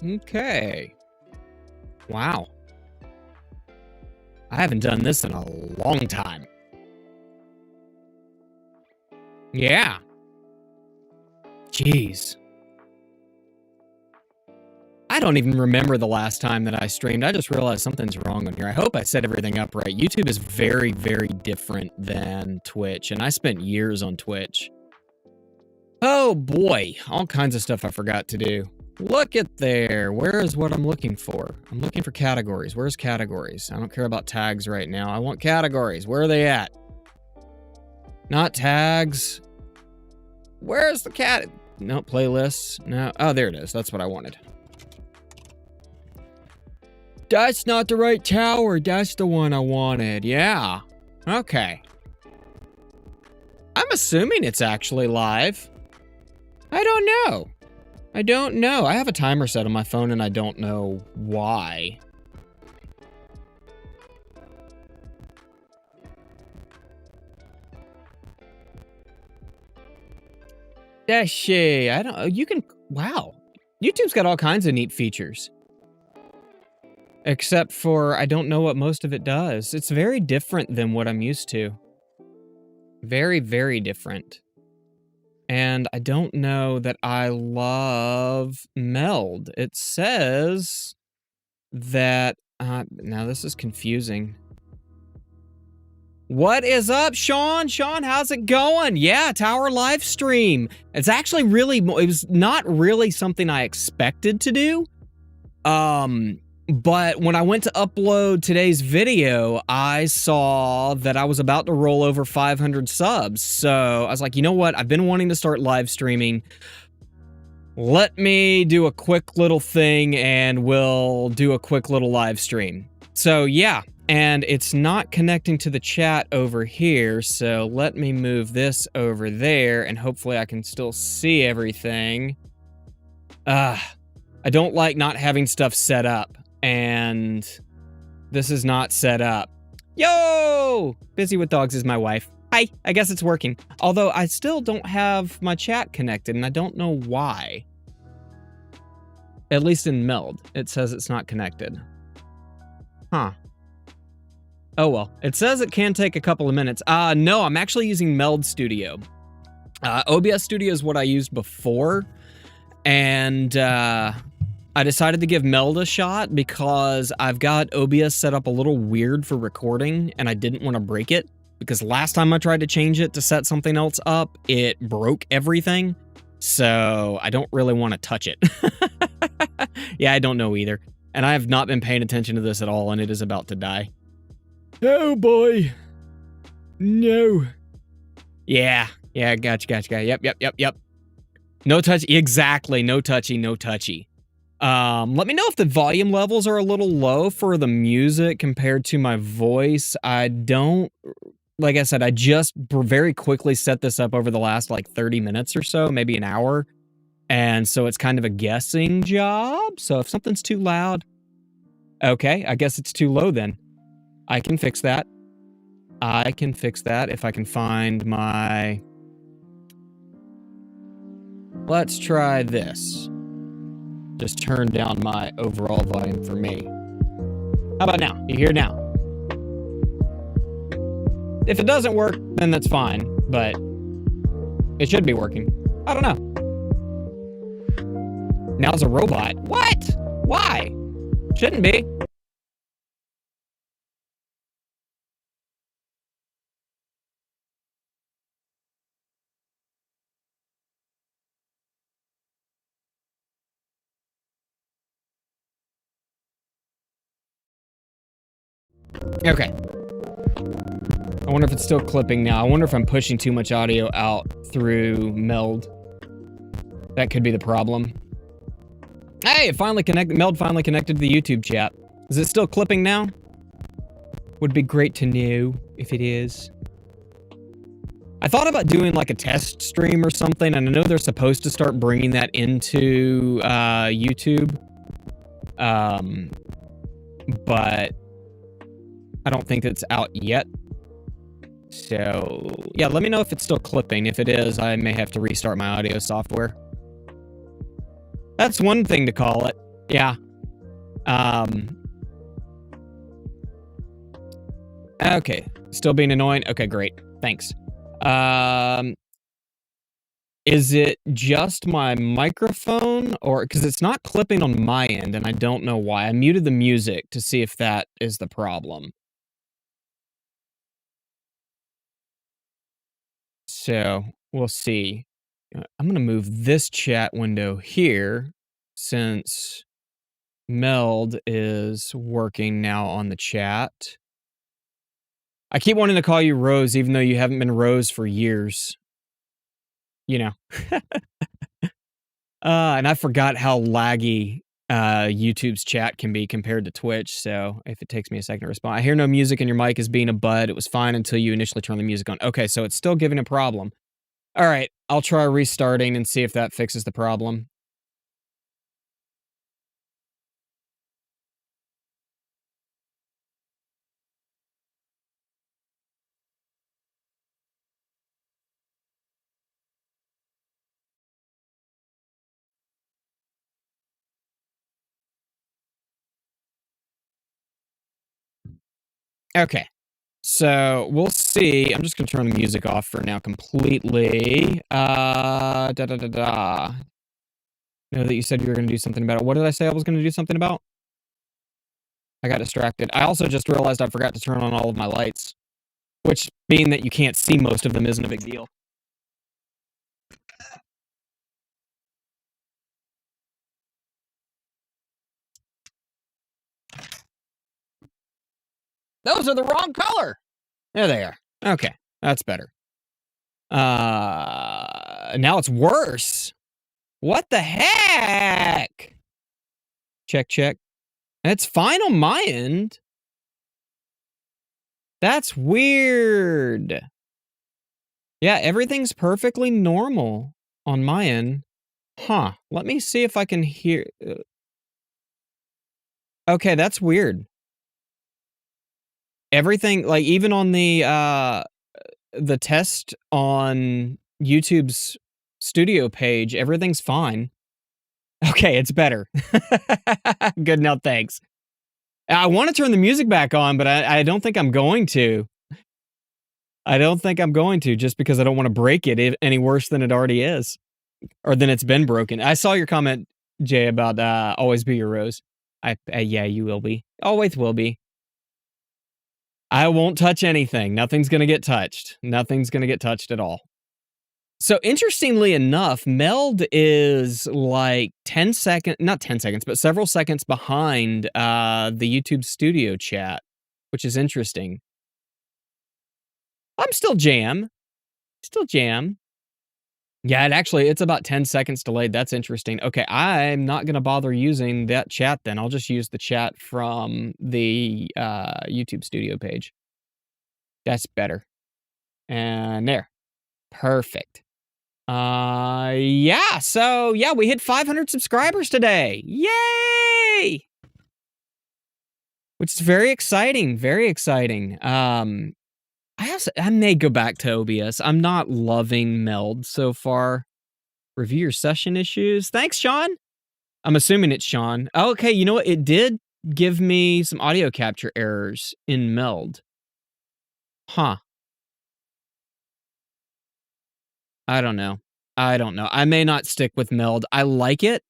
Okay. Wow. I haven't done this in a long time. Yeah. Jeez. I don't even remember the last time that I streamed. I just realized something's wrong on here. I hope I set everything up right. YouTube is very, very different than Twitch, and I spent years on Twitch. Oh boy, all kinds of stuff I forgot to do. Look at there. Where is what I'm looking for? I'm looking for categories. Where's categories? I don't care about tags right now. I want categories. Where are they at? Not tags. Where's the cat? No, playlists. No. Oh, there it is. That's what I wanted. That's not the right tower. That's the one I wanted. Yeah. Okay. I'm assuming it's actually live. I don't know. I don't know. I have a timer set on my phone and I don't know why. Dashy. I don't. You can. Wow. YouTube's got all kinds of neat features. Except for I don't know what most of it does. It's very different than what I'm used to. Very, very different. And I don't know that I love meld. It says that... now this is confusing. What is up, Sean? Sean, how's it going? Yeah, Tower live stream. It's actually really... It was not really something I expected to do. But when I went to upload today's video, I saw that I was about to roll over 500 subs. So I was like, you know what? I've been wanting to start live streaming. Let me do a quick little thing and we'll do a quick little live stream. So yeah, and it's not connecting to the chat over here. So let me move this over there and hopefully I can still see everything. I don't like not having stuff set up. And this is not set up. Yo! Busy with dogs is my wife. Hi, I guess it's working. Although I still don't have my chat connected and I don't know why. At least in Meld, it says it's not connected. Huh. Oh well, it says it can take a couple of minutes. No, I'm actually using Meld Studio. OBS Studio is what I used before. And, I decided to give Meld a shot because I've got OBS set up a little weird for recording and I didn't want to break it because last time I tried to change it to set something else up, it broke everything. So I don't really want to touch it. Yeah, I don't know either. And I have not been paying attention to this at all and it is about to die. Oh boy. No. Yeah, gotcha. Yep. No touch, exactly, no touchy. Let me know if the volume levels are a little low for the music compared to my voice. I don't, like I said, I just very quickly set this up over the last like 30 minutes or so, maybe an hour. And so it's kind of a guessing job. So if something's too loud, okay, I guess it's too low then. I can fix that. If I can find my... Let's try this. Just turn down my overall volume for me. How about now? You hear now? If it doesn't work, then that's fine, but it should be working. I don't know. Now it's a robot. What? Why? Shouldn't be. Okay. I wonder if it's still clipping now. I wonder if I'm pushing too much audio out through Meld. That could be the problem. Hey, it finally connected. Meld finally connected to the YouTube chat. Is it still clipping now? Would be great to know if it is. I thought about doing like a test stream or something, and I know they're supposed to start bringing that into YouTube. But I don't think it's out yet. So, yeah, let me know if it's still clipping. If it is, I may have to restart my audio software. That's one thing to call it. Yeah. Okay. Still being annoying? Okay, great. Thanks. Is it just my microphone, or because it's not clipping on my end and I don't know why? I muted the music to see if that is the problem. So we'll see. I'm going to move this chat window here since Meld is working now on the chat. I keep wanting to call you Rose, even though you haven't been Rose for years. You know. And I forgot how laggy YouTube's chat can be compared to Twitch, so if it takes me a second to respond. I hear no music and your mic is being a bud. It was fine until you initially turned the music on. Okay, so it's still giving a problem. All right, I'll try restarting and see if that fixes the problem. Okay, so we'll see. I'm just gonna turn the music off for now completely. Know that you said you were gonna do something about it. What did I say I was gonna do something about? I got distracted. I also just realized I forgot to turn on all of my lights, which, being that you can't see most of them, isn't a big deal. Those are the wrong color. There they are. Okay, that's better. Now it's worse. What the heck? Check, check. It's fine on my end. That's weird. Yeah, everything's perfectly normal on my end. Huh. Let me see if I can hear. Okay, that's weird. Everything, like, even on the test on YouTube's studio page, everything's fine. Okay, it's better. Good enough, thanks. I want to turn the music back on, but I don't think I'm going to. I don't think I'm going to, just because I don't want to break it any worse than it already is. Or than it's been broken. I saw your comment, Jay, about always be your Rose. Yeah, you will be. Always will be. I won't touch anything. Nothing's going to get touched. Nothing's going to get touched at all. So interestingly enough, Meld is like 10 seconds, not 10 seconds, but several seconds behind the YouTube studio chat, which is interesting. I'm still jam. Still jam. Yeah, it's about 10 seconds delayed. That's interesting. Okay, I'm not going to bother using that chat then. I'll just use the chat from the YouTube studio page. That's better. And there. Perfect. Yeah, so yeah, we hit 500 subscribers today. Yay! Which is very exciting, very exciting. I may go back to OBS. I'm not loving Meld so far. Review your session issues. Thanks, Sean. I'm assuming it's Sean. Okay, you know what? It did give me some audio capture errors in Meld. Huh. I don't know. I may not stick with Meld. I like it.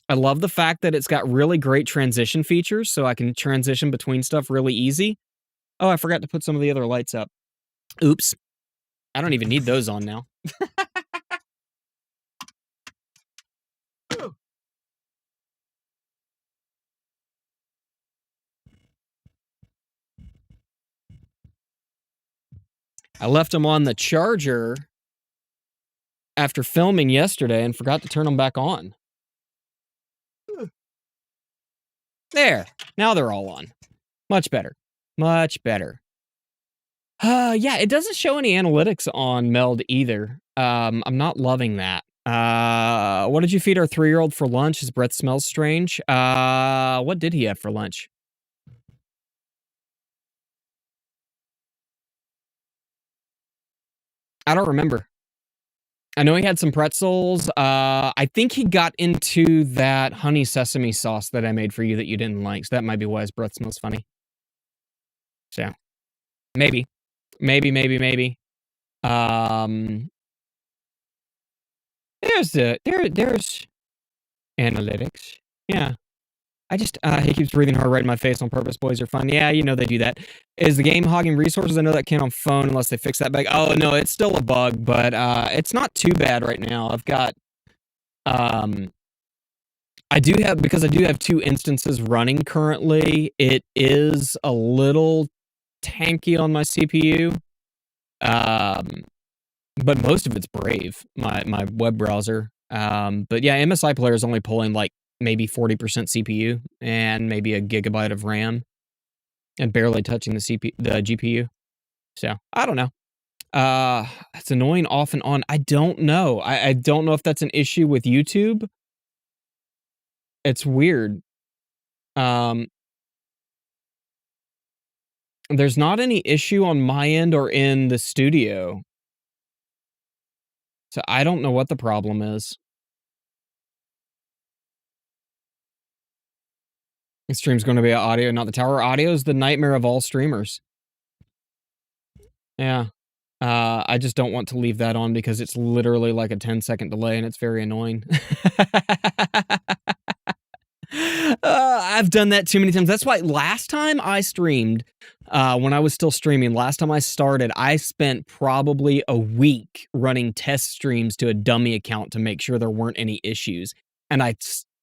I love the fact that it's got really great transition features, so I can transition between stuff really easy. Oh, I forgot to put some of the other lights up. Oops. I don't even need those on now. I left them on the charger after filming yesterday and forgot to turn them back on. There. Now they're all on. Much better. Much better. Yeah, it doesn't show any analytics on Meld either. I'm not loving that. What did you feed our 3-year-old for lunch? His breath smells strange. What did he have for lunch? I don't remember. I know he had some pretzels. I think he got into that honey sesame sauce that I made for you that you didn't like. So that might be why his breath smells funny. So maybe. Um, there's analytics. Yeah. He keeps breathing hard right in my face on purpose. Boys are fun. Yeah, you know they do that. Is the game hogging resources? I know that can't on phone unless they fix that bug. Oh, no, it's still a bug, but it's not too bad right now. I've got, because I do have 2 instances running currently, it is a little tanky on my CPU. But most of it's Brave, my web browser. But yeah, MSI Player is only pulling like maybe 40% CPU and maybe a gigabyte of RAM and barely touching the GPU. So I don't know. It's annoying off and on. I don't know. I don't know if that's an issue with YouTube. It's weird. There's not any issue on my end or in the studio. So I don't know what the problem is. The stream's going to be audio, not the tower. Audio is the nightmare of all streamers. Yeah. I just don't want to leave that on because it's literally like a 10-second delay and it's very annoying. I've done that too many times. That's why last time I streamed, when I was still streaming, last time I started, I spent probably a week running test streams to a dummy account to make sure there weren't any issues. And I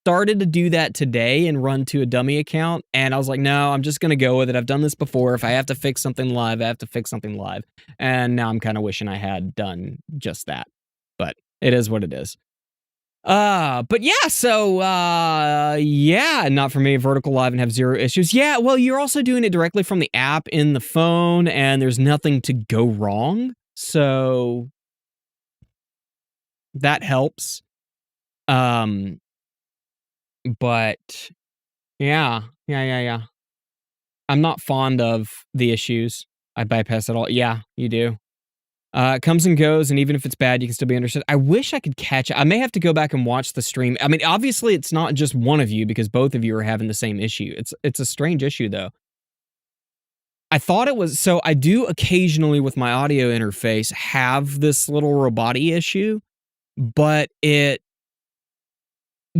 started to do that today and run to a dummy account. And I was like, no, I'm just going to go with it. I've done this before. If I have to fix something live, I have to fix something live. And now I'm kind of wishing I had done just that. But it is what it is. But yeah, so, yeah, not for me, vertical live and have 0 issues. Yeah, well, you're also doing it directly from the app in the phone, and there's nothing to go wrong. So that helps. But yeah. I'm not fond of the issues. I bypass it all. Yeah, you do. It comes and goes, and even if it's bad, you can still be understood. I wish I could catch it. I may have to go back and watch the stream. I mean, obviously, it's not just one of you, because both of you are having the same issue. It's a strange issue, though. I thought it was... So, I do occasionally, with my audio interface, have this little robot-y issue, but it...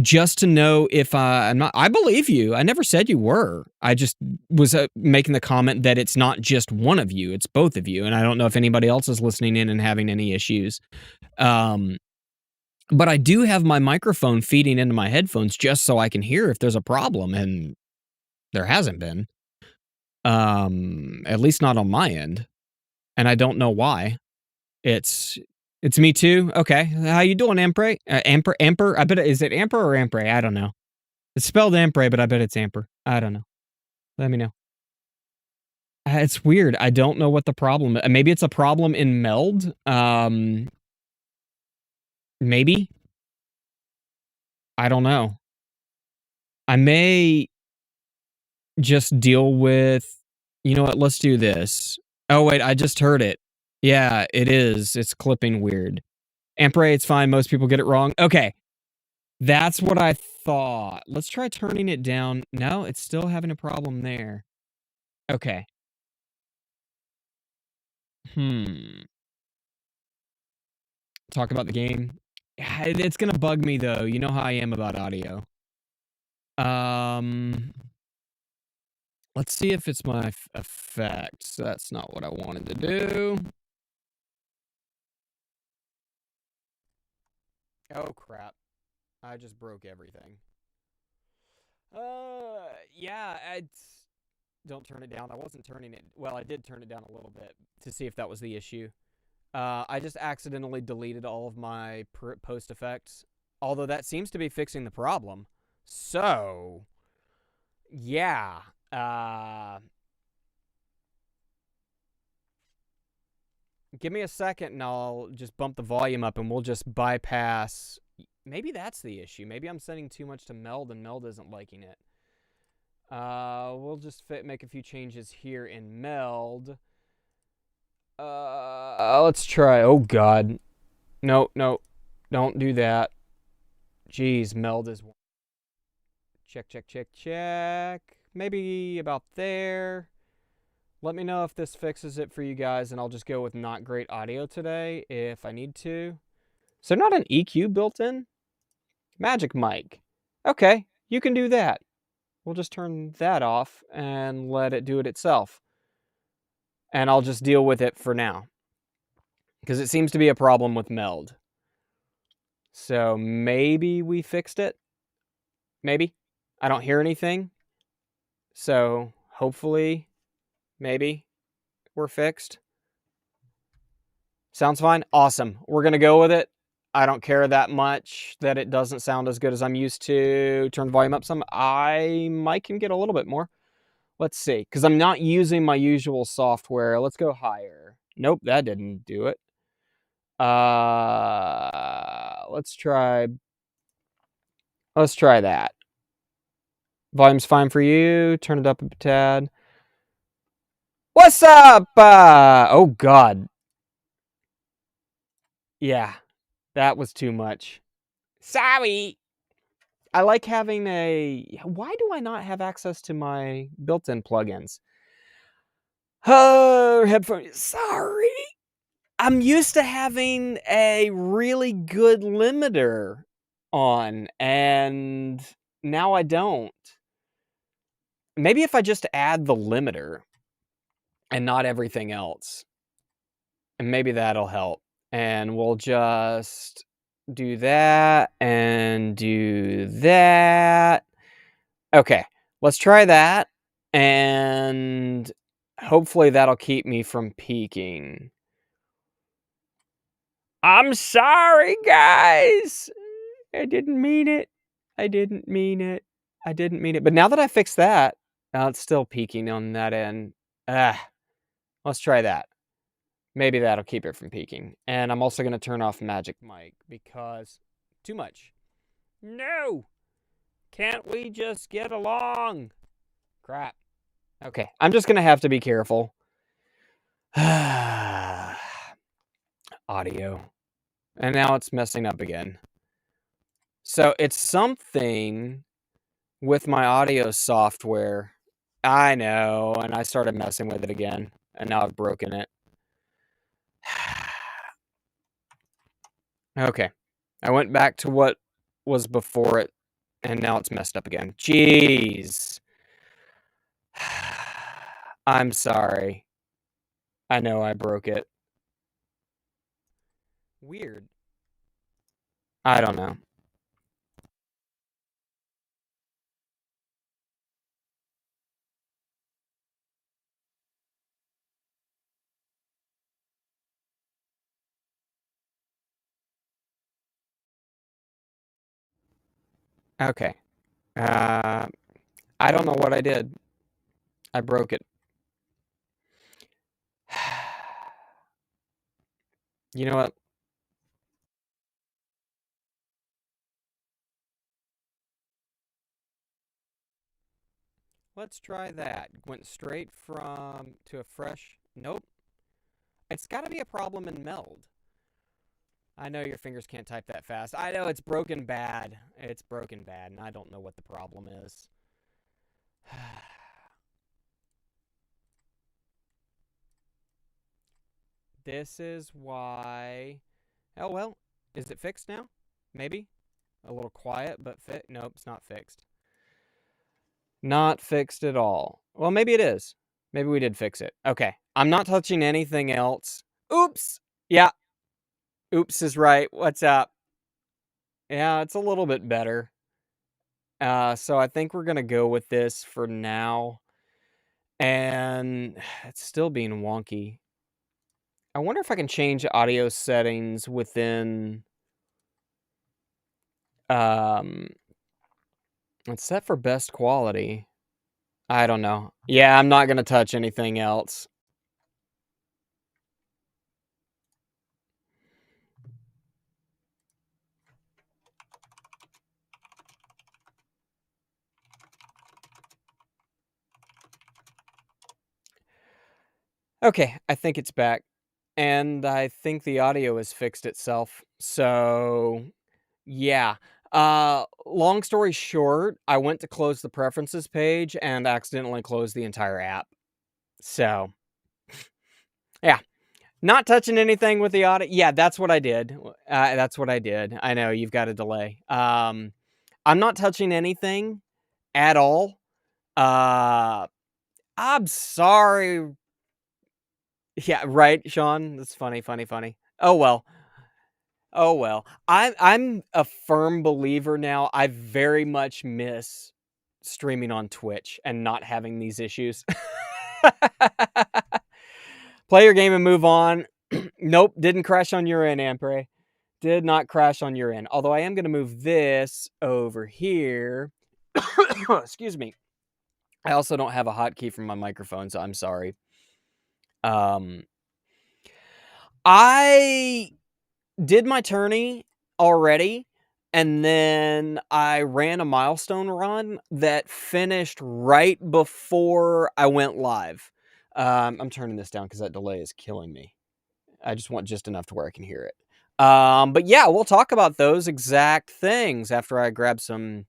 Just to know if I'm not... I believe you. I never said you were. I just was making the comment that it's not just one of you. It's both of you. And I don't know if anybody else is listening in and having any issues. But I do have my microphone feeding into my headphones just so I can hear if there's a problem. And there hasn't been. At least not on my end. And I don't know why. It's me too? Okay. How you doing, Ampre? Amper? I bet is it Amper or Ampre? I don't know. It's spelled Ampre, but I bet it's Amper. I don't know. Let me know. It's weird. I don't know what the problem is. Maybe it's a problem in Meld. Maybe. I don't know. I may just deal with... You know what? Let's do this. Oh, wait. I just heard it. Yeah, it is. It's clipping weird. Ampere, it's fine. Most people get it wrong. Okay. That's what I thought. Let's try turning it down. No, it's still having a problem there. Okay. Talk about the game. It's gonna bug me, though. You know how I am about audio. Let's see if it's my effects. That's not what I wanted to do. Oh, crap. I just broke everything. Yeah, don't turn it down. I wasn't turning it... Well, I did turn it down a little bit to see if that was the issue. I just accidentally deleted all of my post effects. Although that seems to be fixing the problem. So... Yeah. Give me a second and I'll just bump the volume up and we'll just bypass... Maybe that's the issue. Maybe I'm sending too much to Meld and Meld isn't liking it. We'll just make a few changes here in Meld. Let's try... Oh, God. No, no, don't do that. Jeez, meld is... Check, check, check, check. Maybe about there. Let me know if this fixes it for you guys, and I'll just go with not great audio today if I need to. Is there not an EQ built in? Magic mic. Okay, you can do that. We'll just turn that off and let it do it itself. And I'll just deal with it for now, because it seems to be a problem with meld. So maybe we fixed it. Maybe. I don't hear anything. So hopefully, maybe we're fixed. Sounds fine? Awesome. We're going to go with it. I don't care that much that it doesn't sound as good as I'm used to. Turn the volume up some. I might can get a little bit more. Let's see, because I'm not using my usual software. Let's go higher. Nope, that didn't do it. Let's try that. Volume's fine for you. Turn it up a tad. What's up? Oh God. Yeah, that was too much. Sorry. I like having a... Why do I not have access to my built-in plugins? Oh, headphones. Sorry. I'm used to having a really good limiter on, and now I don't. Maybe if I just add the limiter and not everything else, and maybe that'll help. And we'll just do that and do that. Okay, let's try that, and hopefully that'll keep me from peaking. I'm sorry, guys. I didn't mean it. I didn't mean it. I didn't mean it. But now that I fixed that, now it's still peaking on that end. Let's try that. Maybe that'll keep it from peaking. And I'm also going to turn off Magic Mic because too much. No! Can't we just get along? Crap. Okay, I'm just going to have to be careful. Audio. And now it's messing up again. So it's something with my audio software. I know, and I started messing with it again, and now I've broken it. Okay, I went back to what was before it, and now it's messed up again. Jeez. I'm sorry. I know I broke it. Weird. I don't know. Okay. I don't know what I did. I broke it. You know what? Let's try that. Went straight from to a fresh... Nope. It's got to be a problem in meld. I know your fingers can't type that fast. I know it's broken bad. It's broken bad, and I don't know what the problem is. This is why... Oh, well. Is it fixed now? Maybe? A little quiet, but nope, it's not fixed. Not fixed at all. Well, maybe it is. Maybe we did fix it. Okay. I'm not touching anything else. Oops! Yeah. Oops is right. What's up? Yeah, it's a little bit better. So I think we're going to go with this for now. And it's still being wonky. I wonder if I can change audio settings within... It's set for best quality. I don't know. Yeah, I'm not going to touch anything else. Okay, I think it's back. and I think the audio has fixed itself. So, yeah. Long story short, I went to close the preferences page and accidentally closed the entire app. So, yeah. Not touching anything with the audio. Yeah, that's what I did. That's what I did. I know you've got a delay. I'm not touching anything at all. I'm sorry. Yeah, right, Sean. That's funny. Oh well. Oh well. I'm a firm believer now. I very much miss streaming on Twitch and not having these issues. Play your game and move on. Nope, didn't crash on your end, Ampere. Did not crash on your end. Although I am going to move this over here. Excuse me. I also don't have a hotkey for my microphone, so I'm sorry. I did my tourney already, and then I ran a milestone run that finished right before I went live. I'm turning this down because that delay is killing me. I just want just enough to where I can hear it. But yeah, we'll talk about those exact things after I grab some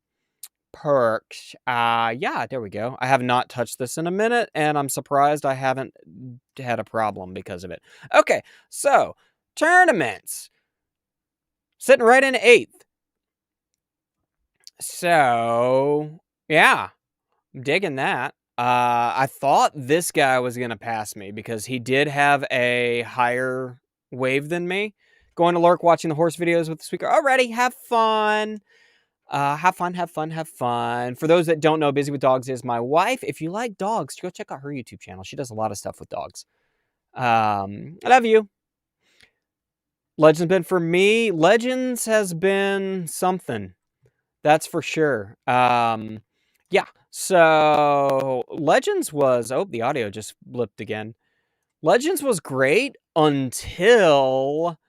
perks. Yeah, there we go. I have not touched this in a minute, and I'm surprised I haven't had a problem because of it. Okay, so tournaments. Sitting right in 8th. So, yeah, I'm digging that. I thought this guy was going to pass me because he did have a higher wave than me. Going to lurk watching the horse videos with the speaker. Alrighty, have fun. Have fun. For those that don't know, Busy with Dogs is my wife. If you like dogs, go check out her YouTube channel. She does a lot of stuff with dogs. I love you. Legends been for me. Legends has been something. That's for sure. Yeah. So Legends was, oh, the audio just blipped again. Legends was great until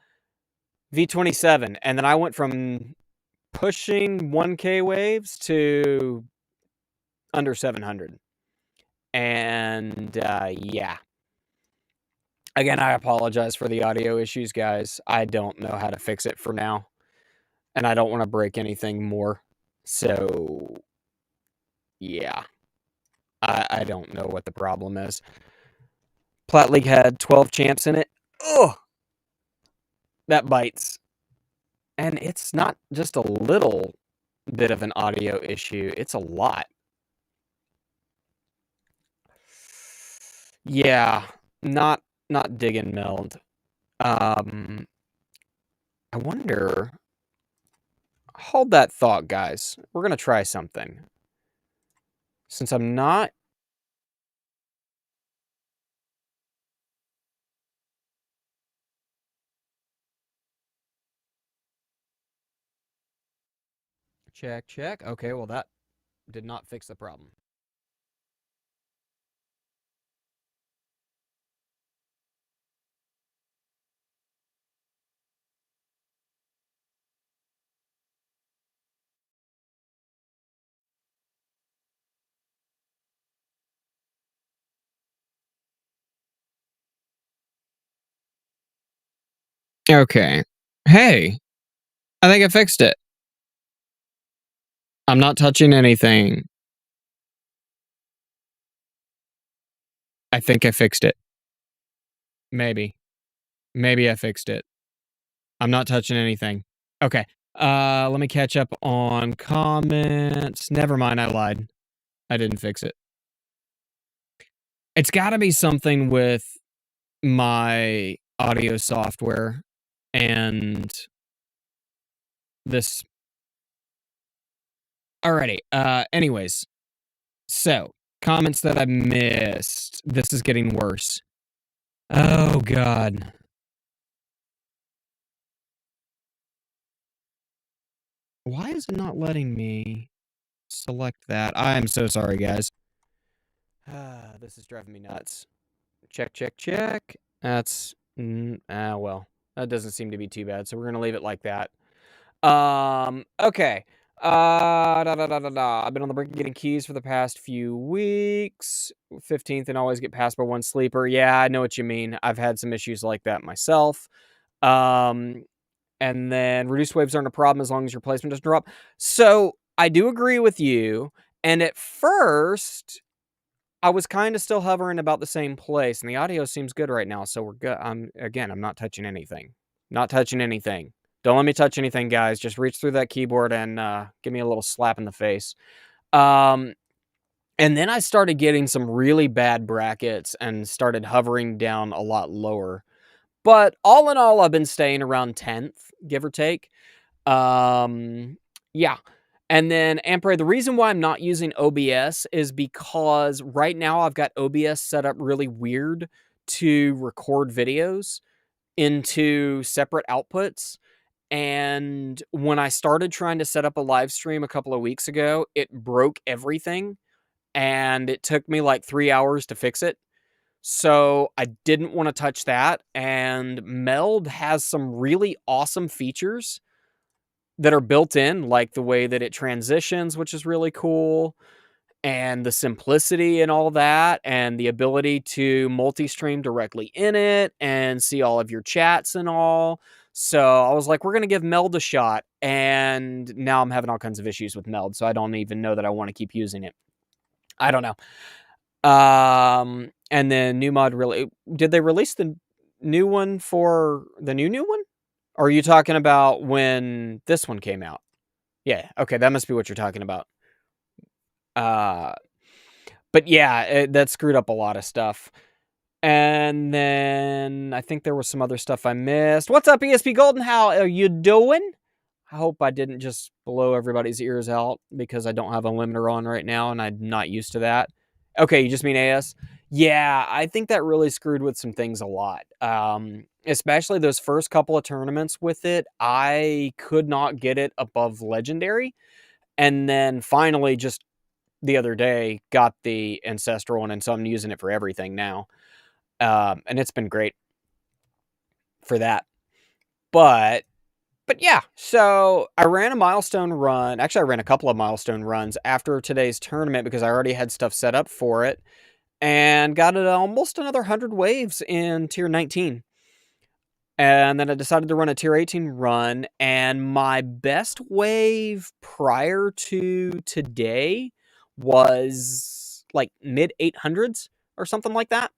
V27. And then I went from pushing 1K waves to under 700. And yeah. Again, I apologize for the audio issues, guys. I don't know how to fix it for now. And I don't want to break anything more. So, yeah. I don't know what the problem is. Plat League had 12 champs in it. Ugh! That bites. And it's not just a little bit of an audio issue. It's a lot. Yeah. Not digging meld. I wonder... Hold that thought, guys. We're going to try something. Since I'm not... Check. Okay, well that did not fix the problem. Okay. Hey, I think I fixed it. I'm not touching anything. I think I fixed it. Maybe. Maybe I fixed it. I'm not touching anything. Okay. Let me catch up on comments. Never mind, I lied. I didn't fix it. It's got to be something with my audio software and this. Alrighty. Anyways. So, comments that I missed. This is getting worse. Oh, God. Why is it not letting me select that? I'm so sorry, guys. This is driving me nuts. Check. That's... well, that doesn't seem to be too bad, so we're going to leave it like that. Okay. I've been on the brink of getting keys for the past few weeks. 15th and always get passed by one sleeper. Yeah, I know what you mean. I've had some issues like that myself. Um, and then reduced waves aren't a problem as long as your placement doesn't drop. So I do agree with you. And at first, I was kind of still hovering about the same place, and the audio seems good right now. So we're good. I'm not touching anything. Not touching anything. Don't let me touch anything, guys. Just reach through that keyboard and give me a little slap in the face. And then I started getting some really bad brackets and started hovering down a lot lower. But all in all, I've been staying around 10th, give or take. Yeah. And then Ampere, the reason why I'm not using OBS is because right now I've got OBS set up really weird to record videos into separate outputs. And when I started trying to set up a live stream a couple of weeks ago, it broke everything. And it took me like 3 hours to fix it. So I didn't want to touch that. And Meld has some really awesome features that are built in, like the way that it transitions, which is really cool, and the simplicity and all that, and the ability to multi-stream directly in it and see all of your chats and all. So I was like, we're going to give Meld a shot. And now I'm having all kinds of issues with Meld. So I don't even know that I want to keep using it. I don't know. And then new mod really, did they release the new one for the new one? Or are you talking about when this one came out? Yeah, okay, that must be what you're talking about. But yeah, that screwed up a lot of stuff. And then I think there was some other stuff I missed. What's up, ESP Golden? How are you doing? I hope I didn't just blow everybody's ears out because I don't have a limiter on right now and I'm not used to that. Okay, you just mean AS? Yeah, I think that really screwed with some things a lot. Especially those first couple of tournaments with it. I could not get it above Legendary. And then finally, just the other day, got the Ancestral one, and so I'm using it for everything now. And it's been great for that. But yeah, so I ran a milestone run. Actually, I ran a couple of milestone runs after today's tournament because I already had stuff set up for it. And got it almost another 100 waves in tier 19. And then I decided to run a tier 18 run. And my best wave prior to today was like mid 800s or something like that.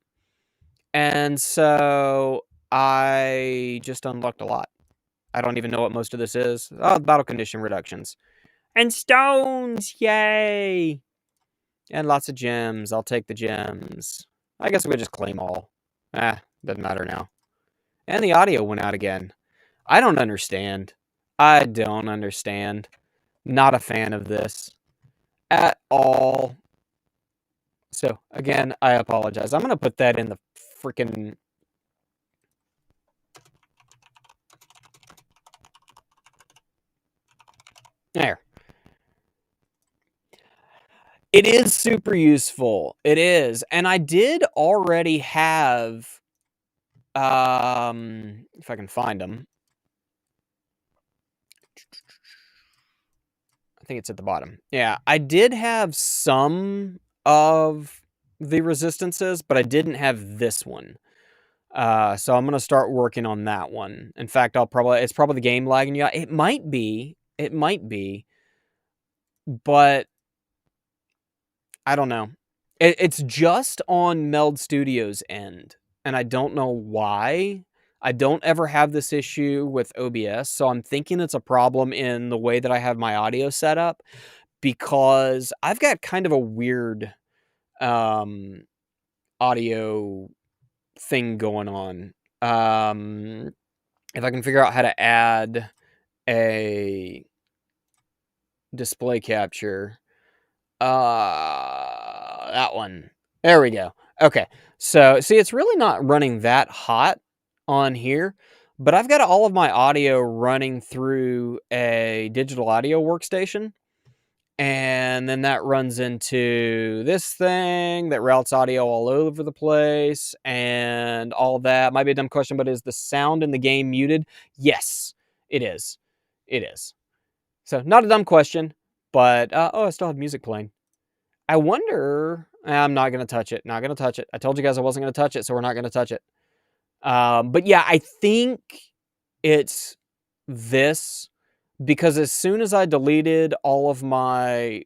And so I just unlocked a lot. I don't even know what most of this is. Oh, battle condition reductions. And stones! Yay! And lots of gems. I'll take the gems. I guess we could just claim all. Doesn't matter now. And the audio went out again. I don't understand. I don't understand. Not a fan of this. At all. So, again, I apologize. I'm going to put that in the freaking... There. It is super useful. It is. And I did already have... if I can find them. I think it's at the bottom. Yeah, I did have some of the resistances, but I didn't have this one. So I'm going to start working on that one. In fact, it's probably the game lagging you out. It might be, but I don't know. It's just on Meld Studios' end, and I don't know why. I don't ever have this issue with OBS, so I'm thinking it's a problem in the way that I have my audio set up, because I've got kind of a weird audio thing going on. If I can figure out how to add a display capture, that one. There we go. Okay. So, see, it's really not running that hot on here, but I've got all of my audio running through a digital audio workstation. And then that runs into this thing that routes audio all over the place and all that. Might be a dumb question, but is the sound in the game muted? Yes, it is. It is. So, not a dumb question, but, oh, I still have music playing. I wonder I'm not gonna touch it, not gonna touch it. I told you guys I wasn't gonna touch it, so we're not gonna touch it. But yeah, I think it's this, because as soon as I deleted all of my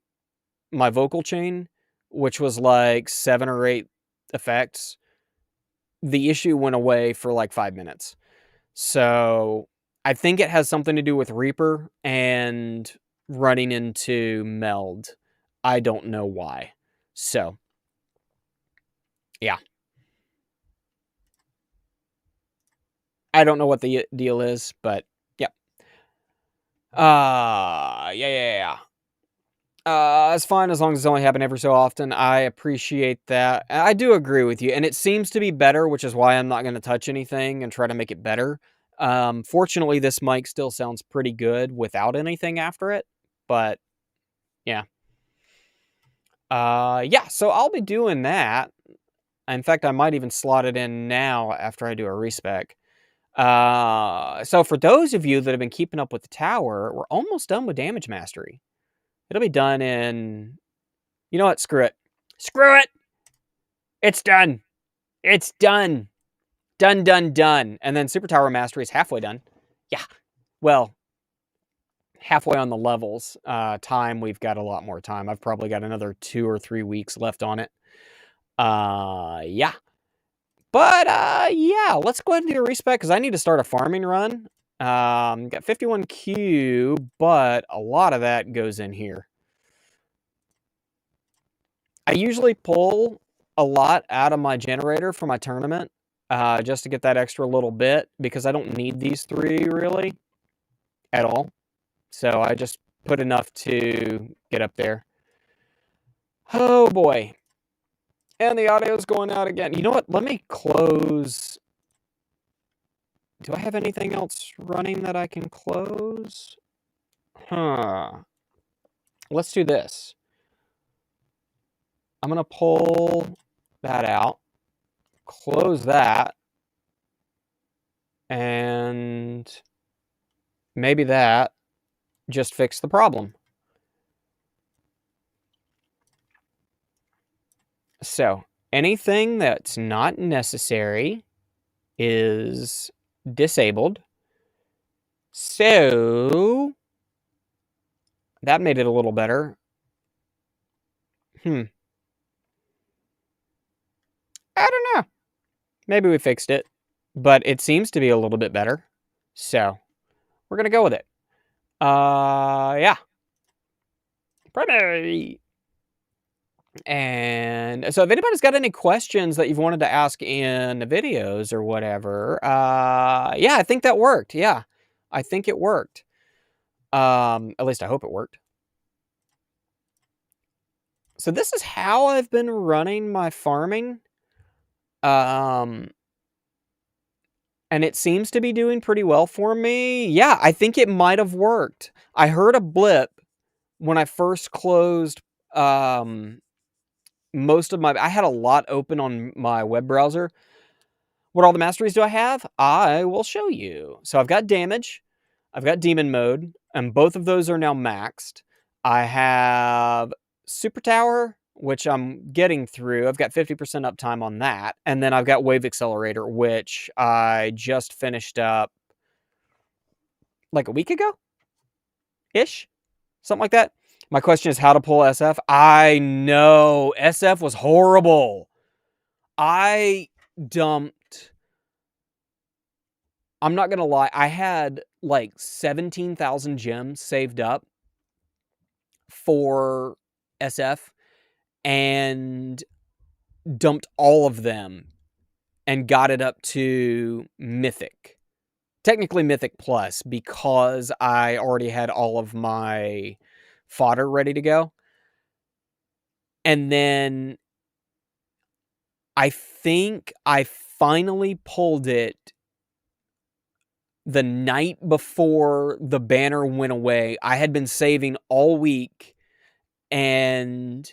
vocal chain, which was like 7 or 8 effects, the issue went away for like 5 minutes. So, I think it has something to do with Reaper and running into Meld. I don't know why. So, yeah. I don't know what the deal is, but yep. Yeah. It's fine as long as it's only happened every so often. I appreciate that. I do agree with you, and it seems to be better, which is why I'm not going to touch anything and try to make it better. Fortunately, this mic still sounds pretty good without anything after it, but yeah. Yeah, so I'll be doing that. In fact, I might even slot it in now after I do a respec. So for those of you that have been keeping up with the tower, we're almost done with damage mastery. It'll be done in, you know what? Screw it. Screw it. It's done. It's done. Done. And then super tower mastery is halfway done. Yeah. Well, halfway on the levels. Time, we've got a lot more time. I've probably got another 2 or 3 weeks left on it. Yeah. But, yeah, let's go ahead and do a respec because I need to start a farming run. Got 51Q, but a lot of that goes in here. I usually pull a lot out of my generator for my tournament, just to get that extra little bit, because I don't need these 3 really at all. So I just put enough to get up there. Oh boy. And the audio's going out again. You know what? Let me close. Do I have anything else running that I can close? Huh. Let's do this. I'm going to pull that out, close that, and maybe that just fixed the problem. So, anything that's not necessary is disabled. So, that made it a little better. I don't know. Maybe we fixed it, but it seems to be a little bit better. So, we're going to go with it. Yeah. Primary. And so if anybody's got any questions that you've wanted to ask in the videos or whatever, yeah, I think that worked. Yeah, I think it worked. At least I hope it worked. So this is how I've been running my farming. And it seems to be doing pretty well for me. Yeah, I think it might have worked. I heard a blip when I first closed, most of my... I had a lot open on my web browser. What all the masteries do I have? I will show you. So I've got damage, I've got demon mode, and both of those are now maxed. I have super tower, which I'm getting through. I've got 50% uptime on that. And then I've got wave accelerator, which I just finished up like a week ago-ish, something like that. My question is how to pull SF. I know, SF was horrible. I dumped... I'm not gonna lie, I had like 17,000 gems saved up for SF and dumped all of them and got it up to Mythic. Technically Mythic Plus, because I already had all of my fodder ready to go. And then I think I finally pulled it the night before the banner went away. I had been saving all week, and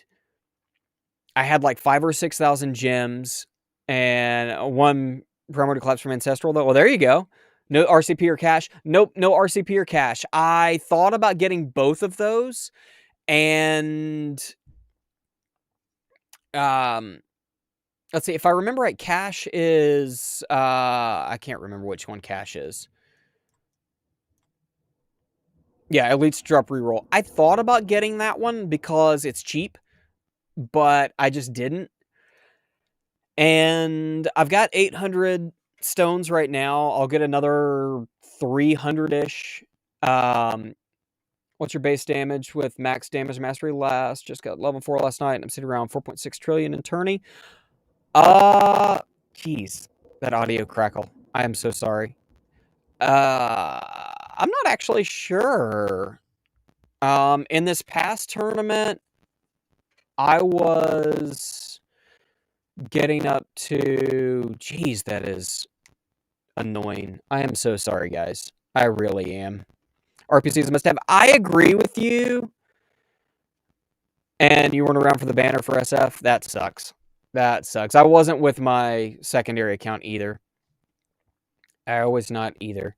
I had like 5,000 or 6,000 gems, and one promoted collapse from Ancestral, though. Well, there you go. No RCP or cache? Nope, no RCP or cache. I thought about getting both of those, and let's see, if I remember right, cache is I can't remember which one cache is. Yeah, Elite's drop reroll. I thought about getting that one because it's cheap, but I just didn't. And I've got 800 stones right now. I'll get another 300-ish. What's your base damage with max damage mastery last? Just got level 4 last night, and I'm sitting around 4.6 trillion in tourney. Jeez, that audio crackle. I am so sorry. I'm not actually sure. In this past tournament, I was getting up to... Jeez, that is annoying. I am so sorry, guys. I really am. RPC is a must-have. I agree with you. And you weren't around for the banner for SF? That sucks. That sucks. I wasn't with my secondary account either. I was not either.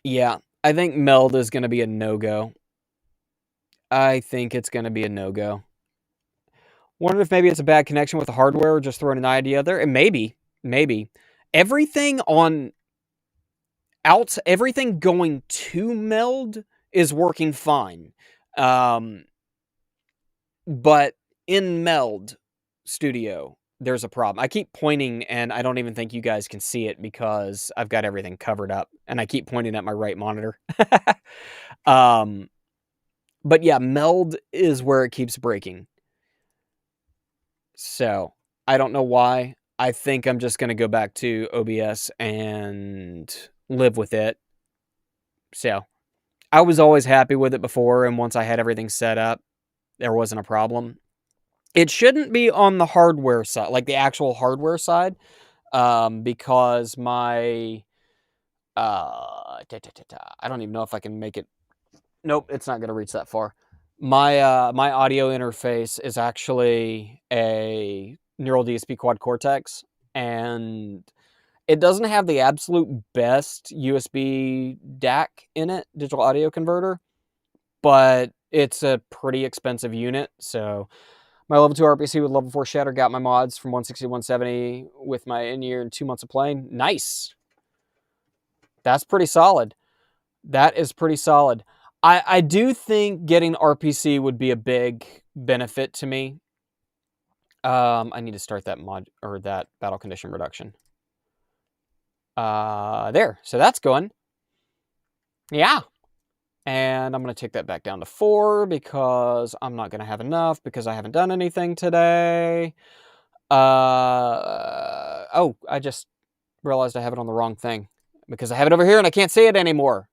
Yeah, I think Meld is going to be a no-go. I think it's going to be a no-go. Wonder if maybe it's a bad connection with the hardware or just throwing an idea there. And maybe. Everything going to Meld is working fine. But in Meld Studio, there's a problem. I keep pointing, and I don't even think you guys can see it because I've got everything covered up, and I keep pointing at my right monitor. But yeah, Meld is where it keeps breaking. So, I don't know why. I think I'm just going to go back to OBS and live with it. So, I was always happy with it before, and once I had everything set up, there wasn't a problem. It shouldn't be on the hardware side, like the actual hardware side, because my... I don't even know if I can make it... Nope, it's not going to reach that far. My audio interface is actually a Neural DSP Quad Cortex, and it doesn't have the absolute best USB DAC in it, digital audio converter, but it's a pretty expensive unit. So my level 2 RPC with level 4 shatter got my mods from 160 to 170 with my in-year and 2 months of playing. Nice. That's pretty solid. That is pretty solid. I do think getting RPC would be a big benefit to me. I need to start that mod or that battle condition reduction. There. So that's going. Yeah. And I'm going to take that back down to 4 because I'm not going to have enough because I haven't done anything today. Oh, I just realized I have it on the wrong thing because I have it over here and I can't see it anymore.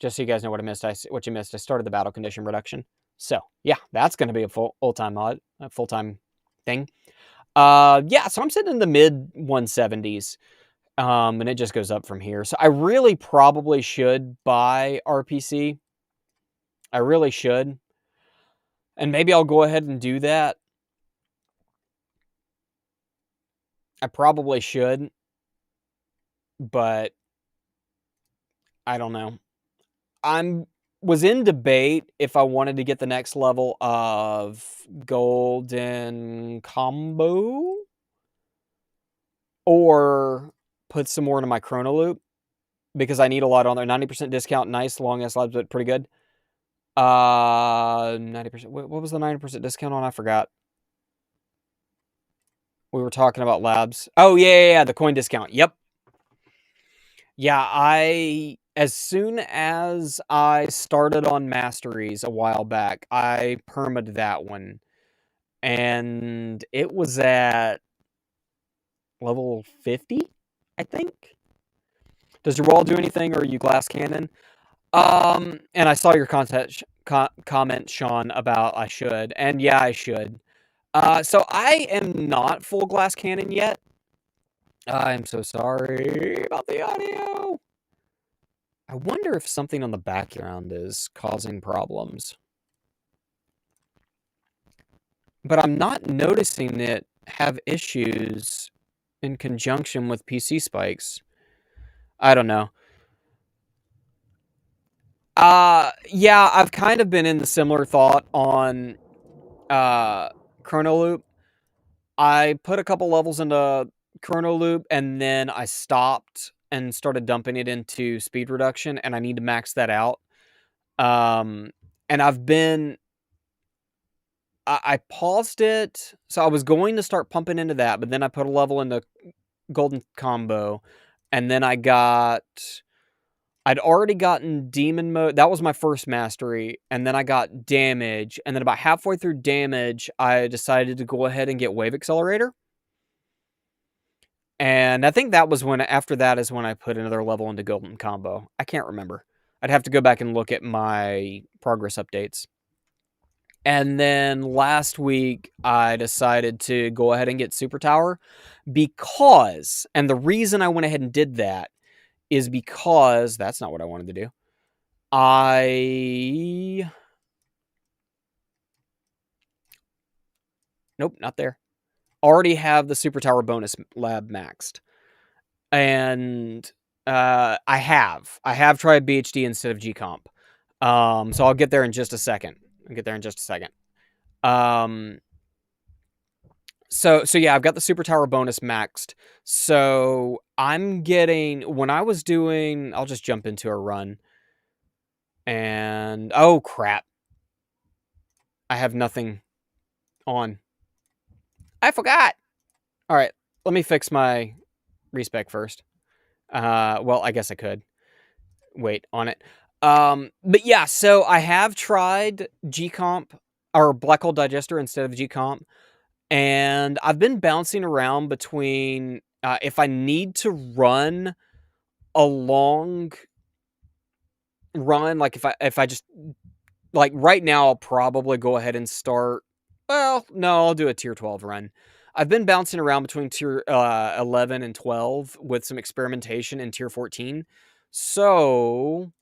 Just so you guys know what I missed. What you missed. I started the battle condition reduction. So yeah, that's going to be a full-time mod, a full-time thing. Yeah, so I'm sitting in the mid 170s, and it just goes up from here. So I really probably should buy RPC. I really should, and maybe I'll go ahead and do that. I probably should, but I don't know. Was in debate if I wanted to get the next level of golden combo or put some more into my chrono loop because I need a lot on there. 90% discount, nice, long ass lives, but pretty good. 90%. What was the 90% discount on? I forgot. We were talking about labs. Oh yeah, the coin discount. Yep. Yeah, as soon as I started on Masteries a while back, I permed that one. And it was at level 50, I think. Does your wall do anything, or are you glass cannon? And I saw your comment, Sean, about I should. And yeah, I should. So I am not full glass cannon yet. I'm so sorry about the audio. I wonder if something on the background is causing problems. But I'm not noticing it have issues in conjunction with PC spikes. I don't know. Yeah, I've kind of been in the similar thought on Chrono Loop. I put a couple levels into Chrono Loop, and then I stopped and started dumping it into speed reduction, and I need to max that out. And I paused it, so I was going to start pumping into that, but then I put a level into Golden Combo, and then I'd already gotten Demon Mode. That was my first mastery, and then I got Damage, and then about halfway through Damage, I decided to go ahead and get Wave Accelerator. And I think that was after that is when I put another level into Golden Combo. I can't remember. I'd have to go back and look at my progress updates. And then last week, I decided to go ahead and get Super Tower because, and the reason I went ahead and did that is because that's not what I wanted to do. Nope, not there. Already have the Super Tower bonus lab maxed. And I have tried BHD instead of GComp. So I'll get there in just a second. So yeah, I've got the Super Tower bonus maxed. So I'm getting, when I was doing, I'll just jump into a run. And, oh crap. I have nothing on. I forgot. All right, let me fix my respec first. Well, I guess I could wait on it. But yeah, so I have tried GComp or Black Hole Digester instead of GComp, and I've been bouncing around between if I need to run a long run, like if I just like right now, I'll probably go ahead and start. Well, no, I'll do a tier 12 run. I've been bouncing around between tier 11 and 12 with some experimentation in tier 14. So,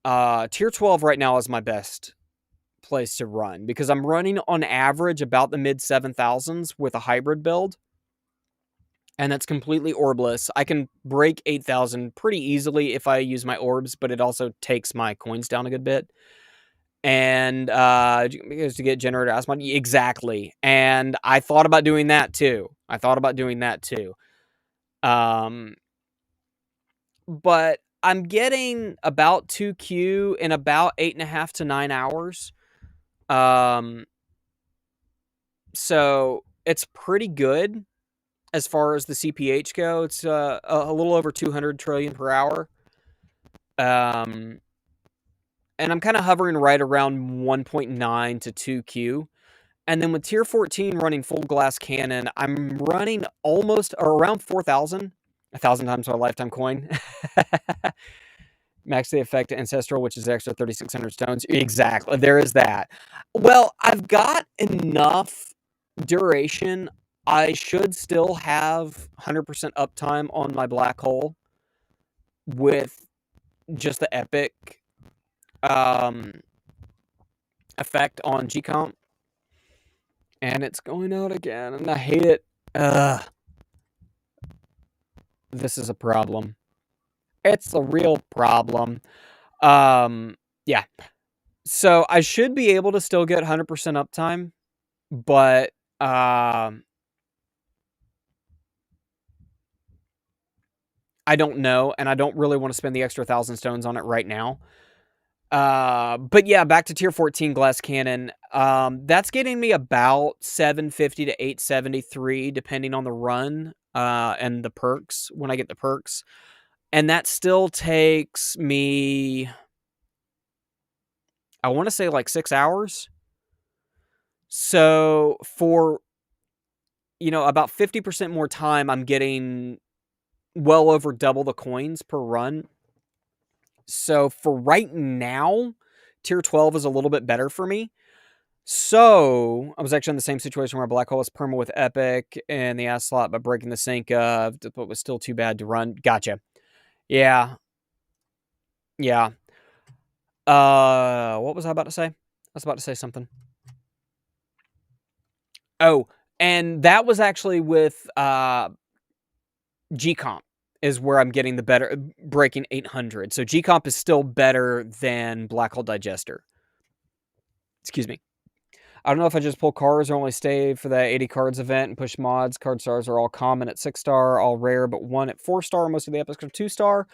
tier 12 right now is my best place to run because I'm running on average about the mid 7,000s with a hybrid build. And that's completely orbless. I can break 8,000 pretty easily if I use my orbs, but it also takes my coins down a good bit. And because to get generator asthma, exactly. And I thought about doing that too. But I'm getting about 2Q in about 8.5 to 9 hours. So it's pretty good as far as the CPH go. It's a little over 200 trillion per hour. And I'm kind of hovering right around 1.9 to 2Q. And then with tier 14 running full glass cannon, I'm running almost or around 4,000. 1,000 times my lifetime coin. Max the effect ancestral, which is extra 3,600 stones. Exactly. There is that. Well, I've got enough duration. I should still have 100% uptime on my black hole with just the epic effect on GComp. And it's going out again, and I hate it. This is a problem. It's a real problem. Yeah. So I should be able to still get 100% uptime, but I don't know, and I don't really want to spend the extra 1,000 stones on it right now. But yeah, back to tier 14 glass cannon. That's getting me about 750 to 873, depending on the run, and the perks, when I get the perks. And that still takes me, I want to say like 6 hours. So for, about 50% more time, I'm getting well over double the coins per run. So for right now, tier 12 is a little bit better for me. So I was actually in the same situation where Black Hole was perma with Epic and the ass slot, but breaking the sync but was still too bad to run. Gotcha. Yeah. Yeah. What was I about to say? I was about to say something. Oh, and that was actually with GComp is where I'm getting the better, breaking 800. So GComp is still better than Black Hole Digester. Excuse me. I don't know if I just pull cards or only stay for that 80 cards event and push mods. Card stars are all common at 6-star, all rare, but 1 at 4-star. Most of the epics are 2-star.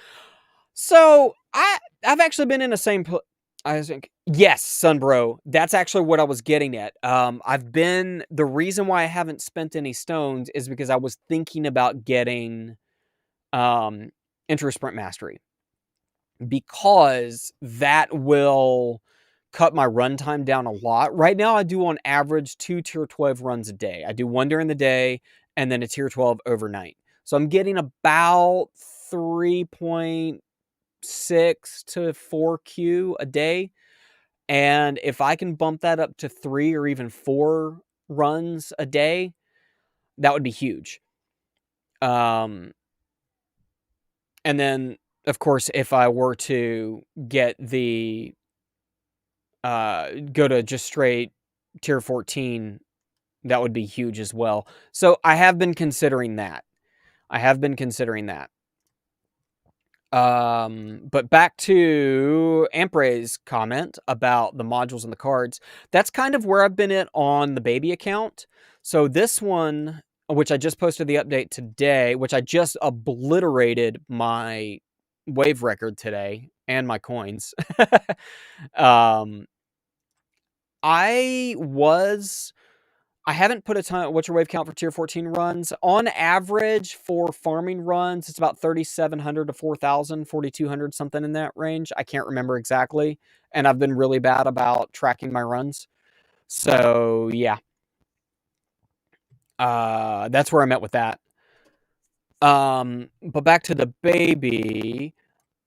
So I've actually been in the same. I think yes, Sunbro. That's actually what I was getting at. The reason why I haven't spent any stones is because I was thinking about getting Intro Sprint Mastery, because that will cut my runtime down a lot. Right now, I do on average 2 tier 12 runs a day. I do 1 during the day and then a tier 12 overnight. So I'm getting about 3.6 to 4Q a day. And if I can bump that up to 3 or even 4 runs a day, that would be huge. And then, of course, if I were to get the go to just straight tier 14, that would be huge as well. So I have been considering that. But back to Ampre's comment about the modules and the cards. That's kind of where I've been at on the baby account. So this one, which I just posted the update today, which I just obliterated my wave record today and my coins. I haven't put a ton. What's your wave count for tier 14 runs? On average for farming runs, it's about 3,700 to 4,000, 4,200, something in that range. I can't remember exactly. And I've been really bad about tracking my runs. So, yeah. That's where I'm at with that. But back to the baby.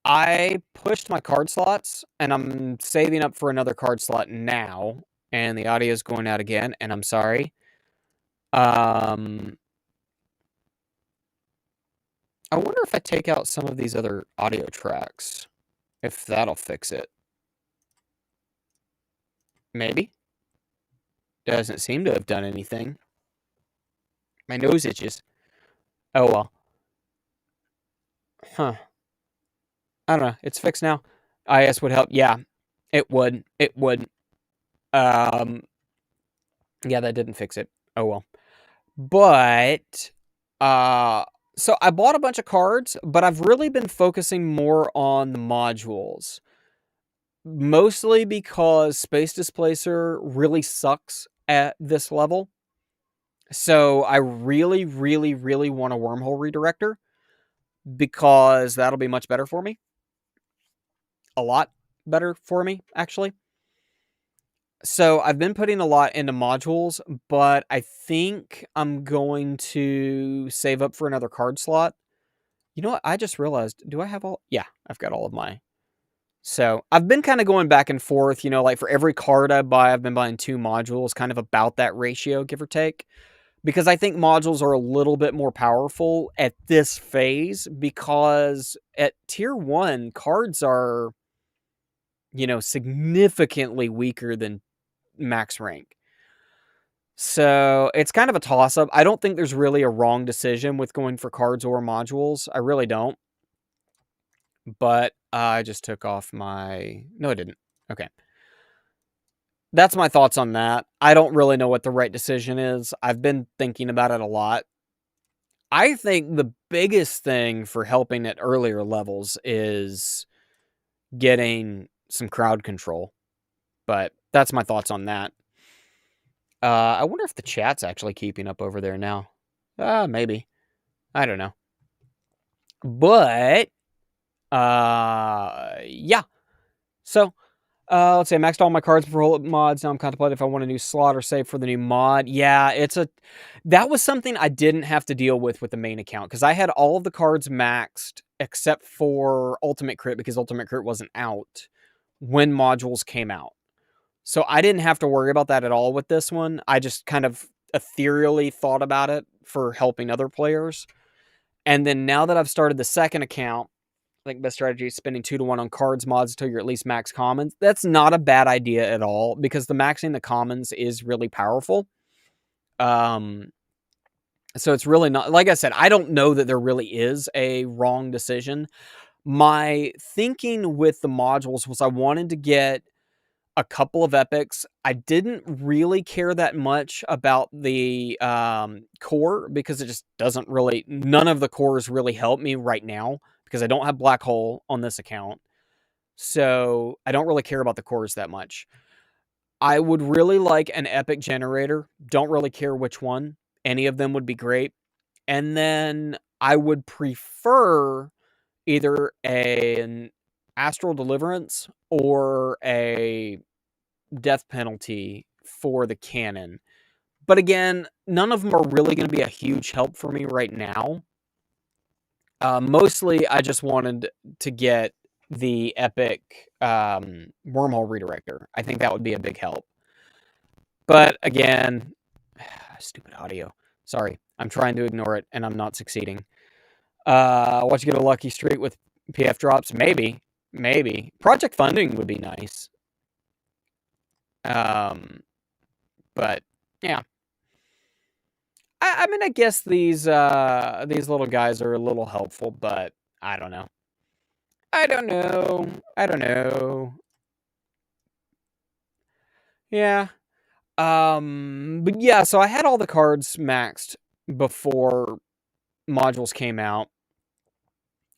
I pushed my card slots, and I'm saving up for another card slot now. And the audio is going out again, and I'm sorry. I wonder if I take out some of these other audio tracks, if that'll fix it. Maybe. Doesn't seem to have done anything. My nose itches. Oh, well. Huh. I don't know. It's fixed now. IS would help. Yeah, it would. It would. Yeah, that didn't fix it. Oh, well. But, so I bought a bunch of cards, but I've really been focusing more on the modules. Mostly because Space Displacer really sucks at this level. So I really, really, really want a wormhole redirector, because that'll be much better for me. A lot better for me, actually. So I've been putting a lot into modules, but I think I'm going to save up for another card slot. You know what? I just realized, do I have all? Yeah, I've got all of my. So I've been kind of going back and forth, you know, like for every card I buy, I've been buying 2 modules, kind of about that ratio, give or take. Because I think modules are a little bit more powerful at this phase, because at tier 1, cards are, you know, significantly weaker than max rank. So it's kind of a toss-up. I don't think there's really a wrong decision with going for cards or modules. I really don't. But I just took off my... No, I didn't. Okay. That's my thoughts on that. I don't really know what the right decision is. I've been thinking about it a lot. I think the biggest thing for helping at earlier levels is getting some crowd control. But that's my thoughts on that. I wonder if the chat's actually keeping up over there now. Maybe. I don't know. But, yeah. So, let's say I maxed all my cards for mods. Now I'm contemplating if I want a new slot or save for the new mod. Yeah, that was something I didn't have to deal with the main account, because I had all of the cards maxed except for Ultimate Crit, because Ultimate Crit wasn't out when modules came out. So I didn't have to worry about that at all with this one. I just kind of ethereally thought about it for helping other players. And then now that I've started the second account, I think best strategy is spending 2 to 1 on cards mods until you're at least max commons. That's not a bad idea at all, because the maxing the commons is really powerful. So it's really not, like I said, I don't know that there really is a wrong decision. My thinking with the modules was I wanted to get a couple of epics. I didn't really care that much about the core because it just doesn't really, none of the cores really help me right now because I don't have Black Hole on this account. So I don't really care about the cores that much. I would really like an epic generator. Don't really care which one. Any of them would be great. And then I would prefer either an Astral Deliverance or a Death Penalty for the cannon. But again, none of them are really going to be a huge help for me right now. Mostly, I just wanted to get the epic wormhole redirector. I think that would be a big help. But again, stupid audio. Sorry, I'm trying to ignore it, and I'm not succeeding. Want to get a lucky streak with PF drops? Maybe. Maybe. Project funding would be nice. But, yeah. I mean, I guess these little guys are a little helpful, but I don't know. I don't know. Yeah. But yeah, so I had all the cards maxed before modules came out.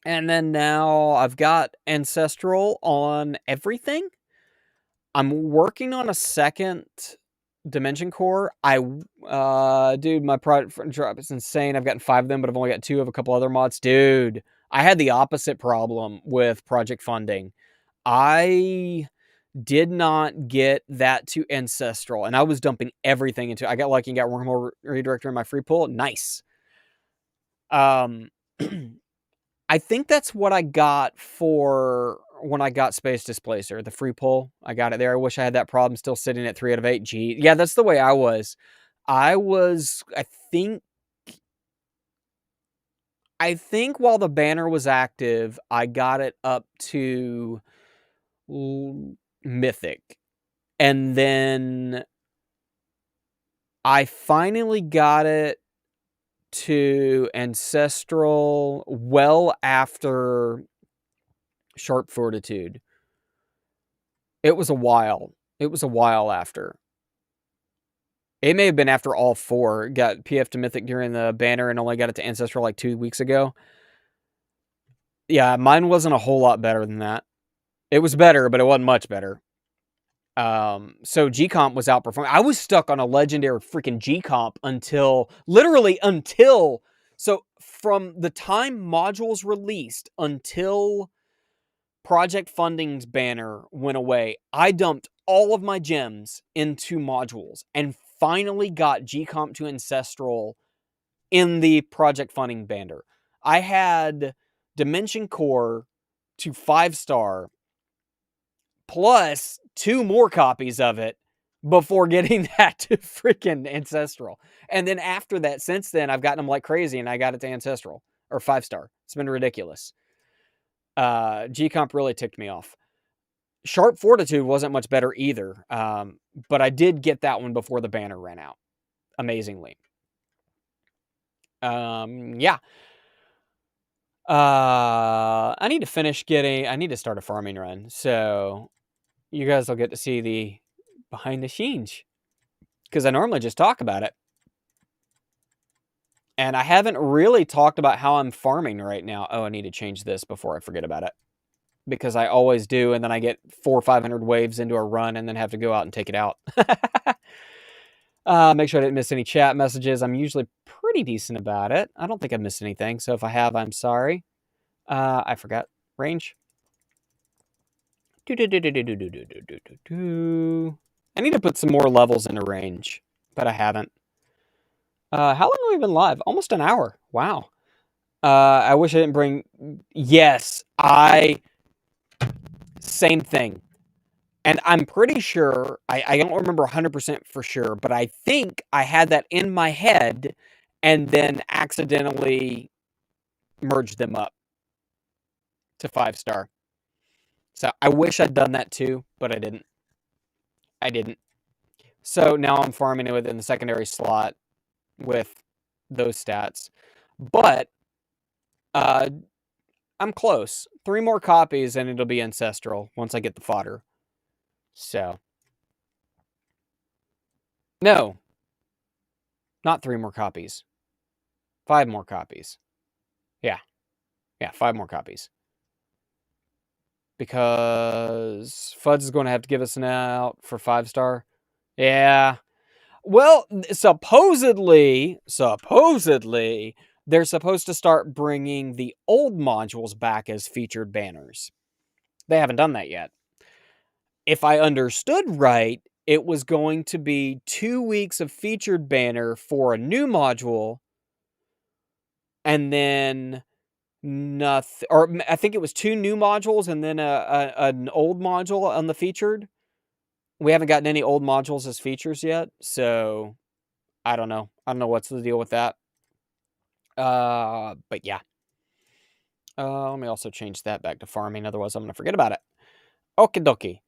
And then now I've got Ancestral on everything. I'm working on a second Dimension Core. Dude, my product drop is insane. I've gotten 5 of them, but I've only got 2 of a couple other mods. Dude, I had the opposite problem with project funding. I did not get that to Ancestral, and I was dumping everything into it. I got lucky and got Wormhole Redirector in my free pool. Nice. I think that's what I got for when I got Space Displacer, the free pull. I got it there. I wish I had that problem still sitting at 3 out of 8. Gee, yeah, that's the way I was. I think while the banner was active, I got it up to Mythic. And then I finally got it to Ancestral well after Sharp Fortitude. It was a while. It was a while after. It may have been after all 4. Got PF to Mythic during the banner and only got it to Ancestral like 2 weeks ago. Yeah, mine wasn't a whole lot better than that. It was better, but it wasn't much better. So GComp was outperforming. I was stuck on a legendary freaking GComp literally until, so from the time modules released until project funding's banner went away, I dumped all of my gems into modules and finally got GComp to Ancestral in the project funding banner. I had Dimension Core to 5-star plus 2 more copies of it before getting that to freaking Ancestral. And then after that, since then, I've gotten them like crazy and I got it to Ancestral or 5-star. It's been ridiculous. GComp really ticked me off. Sharp Fortitude wasn't much better either, but I did get that one before the banner ran out, amazingly. Yeah. I need to start a farming run, so you guys will get to see the behind the scenes, because I normally just talk about it. And I haven't really talked about how I'm farming right now. Oh, I need to change this before I forget about it, because I always do, and then I get 400 or 500 waves into a run and then have to go out and take it out. Make sure I didn't miss any chat messages. I'm usually pretty decent about it. I don't think I missed anything, so if I have, I'm sorry. I forgot. Range. I need to put some more levels into range, but I haven't. How long have we been live? Almost an hour. Wow. I wish I didn't bring... Yes, Same thing. And I'm pretty sure, I don't remember 100% for sure, but I think I had that in my head and then accidentally merged them up to 5-star. So I wish I'd done that too, but I didn't. So now I'm farming it within the secondary slot with those stats. But I'm close. 3 more copies and it'll be ancestral once I get the fodder. So. No. Not 3 more copies. 5 more copies. Yeah. Yeah, 5 more copies. Because Fuds is going to have to give us an out for 5-star. Yeah. Well, supposedly, they're supposed to start bringing the old modules back as featured banners. They haven't done that yet. If I understood right, it was going to be 2 weeks of featured banner for a new module, and then nothing, or I think it was 2 new modules and then an old module on the featured. We haven't gotten any old modules as features yet, so I don't know. I don't know what's the deal with that. But yeah. Let me also change that back to farming, otherwise I'm going to forget about it. Okie dokie.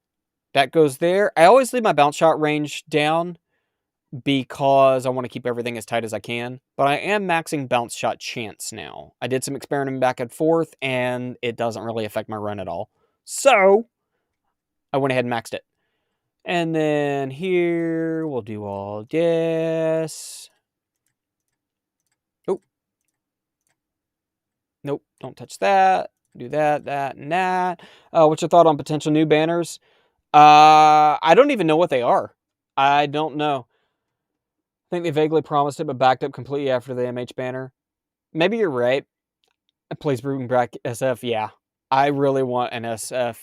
That goes there. I always leave my bounce shot range down because I want to keep everything as tight as I can. But I am maxing bounce shot chance now. I did some experimenting back and forth, and it doesn't really affect my run at all. So, I went ahead and maxed it. And then here, we'll do all this. Oh. Nope, don't touch that. Do that, that, and that. What's your thought on potential new banners? I don't even know what they are. I don't know. I think they vaguely promised it, but backed up completely after the MH banner. Maybe you're right. Please bring back SF. Yeah, I really want an SF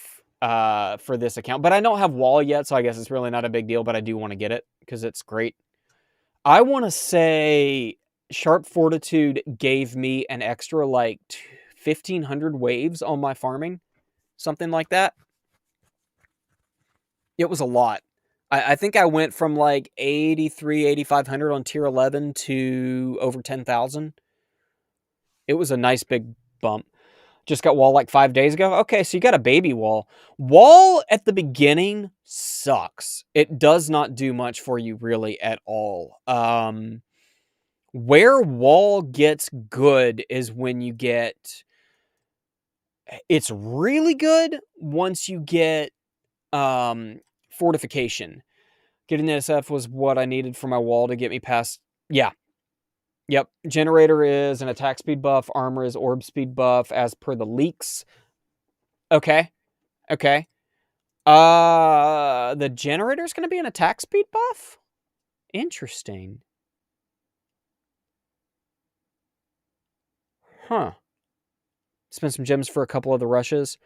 for this account, but I don't have wall yet, so I guess it's really not a big deal. But I do want to get it because it's great. I want to say Sharp Fortitude gave me an extra like 1,500 waves on my farming, something like that. It was a lot. I think I went from like 8,500 on tier 11 to over 10,000. It was a nice big bump. Just got wall like 5 days ago. Okay, so you got a baby wall. Wall at the beginning sucks. It does not do much for you really at all. Where wall gets good is when you get... It's really good once you get fortification. Getting the SF was what I needed for my wall to get me past... Yeah. Yep. Generator is an attack speed buff. Armor is orb speed buff as per the leaks. Okay. Okay. The generator's going to be an attack speed buff? Interesting. Huh. Spend some gems for a couple of the rushes.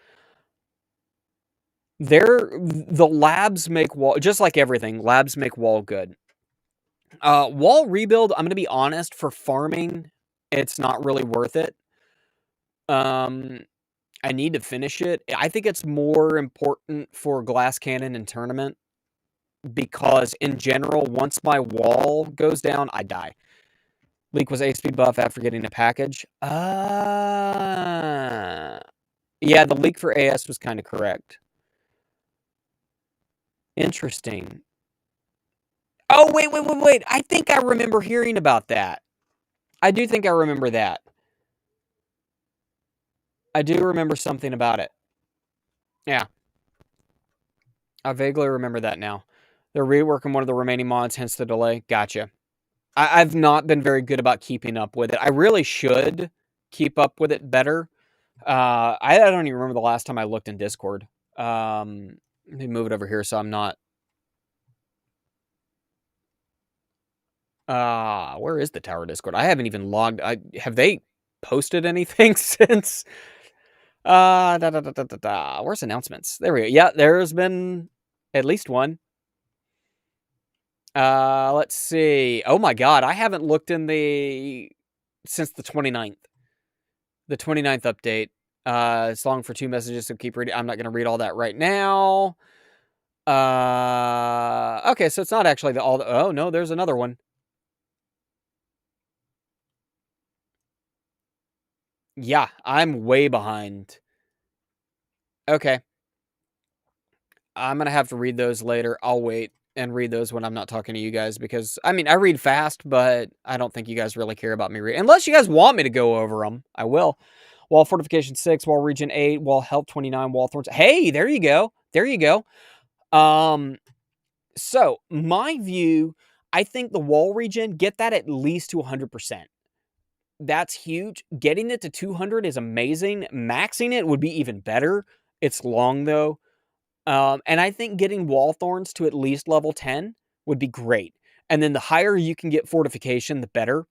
The labs make wall, just like everything, labs make wall good. Wall rebuild, I'm going to be honest, for farming, it's not really worth it. I need to finish it. I think it's more important for glass cannon and tournament because in general, once my wall goes down, I die. Leak was A-speed buff after getting a package. Yeah, the leak for AS was kind of correct. Interesting. Oh, wait. I think I remember hearing about that. I do think I remember that. I do remember something about it. Yeah. I vaguely remember that now. They're reworking one of the remaining mods, hence the delay. Gotcha. I've not been very good about keeping up with it. I really should keep up with it better. I don't even remember the last time I looked in Discord. Let me move it over here so I'm not... where is the Tower Discord? I haven't even logged... Have they posted anything since... Where's announcements? There we go. Yeah, there's been at least one. Let's see. Oh my god, I haven't looked in the... since the 29th. The 29th update. It's long for 2 messages, so keep reading. I'm not going to read all that right now. Okay, so it's not actually oh, no, there's another one. Yeah, I'm way behind. Okay. I'm going to have to read those later. I'll wait and read those when I'm not talking to you guys because, I mean, I read fast, but I don't think you guys really care about me reading. Unless you guys want me to go over them, I will. Wall Fortification 6, Wall Region 8, Wall Health 29, Wall Thorns. Hey, there you go. There you go. So, my view, I think the Wall Region, get that at least to 100%. That's huge. Getting it to 200 is amazing. Maxing it would be even better. It's long, though. And I think getting Wall Thorns to at least level 10 would be great. And then the higher you can get Fortification, the better.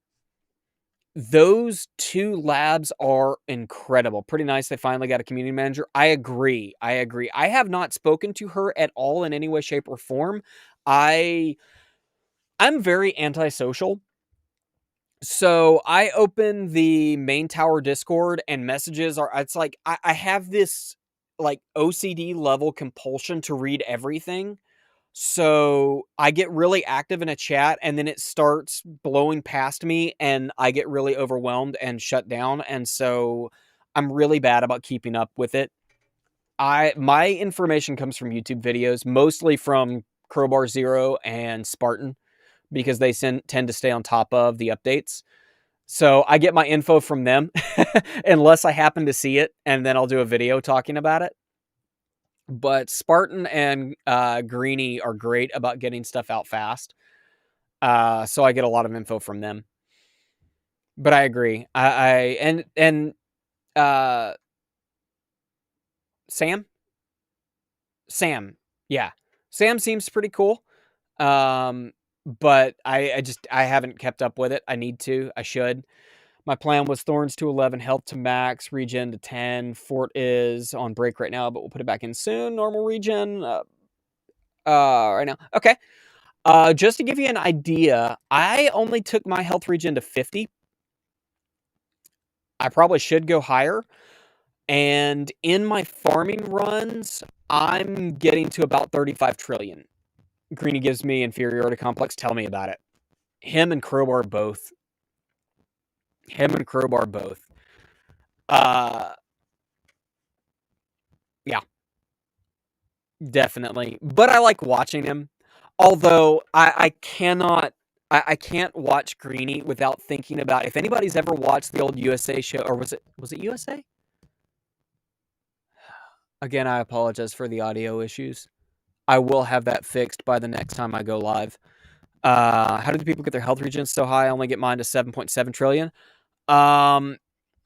Those two labs are incredible. Pretty nice they finally got a community manager. I agree. I have not spoken to her at all in any way, shape, or form. I'm very antisocial. So I open the main tower Discord and messages are, it's like, I have this like OCD level compulsion to read everything. So I get really active in a chat and then it starts blowing past me and I get really overwhelmed and shut down. And so I'm really bad about keeping up with it. My information comes from YouTube videos, mostly from Crowbar Zero and Spartan, because they tend to stay on top of the updates. So I get my info from them unless I happen to see it, and then I'll do a video talking about it. But Spartan and Greenie are great about getting stuff out fast. So I get a lot of info from them. But I agree. Sam? Sam. Yeah. Sam seems pretty cool. But I haven't kept up with it. I need to. I should. My plan was Thorns to 11, Health to max, Regen to 10. Fort is on break right now, but we'll put it back in soon. Normal Regen right now. Okay. Just to give you an idea, I only took my Health Regen to 50. I probably should go higher. And in my farming runs, I'm getting to about 35 trillion. Greenie gives me inferiority complex. Tell me about it. Him and Crowbar both. Yeah, definitely. But I like watching him. Although I can't watch Greenie without thinking about, if anybody's ever watched the old USA show, or was it USA? Again, I apologize for the audio issues. I will have that fixed by the next time I go live. How do the people get their health regions so high? I only get mine to 7.7 trillion.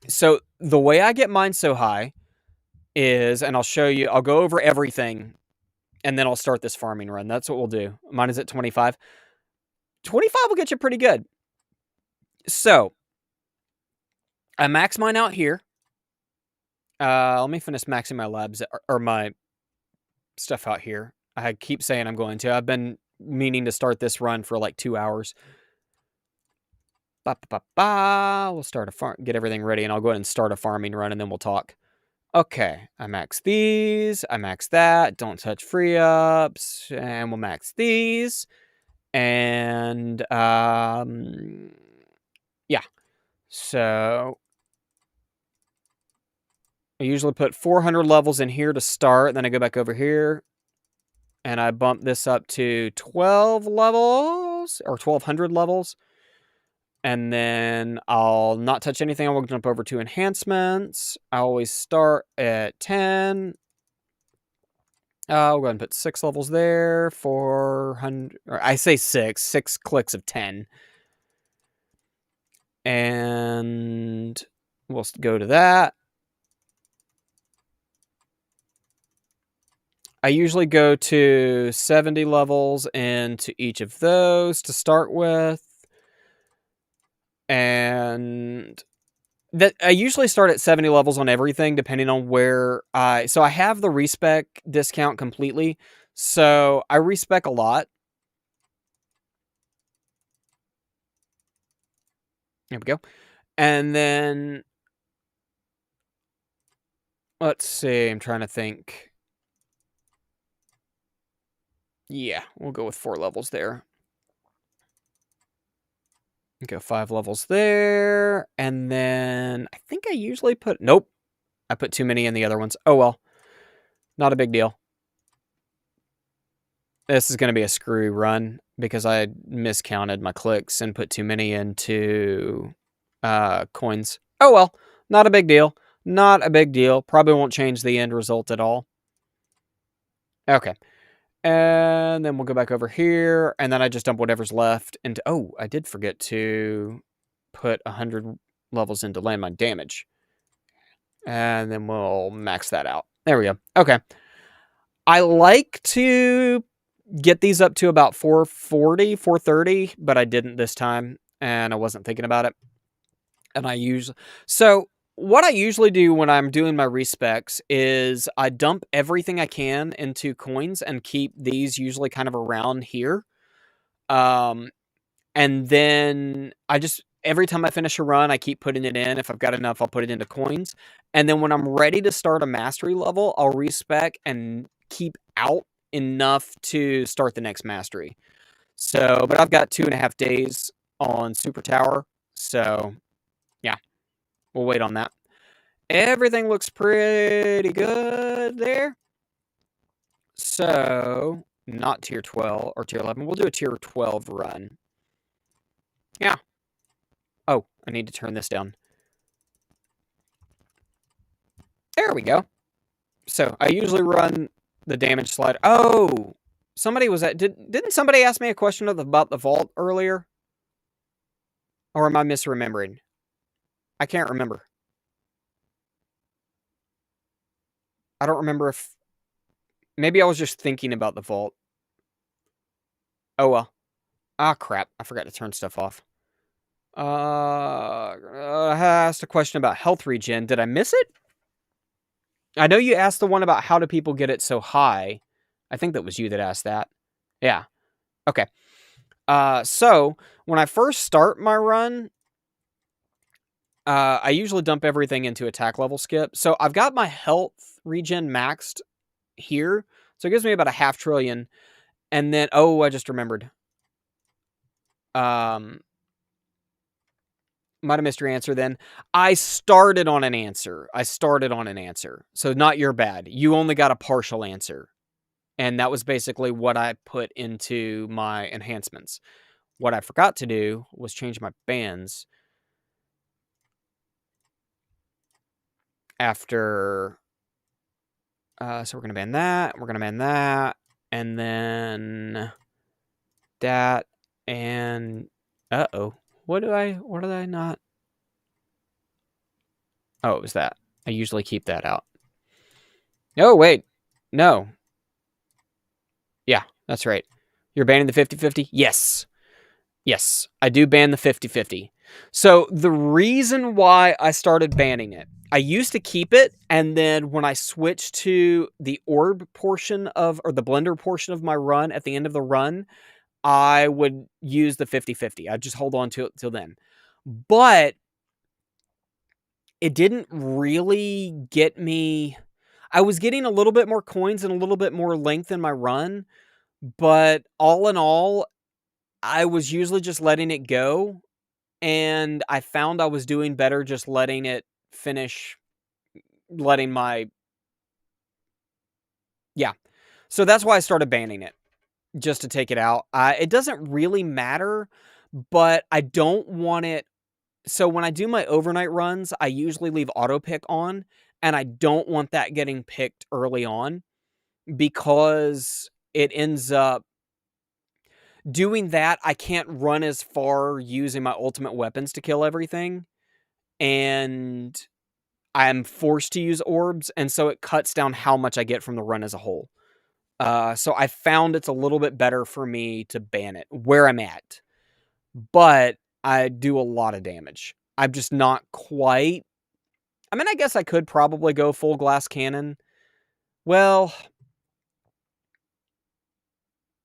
So the way I get mine so high is, and I'll show you, I'll go over everything, and then I'll start this farming run. That's what we'll do. Mine is at 25. 25 will get you pretty good. So, I max mine out here. Let me finish maxing my labs, or my stuff out here. I keep saying I'm going to. I've been meaning to start this run for like 2 hours. We'll start a farm, get everything ready, and I'll go ahead and start a farming run, and then we'll talk. Okay, I max these, I max that, don't touch free ups, and we'll max these. And yeah. So I usually put 400 levels in here to start, then I go back over here and I bump this up to 12 levels or 1200 levels. And then I'll not touch anything. I will jump over to enhancements. I always start at 10. I'll go ahead and put 6 levels there. 400, or I say 6 clicks of 10. And we'll go to that. I usually go to 70 levels into each of those to start with. And that I usually start at 70 levels on everything, depending on where so I have the respec discount completely. So I respec a lot. There we go. And then let's see, I'm trying to think. Yeah, we'll go with 4 levels there. Go 5 levels there. And then I think I usually put, nope, I put too many in the other ones. Oh well, not a big deal. This is going to be a screwy run because I miscounted my clicks and put too many into coins. Oh well, not a big deal. Not a big deal. Probably won't change the end result at all. Okay. And then we'll go back over here, and then I just dump whatever's left into... Oh, I did forget to put 100 levels into landmine damage. And then we'll max that out. There we go. Okay. I like to get these up to about 440, 430, but I didn't this time, and I wasn't thinking about it. And I usually... So, what I usually do when I'm doing my respecs is I dump everything I can into coins and keep these usually kind of around here. And then I just... Every time I finish a run, I keep putting it in. If I've got enough, I'll put it into coins. And then when I'm ready to start a mastery level, I'll respec and keep out enough to start the next mastery. So, but I've got 2.5 days on Super Tower. So, yeah, we'll wait on that. Everything looks pretty good there. So, not tier 12 or tier 11. We'll do a tier 12 run. Yeah. Oh, I need to turn this down. There we go. So, I usually run the damage slide. Oh, somebody was at... Didn't somebody ask me a question about the vault earlier? Or am I misremembering? I can't remember. I don't remember if... Maybe I was just thinking about the vault. Oh, well. Ah, crap. I forgot to turn stuff off. I asked a question about health regen. Did I miss it? I know you asked the one about how do people get it so high. I think that was you that asked that. Yeah. Okay. So, when I first start my run, I usually dump everything into attack level skip. So, I've got my health regen maxed here. So, it gives me about a 500 billion. And then, oh, I just remembered. Might have missed your answer then. I started on an answer. So not your bad. You only got a partial answer. And that was basically what I put into my enhancements. What I forgot to do was change my bands after... so we're going to ban that. We're going to ban that. And then... that. And... Uh-oh. What did I not... Oh, it was that. I usually keep that out. Oh, wait. No. Yeah, that's right. You're banning the 50-50? Yes. Yes, I do ban the 50-50. So the reason why I started banning it, I used to keep it, and then when I switched to the orb portion of, or the blender portion of my run at the end of the run, I would use the 50-50. I'd just hold on to it till then. But it didn't really get me... I was getting a little bit more coins and a little bit more length in my run, but all in all, I was usually just letting it go, and I found I was doing better just letting it finish, letting my... Yeah. So that's why I started banning it, just to take it out. It doesn't really matter, but I don't want it... So when I do my overnight runs, I usually leave auto pick on, and I don't want that getting picked early on, because it ends up... Doing that, I can't run as far using my ultimate weapons to kill everything, and I'm forced to use orbs, and so it cuts down how much I get from the run as a whole. So I found it's a little bit better for me to ban it where I'm at, but I do a lot of damage. I'm just not quite... I mean, I guess I could probably go full glass cannon. Well...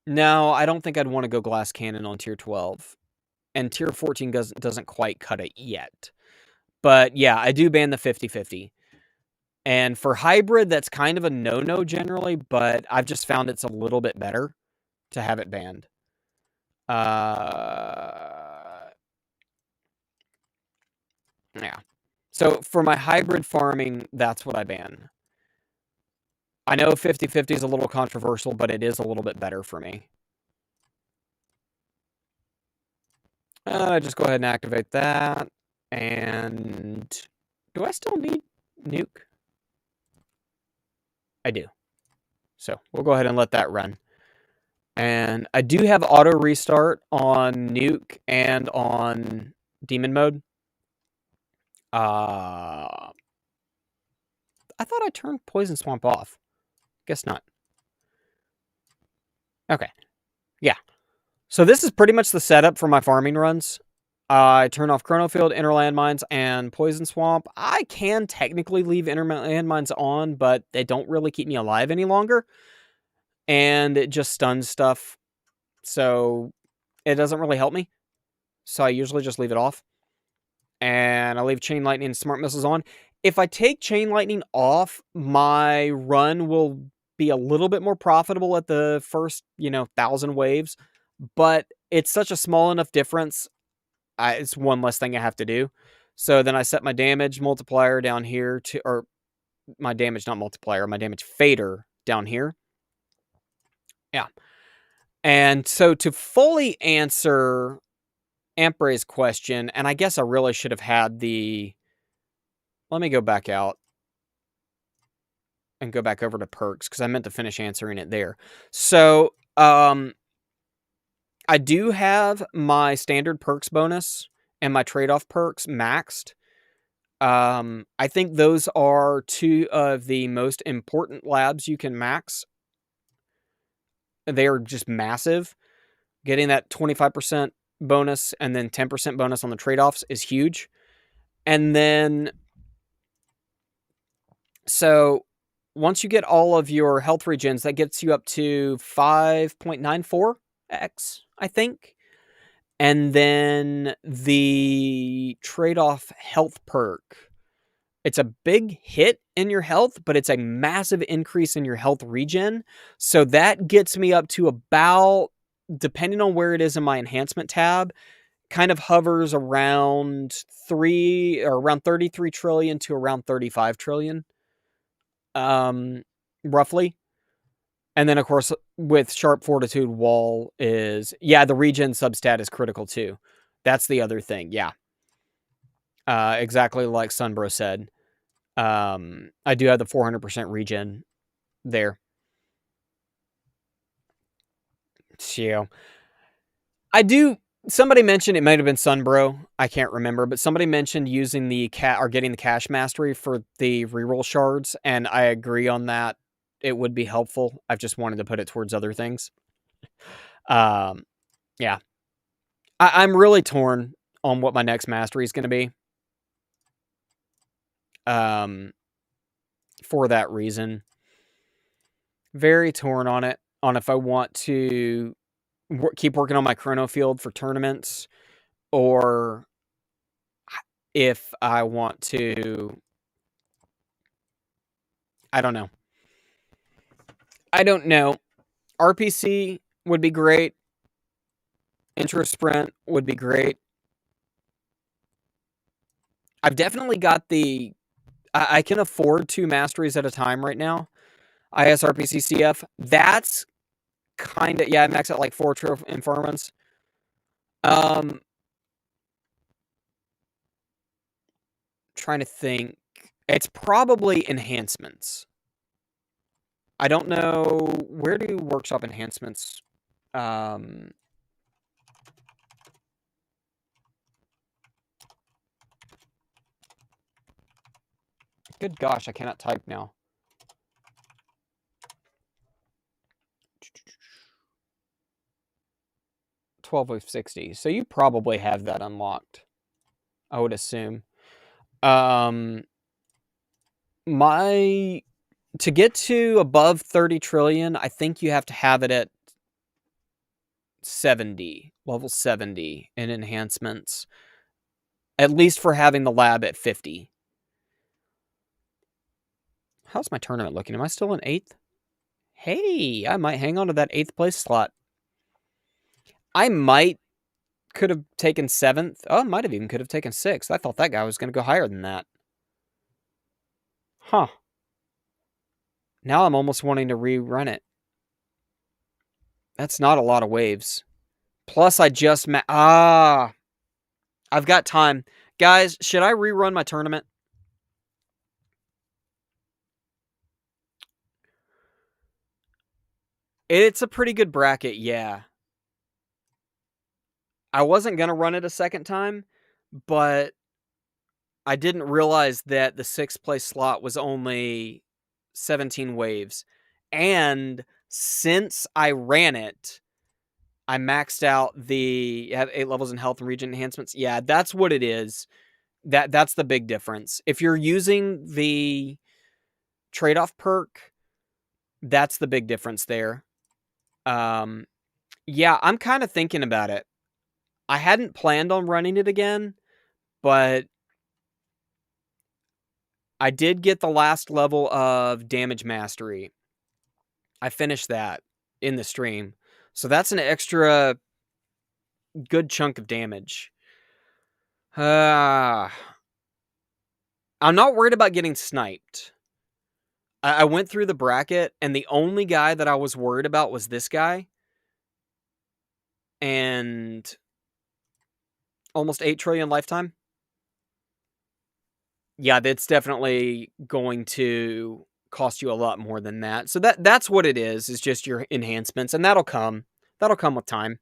No, I don't think I'd want to go glass cannon on tier 12. And tier 14 doesn't quite cut it yet. But yeah, I do ban the 50-50. And for hybrid, that's kind of a no-no generally, but I've just found it's a little bit better to have it banned. Yeah. So for my hybrid farming, that's what I ban. I know 50/50 is a little controversial, but it is a little bit better for me. Just go ahead and activate that. And do I still need nuke? I do. So we'll go ahead and let that run. And I do have auto restart on nuke and on demon mode. I thought I turned poison swamp off. Guess not. Okay. Yeah. So this is pretty much the setup for my farming runs. I turn off Chrono Field, Inner Landmines, and Poison Swamp. I can technically leave Inner Landmines on, but they don't really keep me alive any longer. And it just stuns stuff. So it doesn't really help me. So I usually just leave it off. And I leave Chain Lightning and Smart Missiles on. If I take Chain Lightning off, my run will be a little bit more profitable at the first, 1,000 waves. But it's such a small enough difference. It's one less thing I have to do. So then I set my damage multiplier down here to, or my damage, not multiplier, my damage fader down here. Yeah. And so to fully answer Ampre's question, and I guess I really should have had the, let me go back out and go back over to perks because I meant to finish answering it there. So, I do have my standard perks bonus and my trade-off perks maxed. I think those are two of the most important labs you can max. They are just massive. Getting that 25% bonus and then 10% bonus on the trade-offs is huge. And then, so once you get all of your health regens, that gets you up to 5.94x, I think. And then the trade-off health perk. It's a big hit in your health, but it's a massive increase in your health regen. So that gets me up to about, depending on where it is in my enhancement tab, kind of hovers around around 33 trillion to around 35 trillion. Roughly. And then, of course, with Sharp Fortitude, Wall is, the regen substat is critical too. That's the other thing, yeah. Exactly like Sunbro said. I do have the 400% regen there. So, somebody mentioned, it might have been Sunbro, I can't remember, but somebody mentioned using the getting the cache mastery for the reroll shards, and I agree on that. It would be helpful. I've just wanted to put it towards other things. Yeah. I'm really torn on what my next mastery is going to be. For that reason. Very torn on it, on if I want to keep working on my Chrono Field for tournaments, or if I want to, I don't know. RPC would be great. Intro Sprint would be great. I've definitely got I can afford 2 masteries at a time right now. ISRPC CF. That's kind of, I max out like 4 informants. Trying to think. It's probably enhancements. I don't know, where do workshop enhancements? Good gosh, I cannot type now. $12 of 60. So you probably have that unlocked, I would assume. To get to above 30 trillion, I think you have to have it at 70, level 70 in enhancements. At least for having the lab at 50. How's my tournament looking? Am I still in 8th? Hey, I might hang on to that 8th place slot. I could have taken 7th. Oh, might have even could have taken 6th. I thought that guy was going to go higher than that. Huh. Now I'm almost wanting to rerun it. That's not a lot of waves. Plus, I just I've got time. Guys, should I rerun my tournament? It's a pretty good bracket, yeah. I wasn't going to run it a second time, but I didn't realize that the 6th place slot was only 17 waves. And since I ran it, I maxed out the 8 levels in health and region enhancements. Yeah, that's what it is. That's the big difference. If you're using the trade-off perk, that's the big difference there. Yeah, I'm kind of thinking about it. I hadn't planned on running it again, but I did get the last level of damage mastery. I finished that in the stream. So that's an extra good chunk of damage. I'm not worried about getting sniped. I went through the bracket, and the only guy that I was worried about was this guy. And almost 8 trillion lifetime. Yeah, that's definitely going to cost you a lot more than that. So that's what it is just your enhancements, and that'll come. That'll come with time.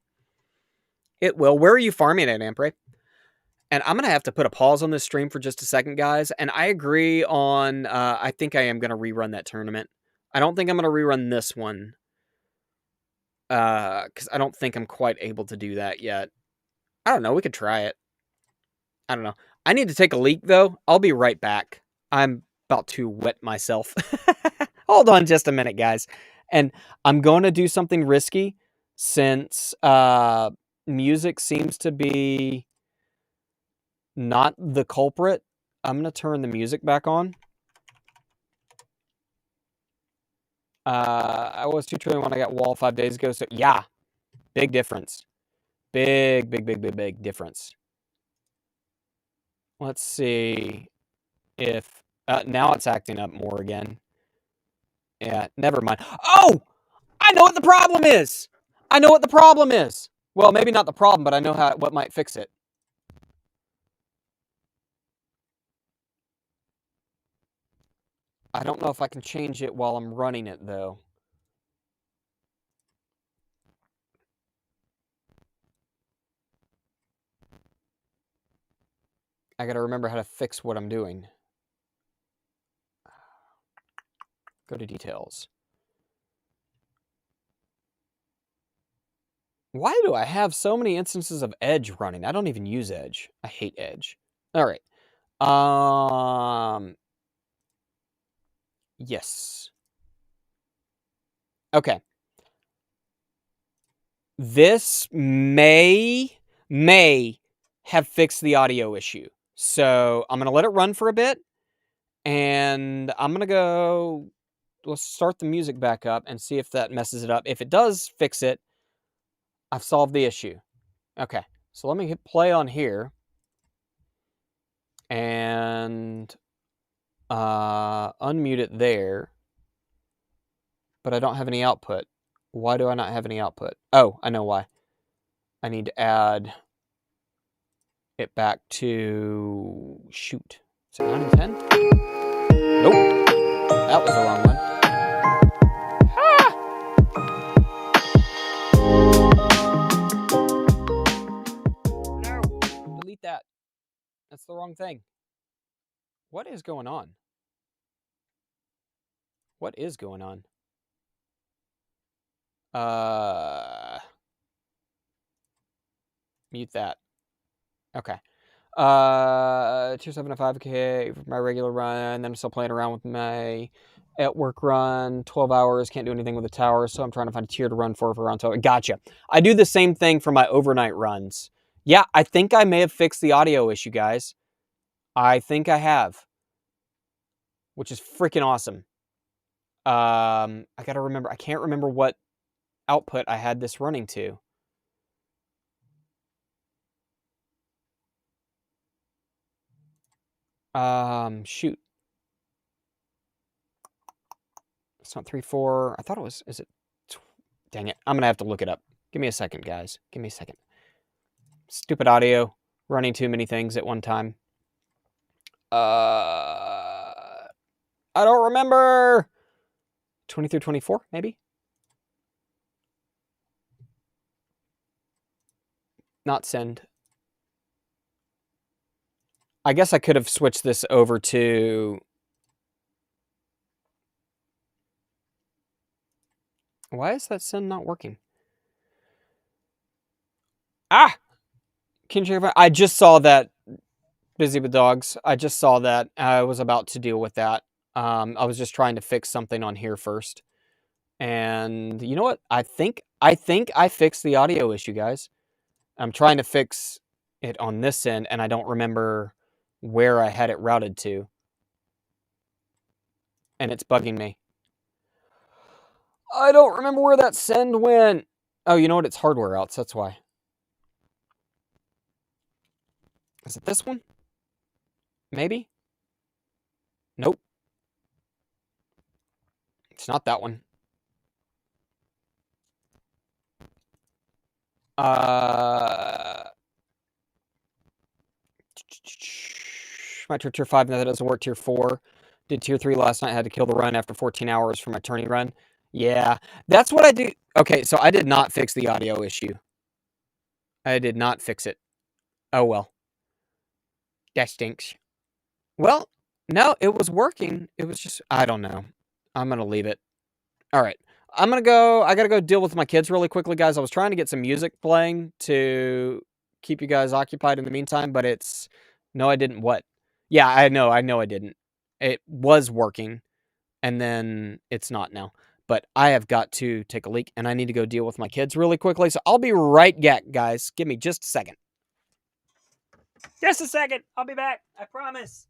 It will. Where are you farming at, Ampre? And I'm going to have to put a pause on this stream for just a second, guys. And I agree on, I think I am going to rerun that tournament. I don't think I'm going to rerun this one. Because I don't think I'm quite able to do that yet. I don't know. We could try it. I don't know. I need to take a leak, though. I'll be right back. I'm about to wet myself. Hold on just a minute, guys. And I'm going to do something risky since music seems to be not the culprit. I'm going to turn the music back on. I was 2 trillion when I got wall 5 days ago. So yeah, big difference. Big difference. Let's see if now it's acting up more again. Yeah, never mind. Oh, I know what the problem is. I know what the problem is. Well, maybe not the problem, but I know what might fix it. I don't know if I can change it while I'm running it, though. I gotta remember how to fix what I'm doing. Go to details. Why do I have so many instances of Edge running? I don't even use Edge. I hate Edge. All right. Yes. Okay. This may have fixed the audio issue. So I'm going to let it run for a bit. And I'm going to go... Let's start the music back up and see if that messes it up. If it does fix it, I've solved the issue. Okay. So let me hit play on here. And unmute it there. But I don't have any output. Why do I not have any output? Oh, I know why. I need to add it back to... Shoot. Is it 9 and 10? Nope. That was the wrong one. No. Delete that. That's the wrong thing. What is going on? What is going on? Mute that. Okay. Tier 7 to 5K for my regular run. Then I'm still playing around with my at work run. 12 hours. Can't do anything with the tower. So I'm trying to find a tier to run for around 12. Gotcha. I do the same thing for my overnight runs. Yeah, I think I may have fixed the audio issue, guys. I think I have. Which is freaking awesome. I gotta remember. I can't remember what output I had this running to. Shoot. It's not 3.4. I thought it was, is it? Dang it. I'm going to have to look it up. Give me a second, guys. Give me a second. Stupid audio. Running too many things at one time. I don't remember. 23, 24, maybe? Not send. I guess I could have switched this over to... Why is that send not working? Ah! I just saw that. Busy with dogs. I just saw that. I was about to deal with that. I was just trying to fix something on here first. And you know what? I think I fixed the audio issue, guys. I'm trying to fix it on this end, and I don't remember where I had it routed to. And it's bugging me. I don't remember where that send went. Oh, you know what? It's hardware outs. That's why. Is it this one? Maybe? Nope. It's not that one. My tier 5, now that doesn't work. Tier 4. Did tier 3 last night. Had to kill the run after 14 hours for my tourney run. Yeah, that's what I do. Okay, so I did not fix the audio issue. I did not fix it. Oh, well. That stinks. Well, no, it was working. It was just, I don't know. I'm going to leave it. All right. I'm going to go, I got to go deal with my kids really quickly, guys. I was trying to get some music playing to keep you guys occupied in the meantime, but it's, no, I didn't. What? Yeah, I know I didn't. It was working, and then it's not now. But I have got to take a leak, and I need to go deal with my kids really quickly. So I'll be right back, guys. Give me just a second. Just a second. I'll be back. I promise.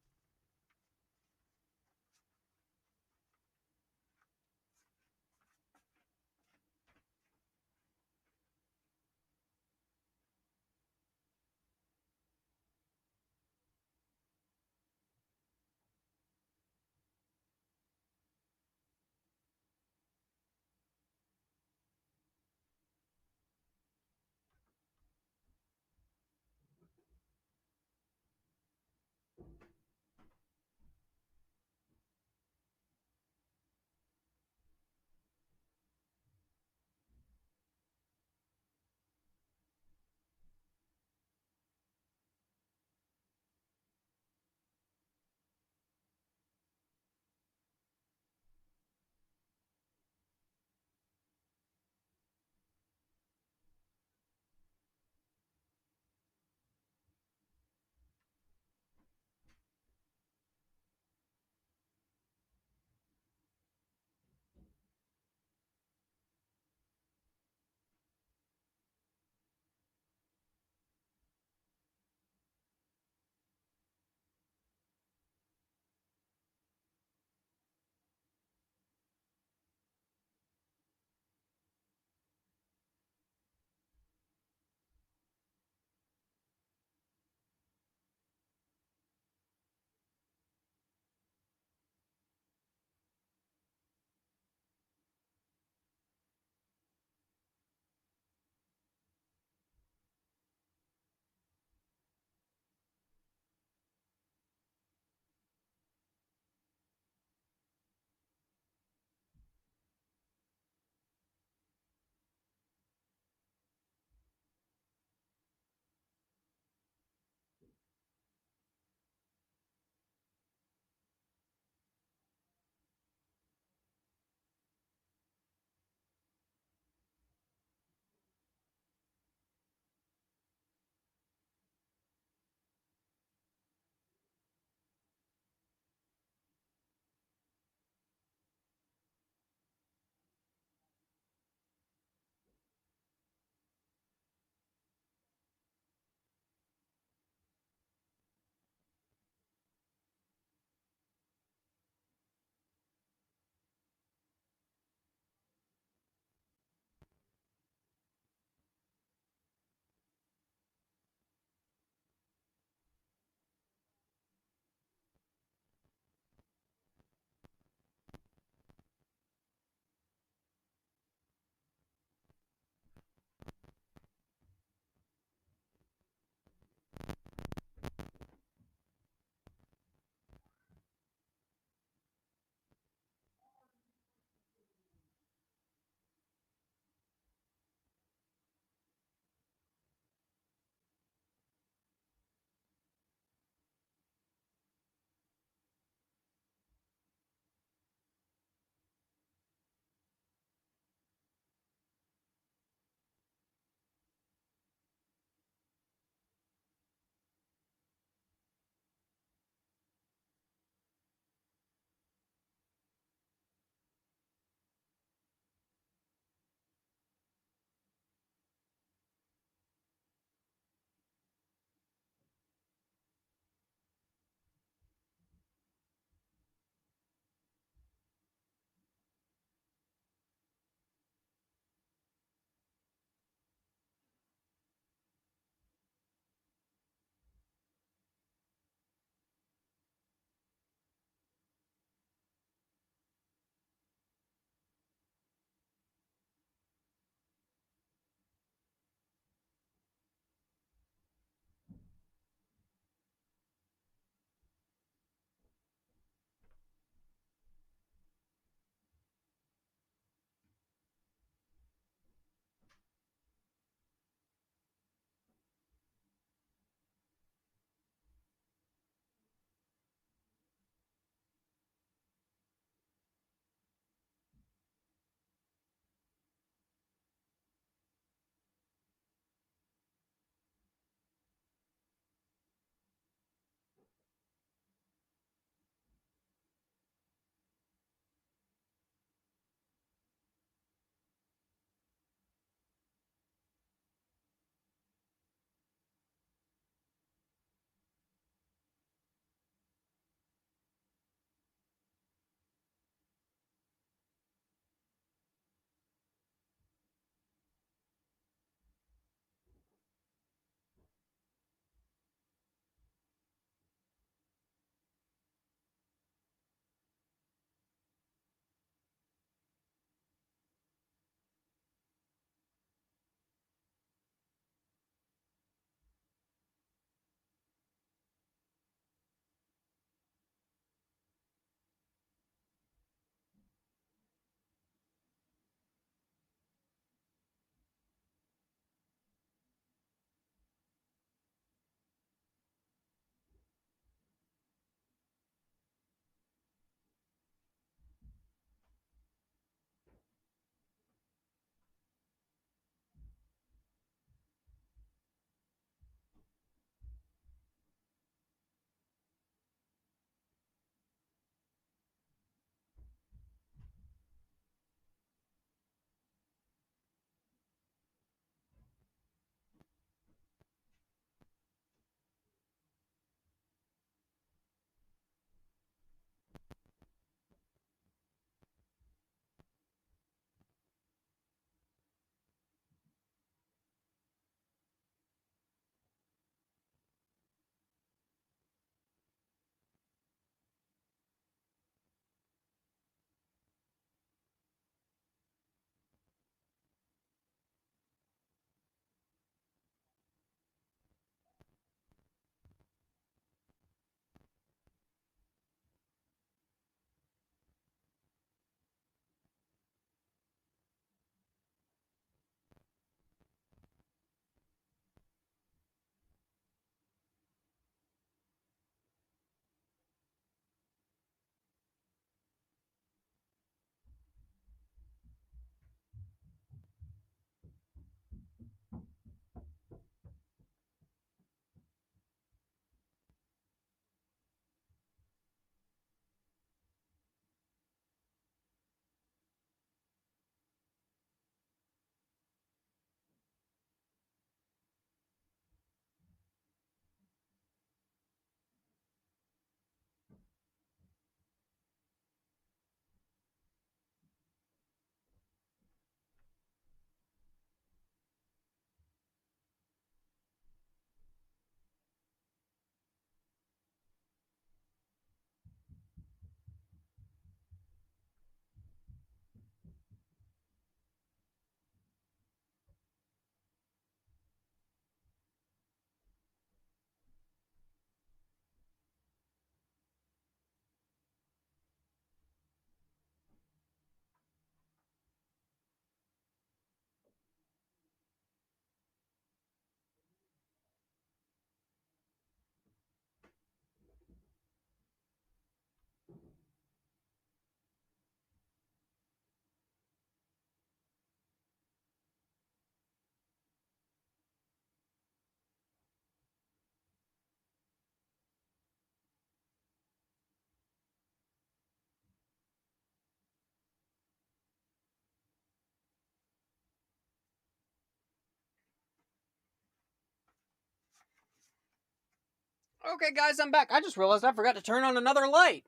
Okay, guys, I'm back. I just realized I forgot to turn on another light.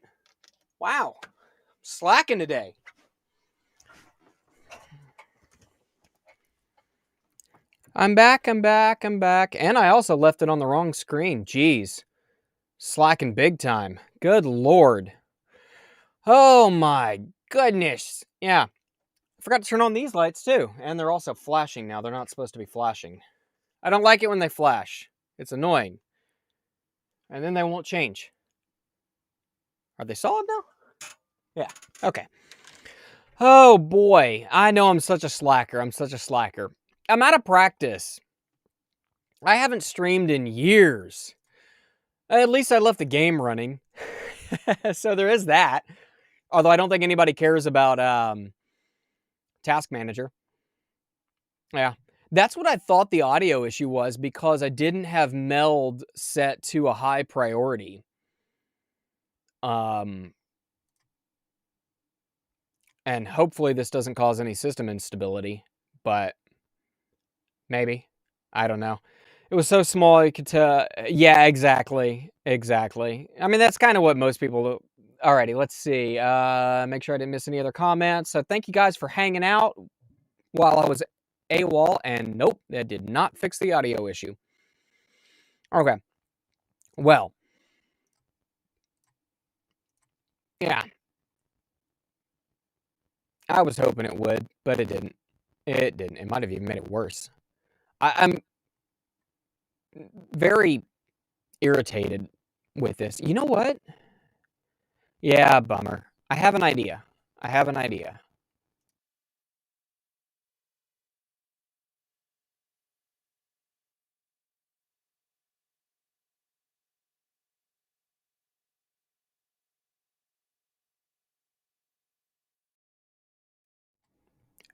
Wow. Slacking today. I'm back. And I also left it on the wrong screen. Jeez. Slacking big time. Good lord. Oh my goodness. Yeah. I forgot to turn on these lights too. And they're also flashing now. They're not supposed to be flashing. I don't like it when they flash. It's annoying. And then they won't change. Are they solid now? Yeah. Okay. Oh boy. I know I'm such a slacker. I'm out of practice. I haven't streamed in years. At least I left the game running. So there is that. Although I don't think anybody cares about Task Manager. Yeah. That's what I thought the audio issue was because I didn't have meld set to a high priority. And hopefully this doesn't cause any system instability, but maybe. I don't know. It was so small you could tell. Yeah, exactly. I mean, that's kind of what most people do. Alrighty, let's see. Make sure I didn't miss any other comments. So thank you guys for hanging out while I was AWOL, and nope, that did not fix the audio issue. Okay. Well. Yeah. I was hoping it would, but it didn't. It didn't. It might have even made it worse. I'm very irritated with this. You know what? Yeah, bummer. I have an idea.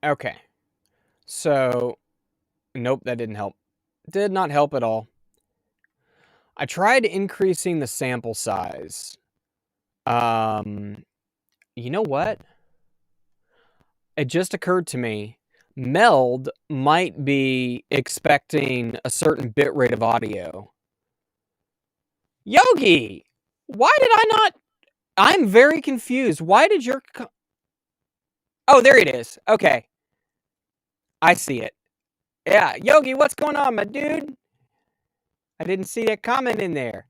Okay. So, nope, that didn't help. Did not help at all. I tried increasing the sample size. You know what? It just occurred to me. Meld might be expecting a certain bitrate of audio. Yogi! Why did I not... I'm very confused. Why did your... Oh, there it is. Okay. I see it. Yeah, Yogi, what's going on, my dude? I didn't see a comment in there.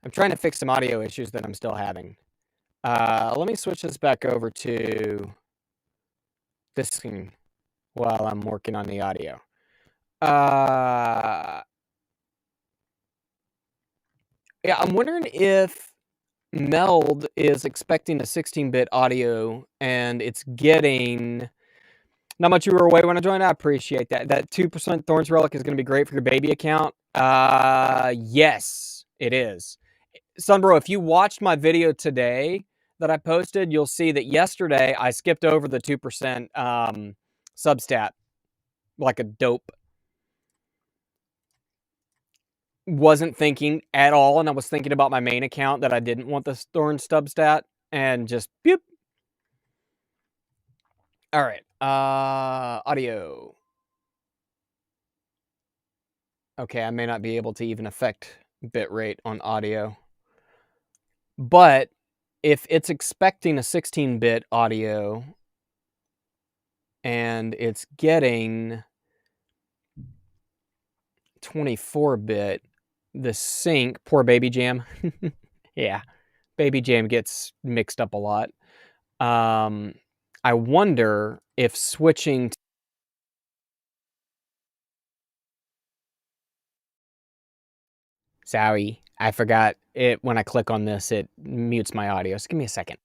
I'm trying to fix some audio issues that I'm still having. Let me switch this back over to this screen while I'm working on the audio. Yeah, I'm wondering if Meld is expecting a 16-bit audio and it's getting... Not much you were away when I joined. I appreciate that. That 2% Thorns Relic is going to be great for your baby account. Yes, it is. Sunbro, if you watched my video today that I posted, you'll see that yesterday I skipped over the 2% substat like a dope. Wasn't thinking at all, and I was thinking about my main account that I didn't want the Thorn substat, and just boop. All right, audio. Okay, I may not be able to even affect bitrate on audio. But if it's expecting a 16-bit audio and it's getting 24-bit, the sync, poor Baby Jam. Yeah, Baby Jam gets mixed up a lot. I wonder if switching... Sorry, I forgot it. When I click on this, it mutes my audio. So give me a second.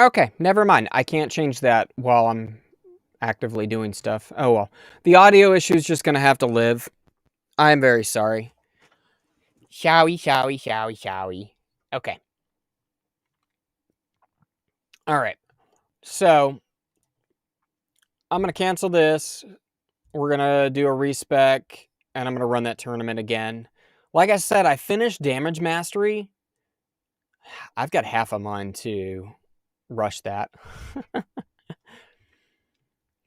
Okay, never mind. I can't change that while I'm actively doing stuff. Oh well. The audio issue is just going to have to live. I am very sorry. Showy. Okay. All right. So, I'm going to cancel this. we're going to do a respec, and I'm going to run that tournament again. Like I said, I finished Damage Mastery. I've got half of mine to rush that.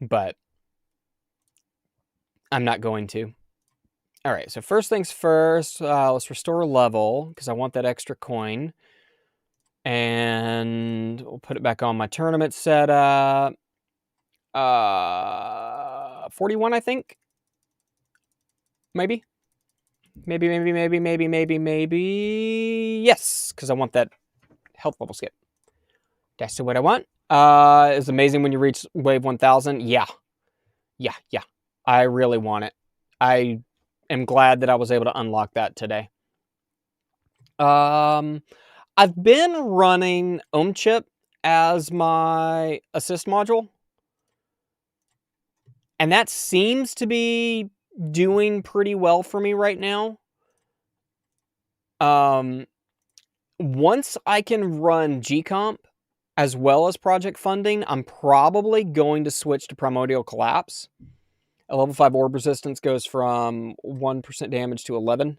But I'm not going to. All right, so first things first, let's restore level, because I want that extra coin. And we'll put it back on my tournament setup. 41, I think. Maybe. Maybe. Yes, because I want that health level skip. That's what I want. It's amazing when you reach wave 1000. Yeah. I really want it. I am glad that I was able to unlock that today. I've been running chip as my assist module, and that seems to be doing pretty well for me right now. Once I can run GComp as well as project funding, I'm probably going to switch to Primordial Collapse. A level 5 orb resistance goes from 1% damage to 11.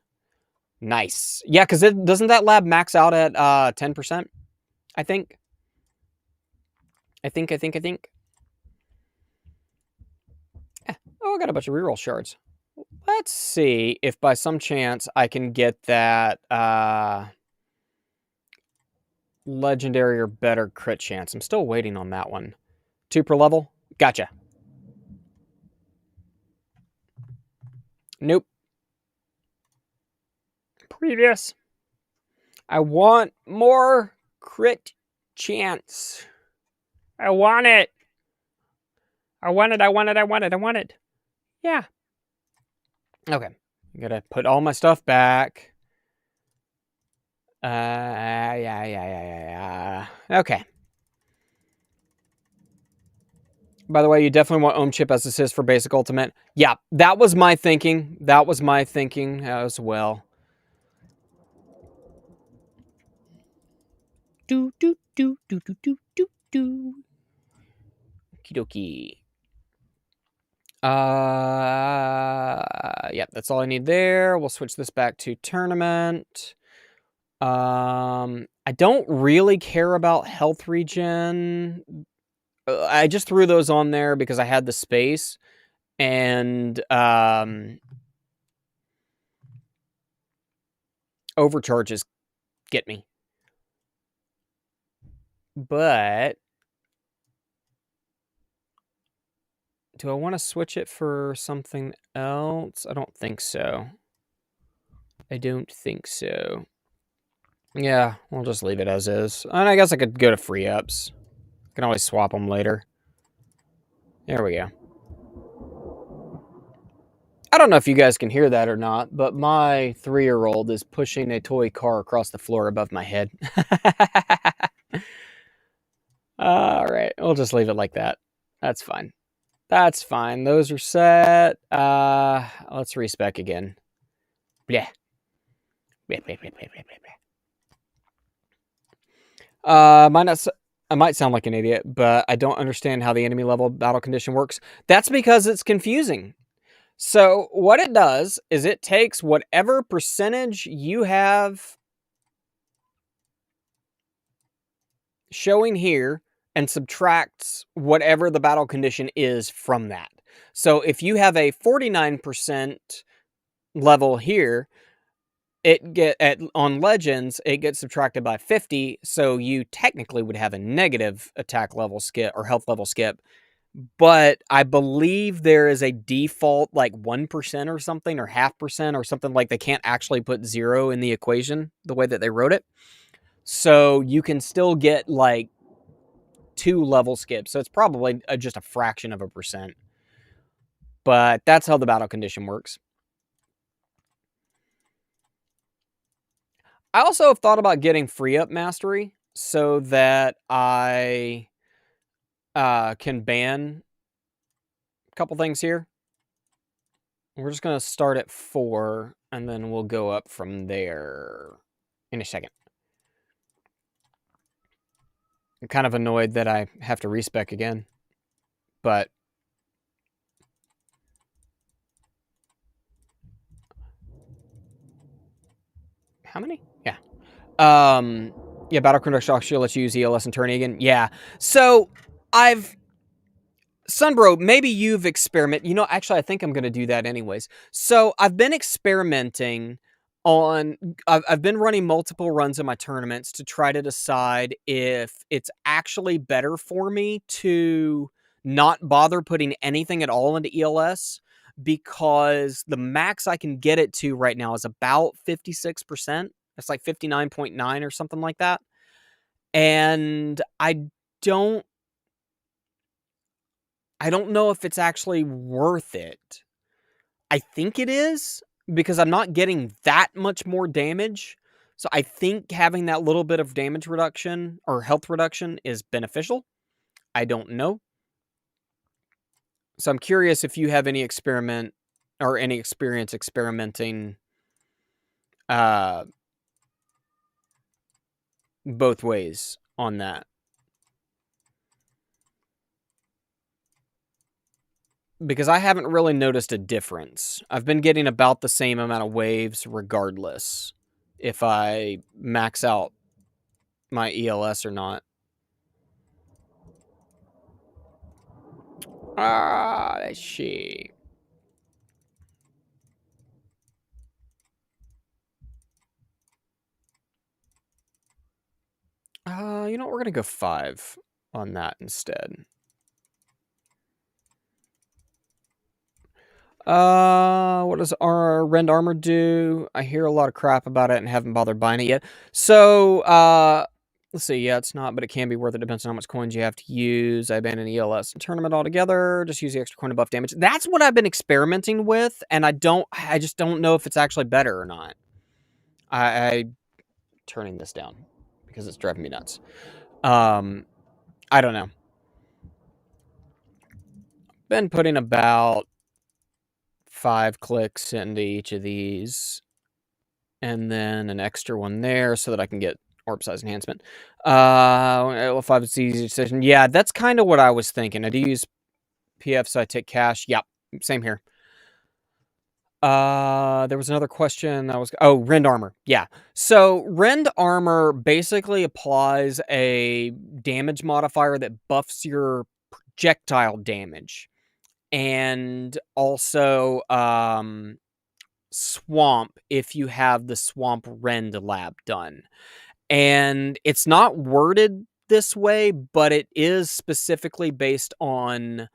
Nice. Yeah, because doesn't that lab max out at 10%? I think. I think. Oh, I got a bunch of reroll shards. Let's see if by some chance I can get that legendary or better crit chance. I'm still waiting on that one. 2 per level? Gotcha. Nope. Previous. I want more crit chance. I want it. I want it. Yeah. Okay. I gotta put all my stuff back. Yeah. Okay. By the way, you definitely want chip as assist for basic ultimate. Yeah, that was my thinking. As well. Do. Okie dokie. Yeah, that's all I need there. We'll switch this back to tournament. I don't really care about health regen. I just threw those on there because I had the space, and overcharges get me. But do I want to switch it for something else? I don't think so. Yeah, we'll just leave it as is. And I guess I could go to free ups. I can always swap them later. There we go. I don't know if you guys can hear that or not, but my 3-year-old is pushing a toy car across the floor above my head. All right, we'll just leave it like that. That's fine. Those are set. Let's respec again. Yeah. I might sound like an idiot, but I don't understand how the enemy level battle condition works. That's because it's confusing. So what it does is it takes whatever percentage you have showing here and subtracts whatever the battle condition is from that. So if you have a 49% level here, on legends, it gets subtracted by 50, so you technically would have a negative attack level skip or health level skip. But I believe there is a default like 1% or something, or 0.5% or something, like they can't actually put 0 in the equation the way that they wrote it. So you can still get like 2 level skips. So it's probably just a fraction of a percent. But that's how the battle condition works. I also have thought about getting free up mastery so that I can ban a couple things here. We're just going to start at 4, and then we'll go up from there in a second. I'm kind of annoyed that I have to respec again, but how many? Yeah. Yeah, Battleground actually lets you use ELS and turning again. Yeah. So Sunbro, maybe you've experimented. You know, actually, I think I'm going to do that anyways. So I've been experimenting on. I've been running multiple runs in my tournaments to try to decide if it's actually better for me to not bother putting anything at all into ELS, because the max I can get it to right now is about 56%. It's like 59.9 or something like that. And don't I don't know if it's actually worth it. I think it is, because I'm not getting that much more damage. So I think having that little bit of damage reduction or health reduction is beneficial. I don't know. So I'm curious if you have any experiment or any experience experimenting uh, both ways on that. Because I haven't really noticed a difference. I've been getting about the same amount of waves regardless if I max out my ELS or not. Let's see. You know what? We're gonna go 5 on that instead. What does our Rend Armor do? I hear a lot of crap about it and haven't bothered buying it yet. So, let's see. Yeah, it's not, but it can be worth it. Depends on how much coins you have to use. I abandoned ELS and tournament altogether. Just use the extra coin to buff damage. That's what I've been experimenting with, and I just don't know if it's actually better or not. I turning this down because it's driving me nuts. I don't know. Been putting about 5 clicks into each of these, and then an extra one there so that I can get orb size enhancement. If I was the easy decision, yeah, that's kind of what I was thinking. I do use PF, so I take cash. Yep, same here. There was another question. Rend Armor. Yeah. So Rend Armor basically applies a damage modifier that buffs your projectile damage. And also Swamp if you have the Swamp Rend lab done. And it's not worded this way, but it is specifically based on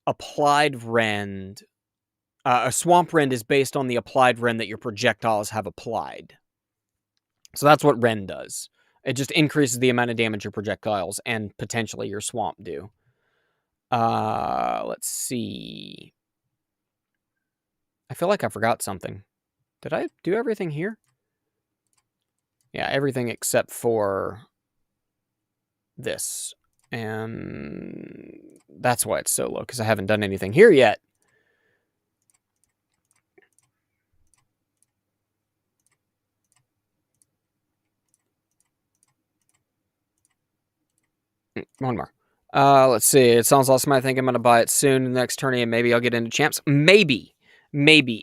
applied rend. A Swamp Rend is based on the applied rend that your projectiles have applied. So that's what rend does. It just increases the amount of damage your projectiles and potentially your swamp do. Let's see. I feel like I forgot something. Did I do everything here? Yeah, everything except for this. And that's why it's so low, because I haven't done anything here yet. One more. Let's see. It sounds awesome. I think I'm going to buy it soon in the next tourney, and maybe I'll get into champs. Maybe.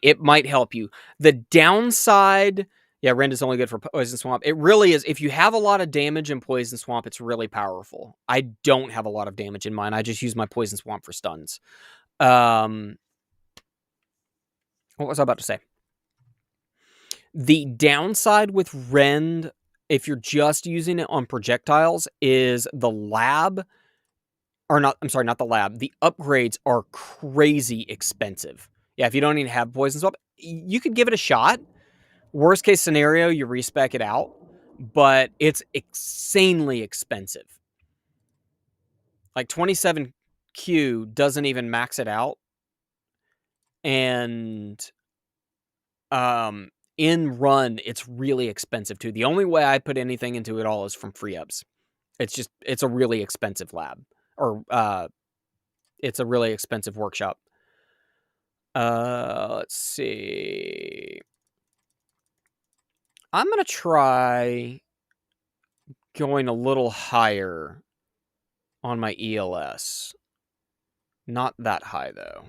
It might help you. The downside... Yeah, Rend is only good for Poison Swamp. It really is. If you have a lot of damage in Poison Swamp, it's really powerful. I don't have a lot of damage in mine. I just use my Poison Swamp for stuns. What was I about to say? The downside with Rend, if you're just using it on projectiles, is the lab... Or not, I'm sorry, not the lab. The upgrades are crazy expensive. Yeah, if you don't even have Poison Swamp, you could give it a shot. Worst case scenario, you respec it out, but it's insanely expensive. Like 27Q doesn't even max it out. And in run, it's really expensive too. The only way I put anything into it all is from free ups. It's a really expensive lab. Or it's a really expensive workshop. Let's see. I'm going to try going a little higher on my ELS. Not that high, though.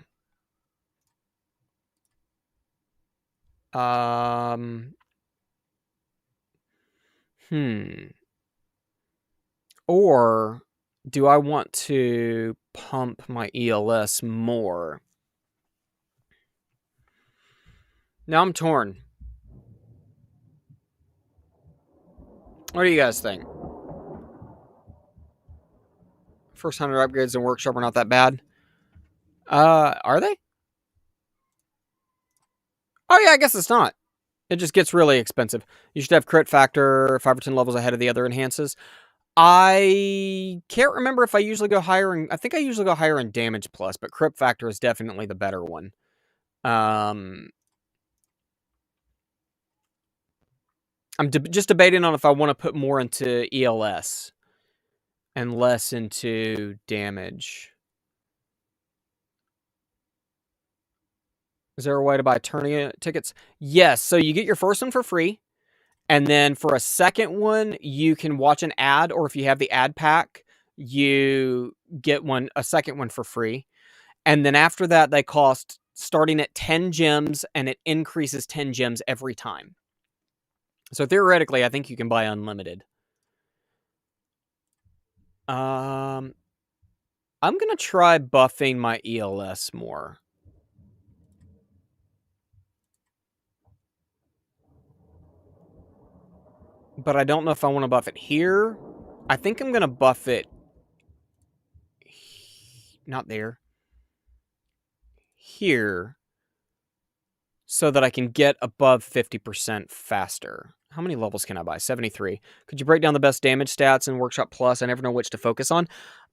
Or do I want to pump my ELS more? Now I'm torn. What do you guys think? First 100 upgrades in Workshop are not that bad. Are they? Oh yeah, I guess it's not. It just gets really expensive. You should have crit factor 5 or 10 levels ahead of the other enhances. I can't remember if I usually go higher in... I think I usually go higher in damage plus, but crit factor is definitely the better one. I'm just debating on if I want to put more into ELS and less into damage. Is there a way to buy tourney tickets? Yes, so you get your first one for free. And then for a second one, you can watch an ad, or if you have the ad pack, you get a second one for free. And then after that, they cost starting at 10 gems, and it increases 10 gems every time. So theoretically, I think you can buy unlimited. I'm going to try buffing my ELS more. But I don't know if I want to buff it here. I think I'm going to buff it... Not there. Here. So that I can get above 50% faster. How many levels can I buy? 73. Could you break down the best damage stats in Workshop Plus? I never know which to focus on.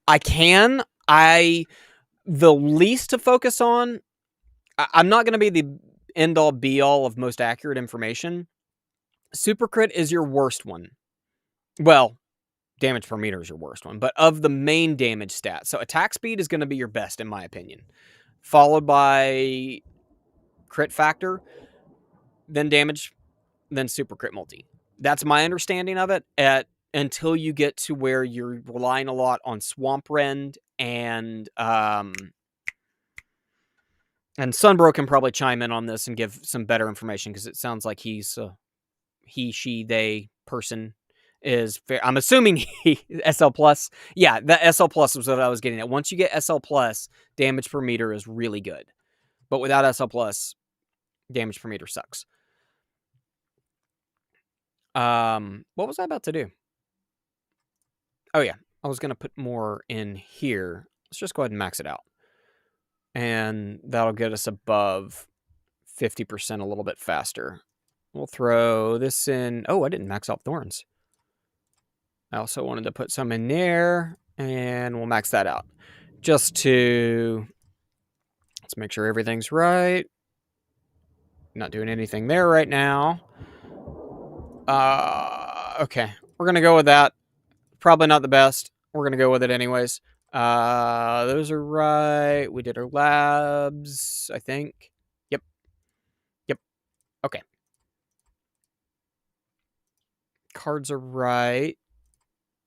I can. The least to focus on... I'm not going to be the end-all, be-all of most accurate information. Super crit is your worst one. Well, damage per meter is your worst one. But of the main damage stats. So attack speed is going to be your best, in my opinion. Followed by crit factor. Then damage. Then super crit multi. That's my understanding of it. Until you get to where you're relying a lot on Swamp Rend and Sunbro can probably chime in on this and give some better information, because it sounds like he, she, they person is fair. I'm assuming he SL plus. Yeah, the SL plus was what I was getting at. Once you get SL plus, damage per meter is really good. But without SL plus, damage per meter sucks. What was I about to do? Oh yeah, I was gonna put more in here. Let's just go ahead and max it out. And that'll get us above 50% a little bit faster. We'll throw this in. Oh, I didn't max out thorns. I also wanted to put some in there, and we'll max that out. Just to... Let's make sure everything's right. Not doing anything there right now. Okay, we're gonna go with that. Probably not the best. We're gonna go with it anyways. Those are right. We did our labs, I think. Yep. Okay. Cards are right.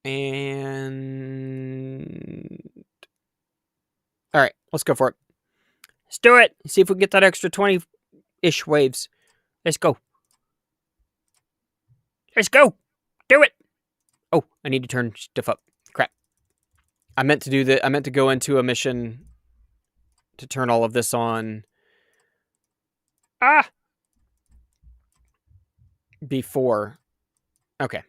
And... all right, let's go for it. Let's do it. See if we can get that extra 20-ish waves. Let's go. Let's go. Do it. Oh, I need to turn stuff up. Crap. I meant to do that. I meant to go into a mission to turn all of this on. Before. Okay.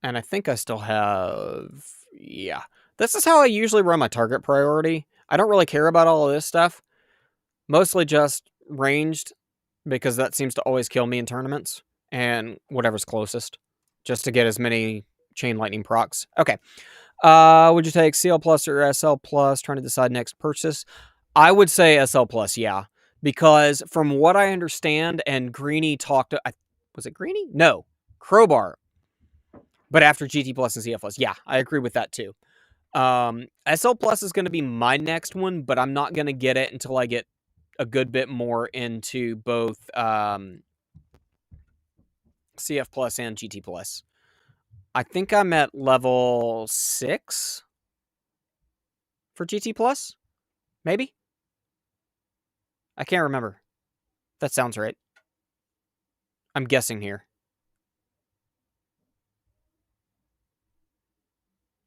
And I think I still have... yeah. This is how I usually run my target priority. I don't really care about all of this stuff. Mostly just ranged, because that seems to always kill me in tournaments. And whatever's closest. Just to get as many chain lightning procs. Okay. Would you take CL Plus or SL Plus? Trying to decide next purchase. I would say SL Plus, yeah. Because from what I understand, and Greeny talked... was it Greeny? No. Crowbar. But after GT Plus and CF Plus. Yeah, I agree with that too. SL Plus is going to be my next one, but I'm not going to get it until I get a good bit more into both CF Plus and GT Plus. I think I'm at level 6 for GT Plus. Maybe? I can't remember. That sounds right. I'm guessing here.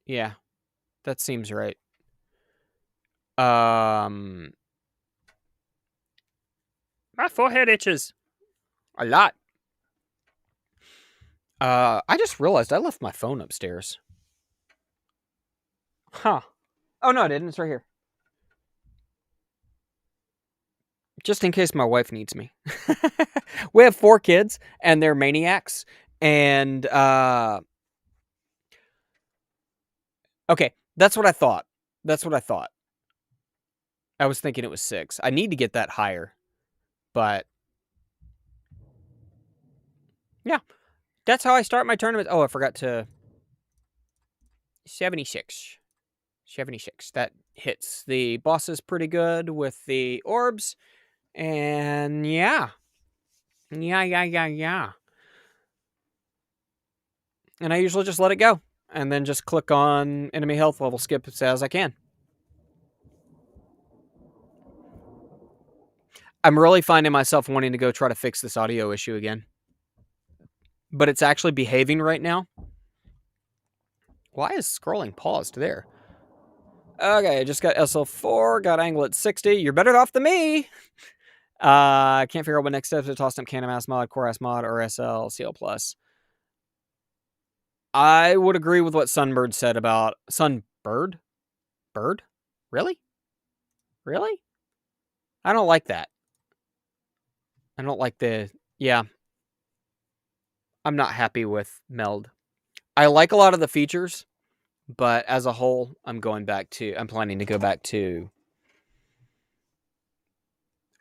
Yeah, that seems right. My forehead itches a lot. I just realized I left my phone upstairs. Huh. Oh, no, I didn't. It's right here. Just in case my wife needs me. We have 4 kids, and they're maniacs. And, okay, that's what I thought. That's what I thought. I was thinking it was 6. I need to get that higher. But, yeah. That's how I start my tournament. Oh, I forgot to... 76. 76. That hits the bosses pretty good with the orbs. And, yeah. Yeah. And I usually just let it go. And then just click on enemy health level, skip as I can. I'm really finding myself wanting to go try to fix this audio issue again. But it's actually behaving right now. Why is scrolling paused there? Okay, I just got SL4, got angle at 60. You're better off than me. I can't figure out what next steps to toss up Canamas mod, Coreas mod, or SL, CL+. I would agree with what Sunbird said about... Sunbird? Bird? Really? Really? I don't like that. I don't like the... Yeah. I'm not happy with Meld. I like a lot of the features, but as a whole, I'm planning to go back to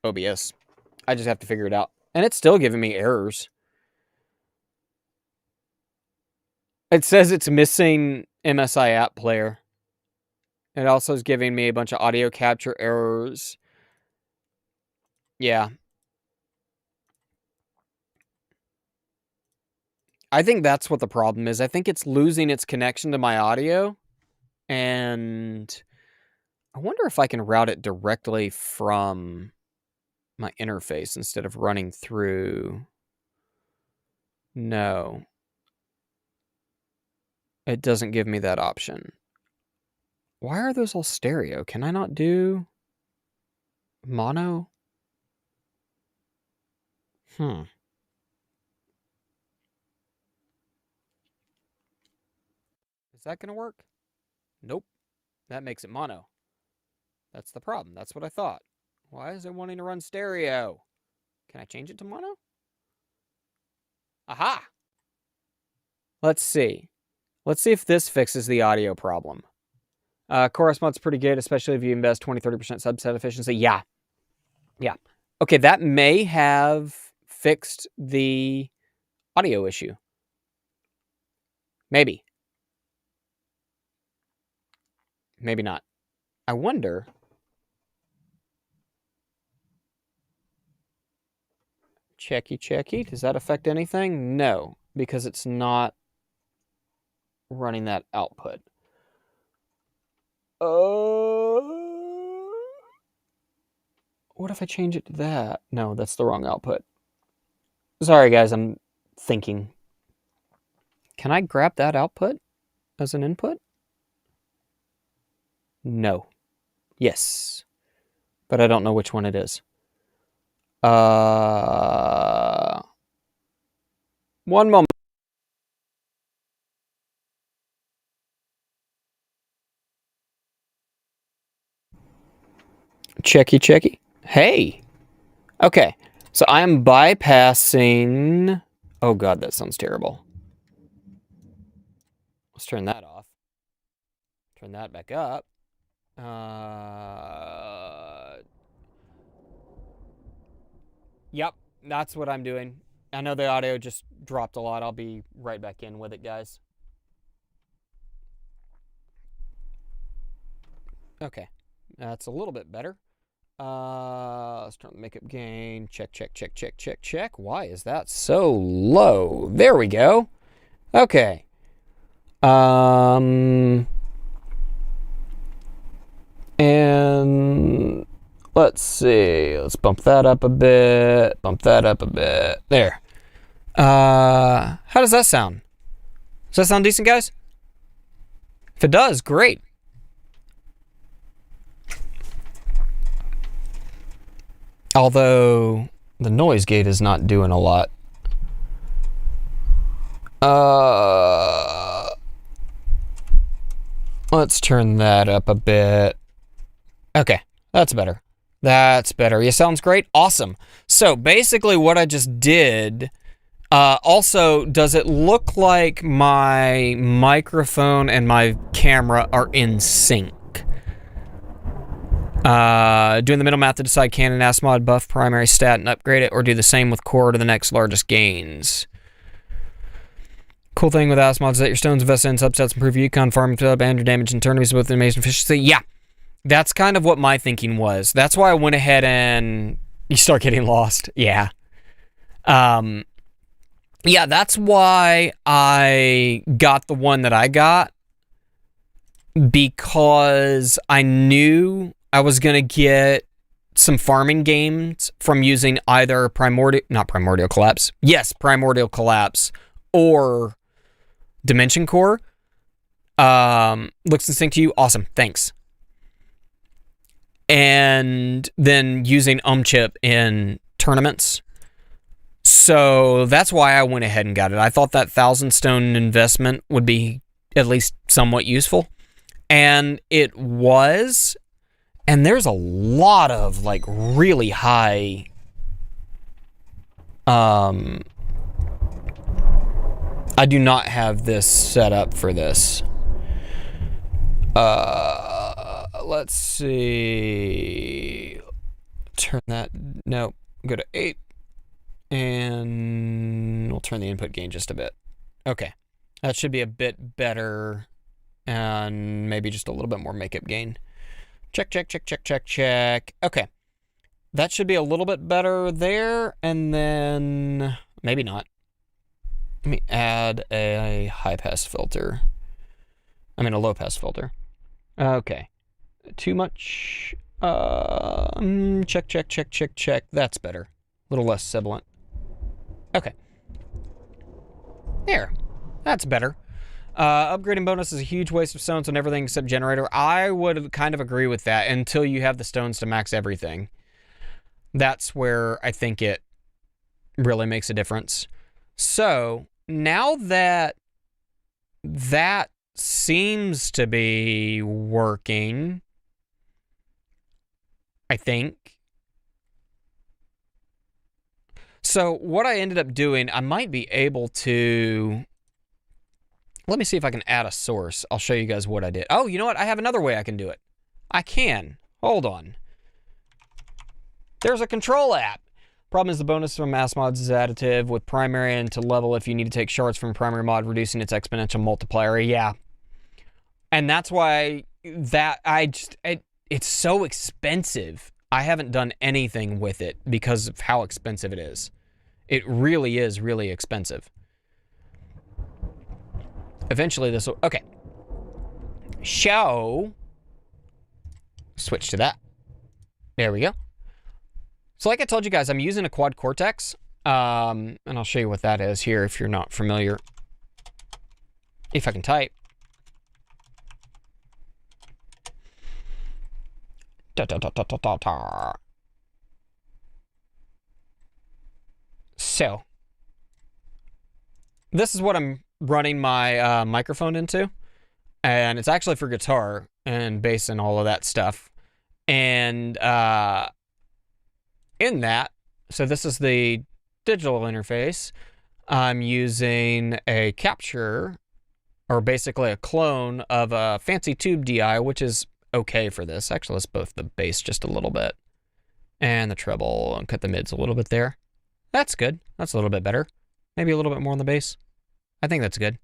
OBS. I just have to figure it out. And it's still giving me errors. It says it's missing MSI app player. It also is giving me a bunch of audio capture errors. Yeah. I think that's what the problem is. I think it's losing its connection to my audio. And I wonder if I can route it directly from my interface instead of running through. No. It doesn't give me that option. Why are those all stereo? Can I not do mono? Is that going to work? Nope. That makes it mono. That's the problem. That's what I thought. Why is it wanting to run stereo? Can I change it to mono? Aha! Let's see. Let's see if this fixes the audio problem. Chorus mod's pretty good, especially if you invest 20-30% subset efficiency. Yeah. Okay, that may have fixed the audio issue. Maybe. Maybe not. I wonder. Checky. Does that affect anything? No, because it's not running that output. What if I change it to that? No, that's the wrong output. Sorry, guys, I'm thinking. Can I grab that output as an input? No. Yes. But I don't know which one it is. One moment. Checky. Hey. Okay. So I'm bypassing... Oh god, that sounds terrible. Let's turn that off. Turn that back up. Yep, that's what I'm doing. I know the audio just dropped a lot. I'll be right back in with it, guys. Okay, that's a little bit better. Let's turn the makeup gain. Check. Why is that so low? There we go. Okay. And let's see. Let's bump that up a bit. There. How does that sound? Does that sound decent, guys? If it does, great. Although the noise gate is not doing a lot. Let's turn that up a bit. Okay, that's better. That's better. Yeah, sounds great. Awesome. So basically what I just did, also, does it look like my microphone and my camera are in sync? Doing the middle math to decide can an ASMod buff primary stat and upgrade it, or do the same with core to the next largest gains. Cool thing with ASMod is that your stones invest in subsets, improve econ, farming, and your damage and turnities with amazing efficiency. Yeah, that's kind of what my thinking was. That's why I went ahead and you start getting lost. Yeah. Yeah, that's why I got the one that I got, because I knew I was going to get some farming games from using either Primordial Collapse or Dimension Core. Looks distinct to you. Awesome. Thanks. And then using Chip in tournaments. So that's why I went ahead and got it. I thought that 1,000 stone investment would be at least somewhat useful. And it was. And there's a lot of, like, really high... I do not have this set up for this. Let's see... Turn that... No. Go to 8. And we'll turn the input gain just a bit. Okay. That should be a bit better. And maybe just a little bit more makeup gain. Check, check, check, check, check, check. Okay. That should be a little bit better there. And then... Maybe not. Let me add a high-pass filter. I mean, a low-pass filter. Okay. Too much... check, check, check, check, check. That's better. A little less sibilant. Okay. There. That's better. Upgrading bonus is a huge waste of stones on everything except generator. I would kind of agree with that until you have the stones to max everything. That's where I think it really makes a difference. So, now that that seems to be working, I think. So, what I ended up doing, I might be able to... Let me see if I can add a source. I'll show you guys what I did. Oh, you know what? I have another way I can do it. I can. Hold on. There's a control app. Problem is the bonus from mass mods is additive with primary and to level if you need to take shards from primary mod, reducing its exponential multiplier. Yeah. And that's why that it's so expensive. I haven't done anything with it because of how expensive it is. It really is really expensive. Eventually this will... Okay. Show. Switch to that. There we go. So like I told you guys, I'm using a quad cortex. And I'll show you what that is here if you're not familiar. If I can type. So. This is what I'm running my microphone into, and it's actually for guitar and bass and all of that stuff. And in that, so this is the digital interface. I'm using a capture, or basically a clone of a fancy tube DI, which is okay for this. Actually, let's buff the bass just a little bit, and the treble, and cut the mids a little bit there. That's good. That's a little bit better. Maybe a little bit more on the bass. I think that's good.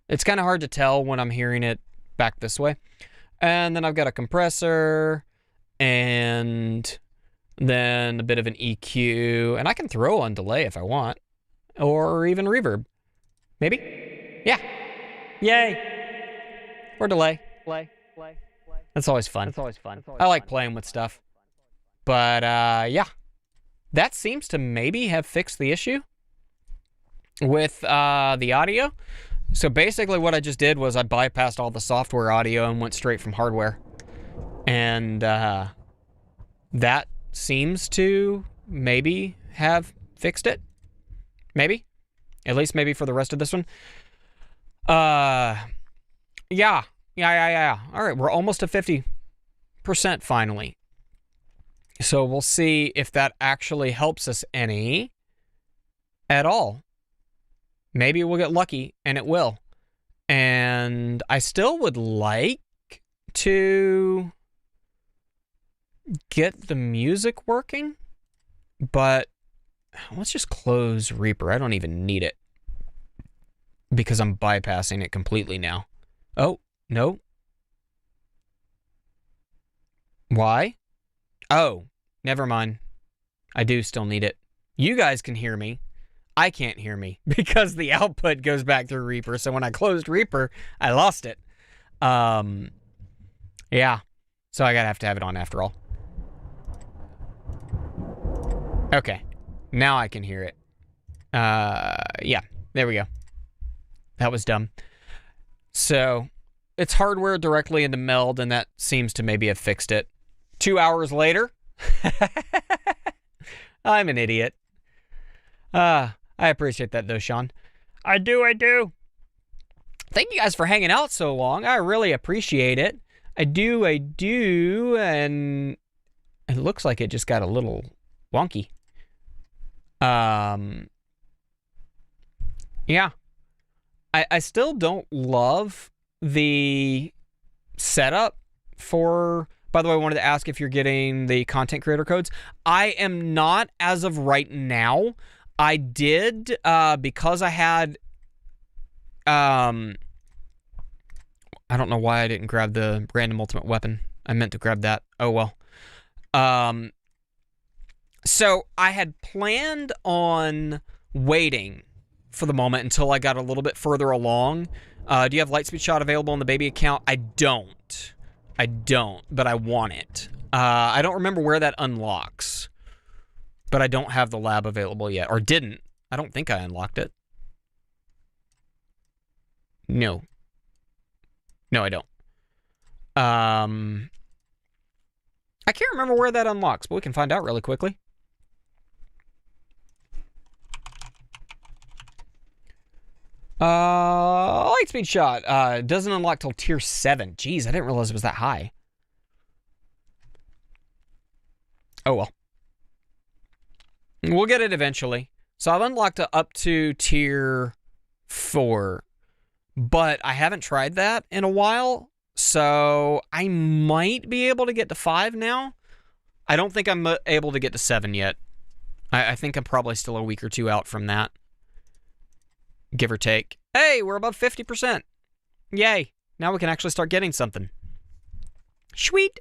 It's kind of hard to tell when I'm hearing it back this way. And then I've got a compressor and then a bit of an EQ. And I can throw on delay if I want. Or even reverb. Maybe? Yeah. Yay. Or delay. That's always fun. I like playing with stuff. But yeah. That seems to maybe have fixed the issue with the audio. So basically what I just did was I bypassed all the software audio and went straight from hardware. And that seems to maybe have fixed it. Maybe. At least maybe for the rest of this one. Yeah. All right, we're almost to 50% finally. So we'll see if that actually helps us any at all. Maybe we'll get lucky, and it will. And I still would like to get the music working, but let's just close Reaper. I don't even need it because I'm bypassing it completely now. Oh, no. Why? Oh, never mind. I do still need it. You guys can hear me. I can't hear me because the output goes back through Reaper. So when I closed Reaper, I lost it. Yeah. So I gotta have to have it on after all. Okay. Now I can hear it. Yeah. There we go. That was dumb. So it's hardware directly into Meld, and that seems to maybe have fixed it. 2 hours later. I'm an idiot. I appreciate that though, Sean. I do. Thank you guys for hanging out so long. I really appreciate it. I do, and it looks like it just got a little wonky. Yeah. I still don't love the setup for... By the way, I wanted to ask if you're getting the content creator codes. I am not as of right now. I did, because I had, I don't know why I didn't grab the random ultimate weapon. I meant to grab that. Oh, well. So I had planned on waiting for the moment until I got a little bit further along. Do you have Lightspeed Shot available on the baby account? I don't, but I want it. I don't remember where that unlocks. But I don't have the lab available yet. Or didn't. I don't think I unlocked it. No. No, I don't. I can't remember where that unlocks, but we can find out really quickly. Lightspeed Shot. Doesn't unlock till tier 7. Jeez, I didn't realize it was that high. Oh, well. We'll get it eventually. So I've unlocked it up to tier 4. But I haven't tried that in a while. So I might be able to get to 5 now. I don't think I'm able to get to 7 yet. I think I'm probably still a week or two out from that. Give or take. Hey, we're above 50%. Yay. Now we can actually start getting something. Sweet.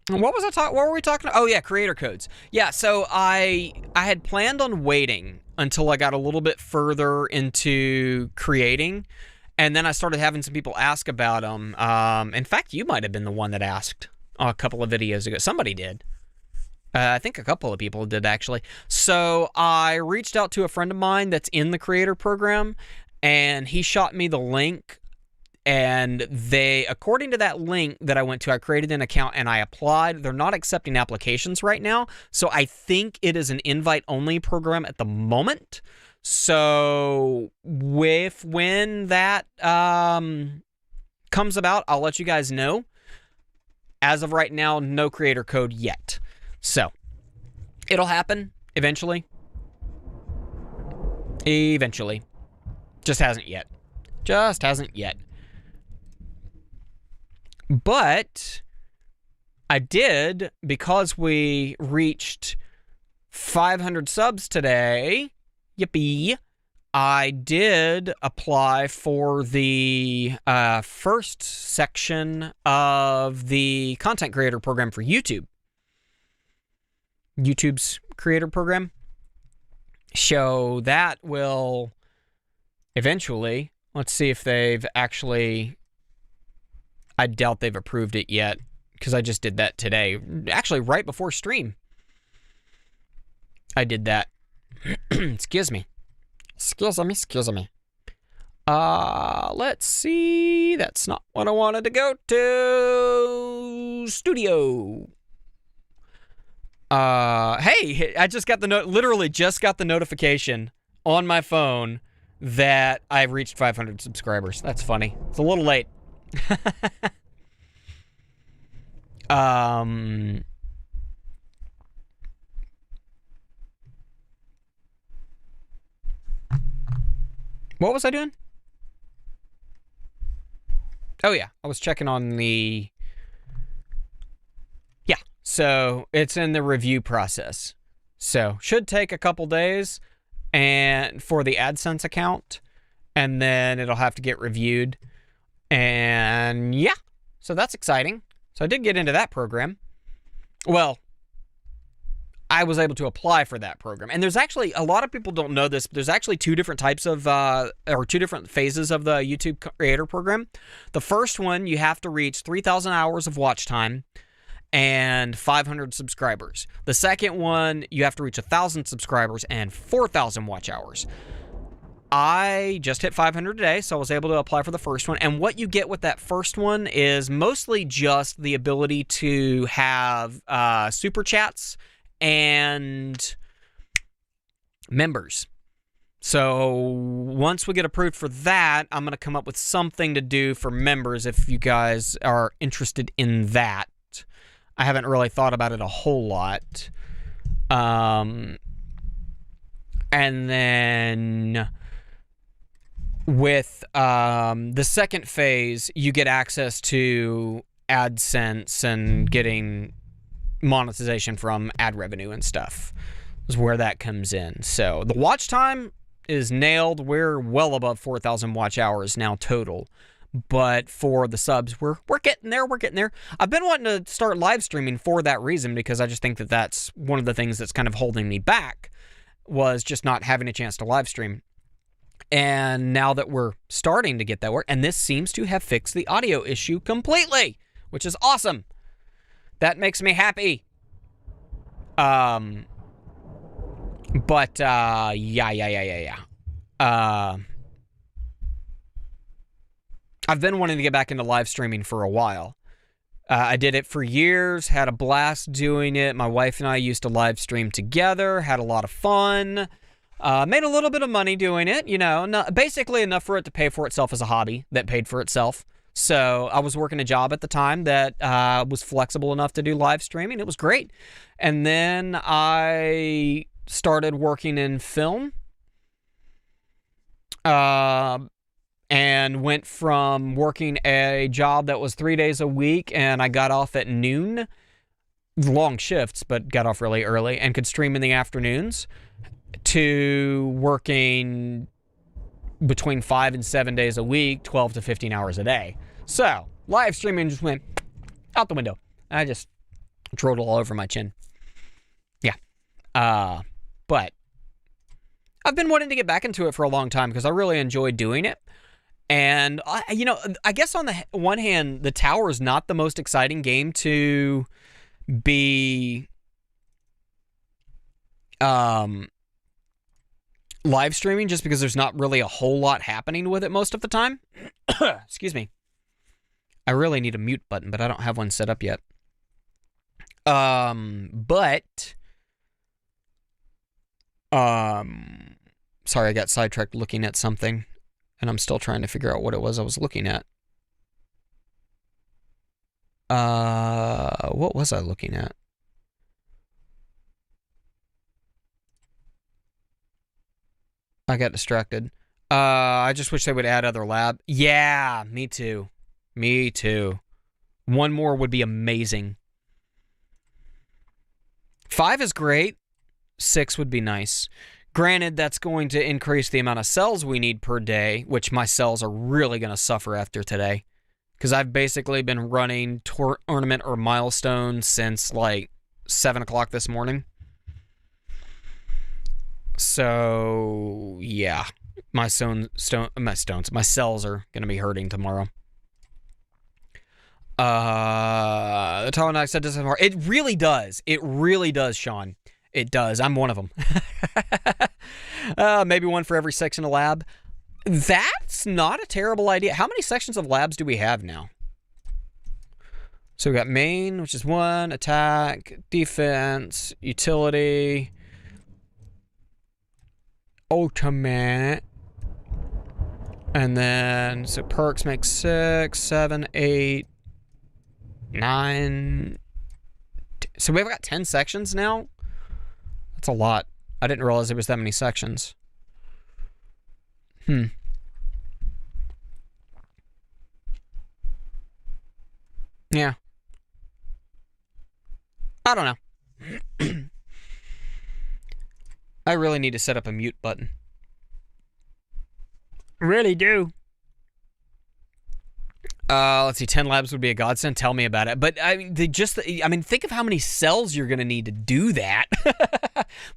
What was I talking? What were we talking about? Oh yeah, creator codes. Yeah, so I had planned on waiting until I got a little bit further into creating, and then I started having some people ask about them. In fact, you might have been the one that asked a couple of videos ago. Somebody did. I think a couple of people did actually. So I reached out to a friend of mine that's in the creator program, and he shot me the link. And they, according to that link that I went to, I created an account and I applied. They're not accepting applications right now. So I think it is an invite-only program at the moment. So when that comes about, I'll let you guys know. As of right now, no creator code yet. So it'll happen eventually. Eventually. Just hasn't yet. Just hasn't yet. But I did, because we reached 500 subs today, yippee, I did apply for the first section of the content creator program for YouTube. YouTube's creator program. So that will eventually, let's see if they've actually... I doubt they've approved it yet, because I just did that today. Actually, right before stream. I did that. Excuse me. Excuse me. Let's see. That's not what I wanted to go to. Studio. Hey, I just got the literally just got the notification on my phone that I've reached 500 subscribers. That's funny. It's a little late. What was I doing? Oh yeah, I was checking on the... Yeah, so it's in the review process. So should take a couple days and for the AdSense account, and then it'll have to get reviewed. And yeah, so that's exciting. So I did get into that program. Well, I was able to apply for that program. And there's actually, a lot of people don't know this, but there's actually two different types of, or two different phases of the YouTube creator program. The first one, you have to reach 3,000 hours of watch time and 500 subscribers. The second one, you have to reach 1,000 subscribers and 4,000 watch hours. I just hit 500 today, so I was able to apply for the first one. And what you get with that first one is mostly just the ability to have super chats and members. So once we get approved for that, I'm going to come up with something to do for members if you guys are interested in that. I haven't really thought about it a whole lot. And then with the second phase, you get access to AdSense and getting monetization from ad revenue and stuff is where that comes in. So the watch time is nailed. We're well above 4,000 watch hours now total. But for the subs, we're getting there. We're getting there. I've been wanting to start live streaming for that reason, because I just think that that's one of the things that's kind of holding me back, was just not having a chance to live stream. And now that we're starting to get that work, and this seems to have fixed the audio issue completely, which is awesome. That makes me happy. Yeah. I've been wanting to get back into live streaming for a while. I did it for years, had a blast doing it. My wife and I used to live stream together, had a lot of fun. Made a little bit of money doing it, you know, basically enough for it to pay for itself as a hobby that paid for itself. So I was working a job at the time that was flexible enough to do live streaming. It was great. And then I started working in film. And went from working a job that was 3 days a week, and I got off at noon, long shifts, but got off really early, and could stream in the afternoons, to working between 5 and 7 days a week, 12 to 15 hours a day. So live streaming just went out the window. I just drooled all over my chin. Yeah. But I've been wanting to get back into it for a long time because I really enjoy doing it. And, you know, I guess on the one hand, the tower is not the most exciting game to be live streaming, just because there's not really a whole lot happening with it most of the time. Excuse me. I really need a mute button, but I don't have one set up yet. Sorry, I got sidetracked looking at something, and I'm still trying to figure out what it was I was looking at. What was I looking at? I got distracted. I just wish they would add other lab. Yeah, me too. Me too. One more would be amazing. 5 is great. 6 would be nice. Granted, that's going to increase the amount of cells we need per day, which my cells are really going to suffer after today. Because I've basically been running tournament or milestones since like 7 o'clock this morning. So, yeah. My cells are going to be hurting tomorrow. The Tower Knight said this before. It really does. It really does, Sean. It does. I'm one of them. Maybe one for every section of lab. That's not a terrible idea. How many sections of labs do we have now? So we got main, which is 1, attack, defense, utility, ultimate, and then, so perks make 6, 7, 8, 9. So we've got 10 sections now? That's a lot. I didn't realize there was that many sections. Yeah. I don't know. I really need to set up a mute button. Really do. Let's see, 10 labs would be a godsend. Tell me about it. But I mean, think of how many cells you're going to need to do that.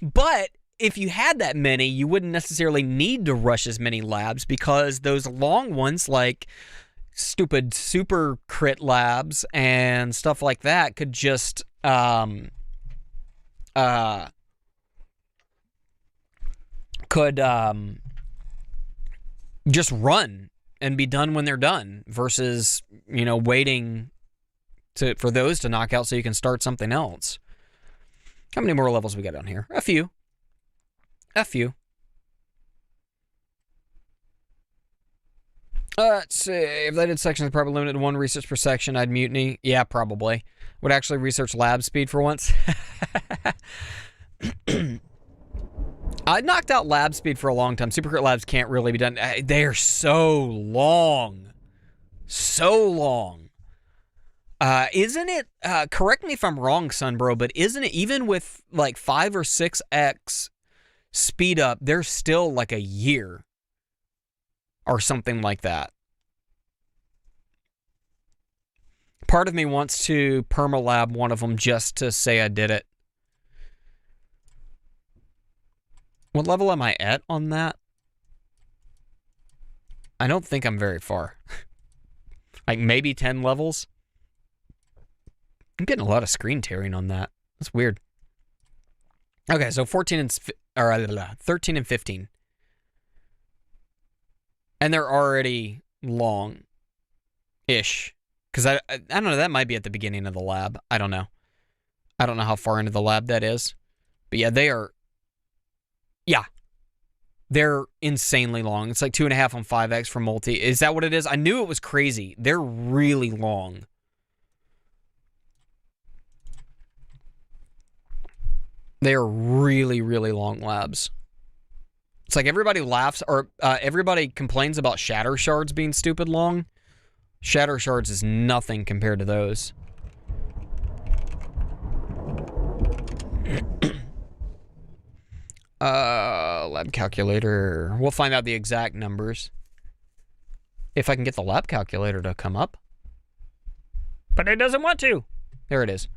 But if you had that many, you wouldn't necessarily need to rush as many labs, because those long ones, like stupid super crit labs and stuff like that, could just just run and be done when they're done, versus, you know, waiting for those to knock out so you can start something else. How many more levels we got on here? A few. Let's see. If they did sections probably limited to 1 research per section, I'd mutiny. Yeah, probably. Would actually research lab speed for once. I knocked out lab speed for a long time. Supercrit labs can't really be done. They're so long. So long. Isn't it, correct me if I'm wrong, Sunbro, but isn't it, even with like 5 or 6x speed up, there's still like a year or something like that? Part of me wants to permalab one of them just to say I did it. What level am I at on that? I don't think I'm very far. Like maybe 10 levels. I'm getting a lot of screen tearing on that. That's weird. Okay, so 13 and 15. And they're already long-ish. Because I don't know, that might be at the beginning of the lab. I don't know. I don't know how far into the lab that is. But yeah, they are... Yeah. They're insanely long. It's like 2.5 on 5x for multi. Is that what it is? I knew it was crazy. They're really long. They are really, really long labs. It's like everybody laughs, or everybody complains about shatter shards being stupid long. Shatter shards is nothing compared to those. Lab calculator. We'll find out the exact numbers. If I can get the lab calculator to come up. But it doesn't want to. There it is.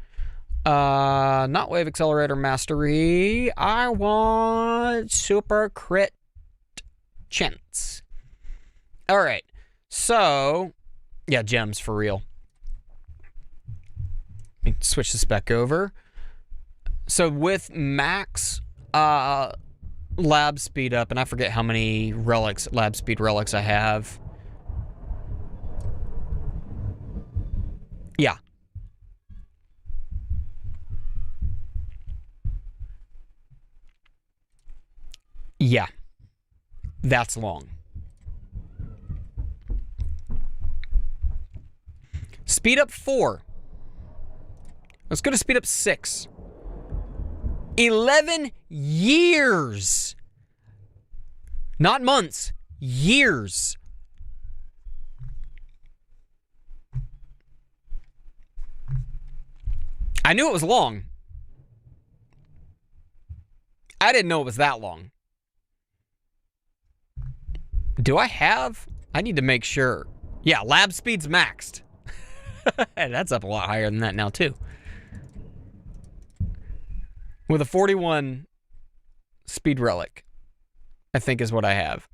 Not wave accelerator mastery. I want super crit chance. All right. So, yeah, gems for real. Let me switch this back over. So with max lab speed up, and I forget how many relics, lab speed relics I have. Yeah. Yeah. That's long. Speed up 4. Let's go to speed up 6. 11 years. Not months. Years. I knew it was long. I didn't know it was that long. Do I have? I need to make sure. Yeah, lab speed's maxed. Hey, that's up a lot higher than that now, too. With a 41 speed relic, I think is what I have.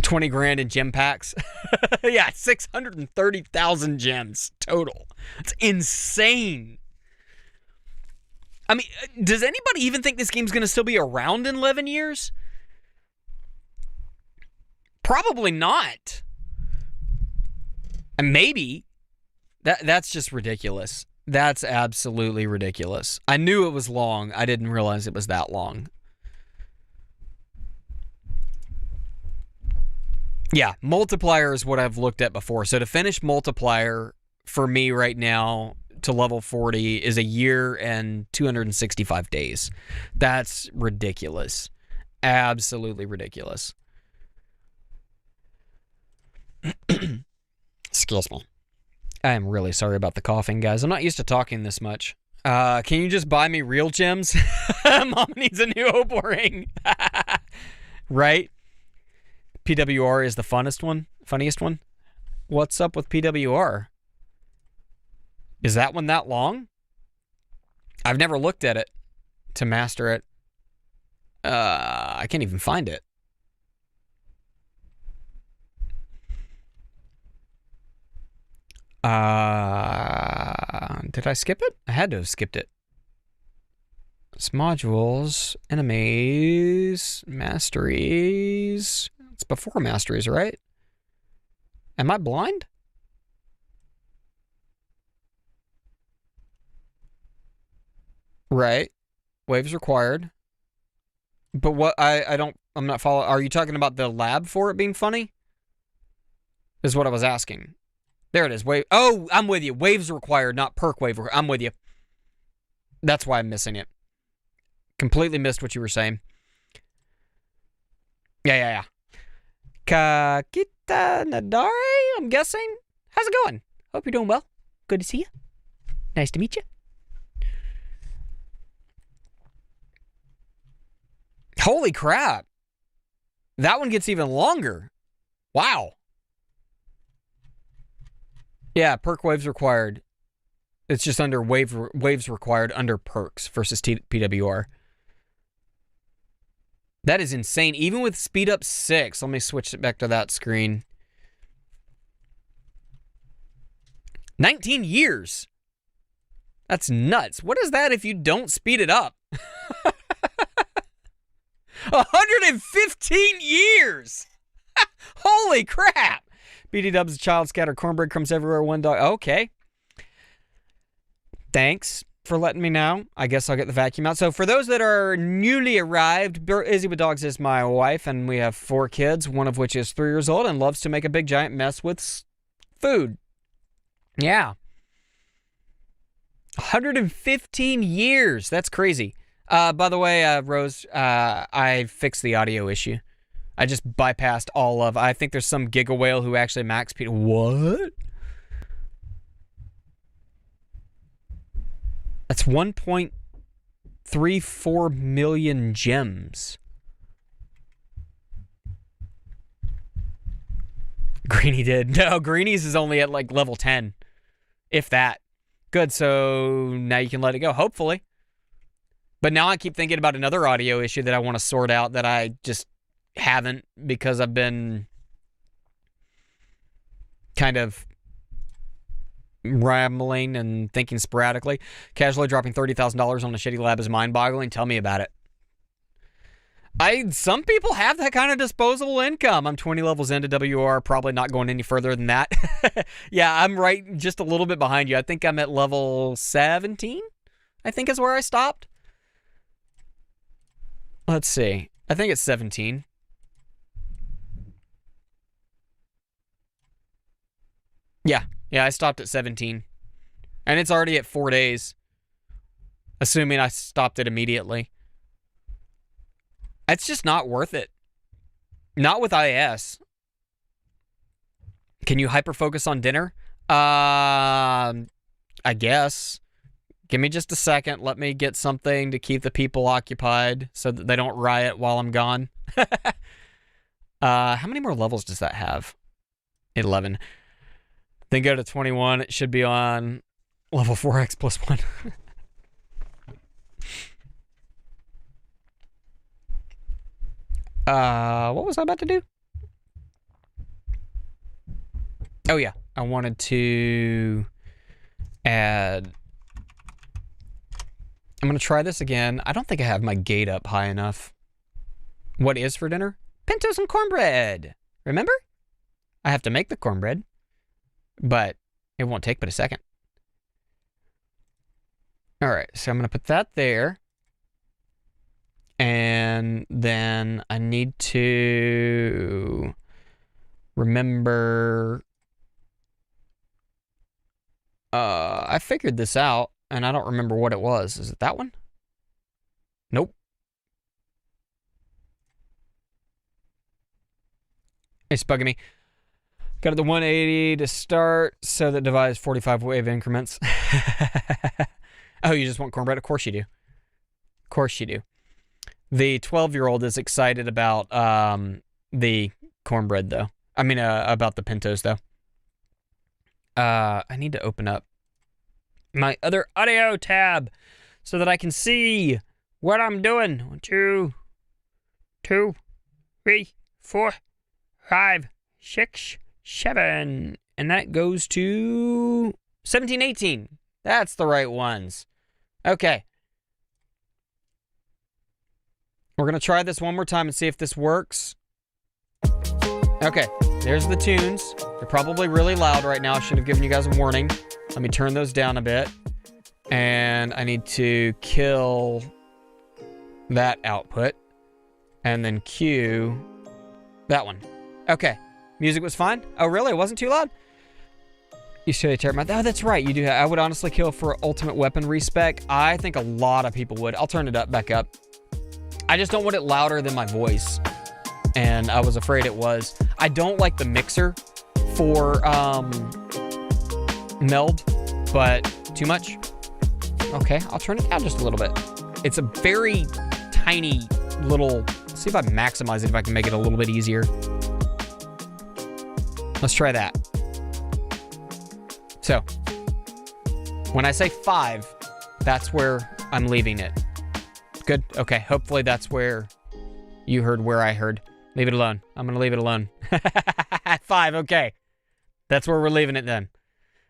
20 grand in gem packs. Yeah, 630,000 gems total. It's insane. I mean, does anybody even think this game's going to still be around in 11 years? Probably not. And maybe. That's just ridiculous. That's absolutely ridiculous. I knew it was long. I didn't realize it was that long. Yeah, multiplier is what I've looked at before. So to finish multiplier for me right now to level 40 is a year and 265 days. That's ridiculous. Absolutely ridiculous. Excuse me. I am really sorry about the coughing, guys. I'm not used to talking this much. Can you just buy me real gems? Mom needs a new Opal ring. Right? PWR is the funniest one. What's up with PWR? Is that one that long? I've never looked at it to master it. I can't even find it. Did I skip it? I had to have skipped it. It's modules, enemies, masteries. It's before masteries, right? Am I blind? Right. Waves required. But what I'm not following. Are you talking about the lab for it being funny? Is what I was asking. There it is. Wave. Oh, I'm with you. Waves required, not perk wave. I'm with you. That's why I'm missing it. Completely missed what you were saying. Yeah. Kakita Nadare, I'm guessing. How's it going? Hope you're doing well. Good to see you. Nice to meet you. Holy crap. That one gets even longer. Wow. Yeah, perk waves required. It's just under waves required under perks versus PWR. That is insane. Even with speed up 6. Let me switch it back to that screen. 19 years. That's nuts. What is that if you don't speed it up? 115 years. Holy crap. BD Dubs, child scatter, cornbread crumbs everywhere, one dog. Okay. Thanks for letting me know. I guess I'll get the vacuum out. So for those that are newly arrived, Izzy with Dogs is my wife, and we have 4 kids, one of which is 3 years old and loves to make a big giant mess with food. Yeah. 115 years. That's crazy. By the way, Rose, I fixed the audio issue. I just bypassed all of... I think there's some Giga Whale who actually max speed... What? That's 1.34 million gems. Greenie did. No, Greenie's is only at like level 10. If that. Good, so now you can let it go, hopefully. But now I keep thinking about another audio issue that I want to sort out that I just haven't because I've been kind of rambling and thinking sporadically. Casually dropping $30,000 on a shitty lab is mind-boggling. Tell me about it. Some people have that kind of disposable income. I'm 20 levels into WR, probably not going any further than that. Yeah, I'm right just a little bit behind you. I think I'm at level 17, I think is where I stopped. Let's see. I think it's 17. Yeah, I stopped at 17. And it's already at 4 days. Assuming I stopped it immediately. It's just not worth it. Not with IS. Can you hyper-focus on dinner? I guess. Give me just a second. Let me get something to keep the people occupied so that they don't riot while I'm gone. How many more levels does that have? 11. Then go to 21. It should be on level 4x plus 1. What was I about to do? Oh, yeah. I wanted to add I'm going to try this again. I don't think I have my gate up high enough. What is for dinner? Pintos and cornbread. Remember? I have to make the cornbread, but it won't take but a second. All right, so I'm going to put that there. And then I need to remember... I figured this out, and I don't remember what it was. Is it that one? Nope. It's bugging me. Got the 180 to start, so that divides 45 wave increments. Oh, you just want cornbread? Of course you do. Of course you do. The 12-year-old is excited about the cornbread, though. I mean, about the pintos, though. I need to open up my other audio tab so that I can see what I'm doing. 1, 2, 3, 4, 5, 6, 7. And that goes to 17, 18. That's the right ones. Okay. We're going to try this one more time and see if this works. Okay, there's the tunes. They're probably really loud right now. I should have given you guys a warning. Let me turn those down a bit. And I need to kill that output. And then cue that one. Okay, music was fine. Oh, really? It wasn't too loud? You should tear my... Oh, that's right. You do. I would honestly kill for ultimate weapon respec. I think a lot of people would. I'll turn it up back up. I just don't want it louder than my voice. And I was afraid it was. I don't like the mixer for meld, but too much. Okay, I'll turn it down just a little bit. It's a very tiny little... Let's see if I maximize it, if I can make it a little bit easier. Let's try that. So, when I say 5, that's where I'm leaving it. Good? Okay, hopefully that's where you heard where I heard. Leave it alone. I'm going to leave it alone. 5, okay. That's where we're leaving it then.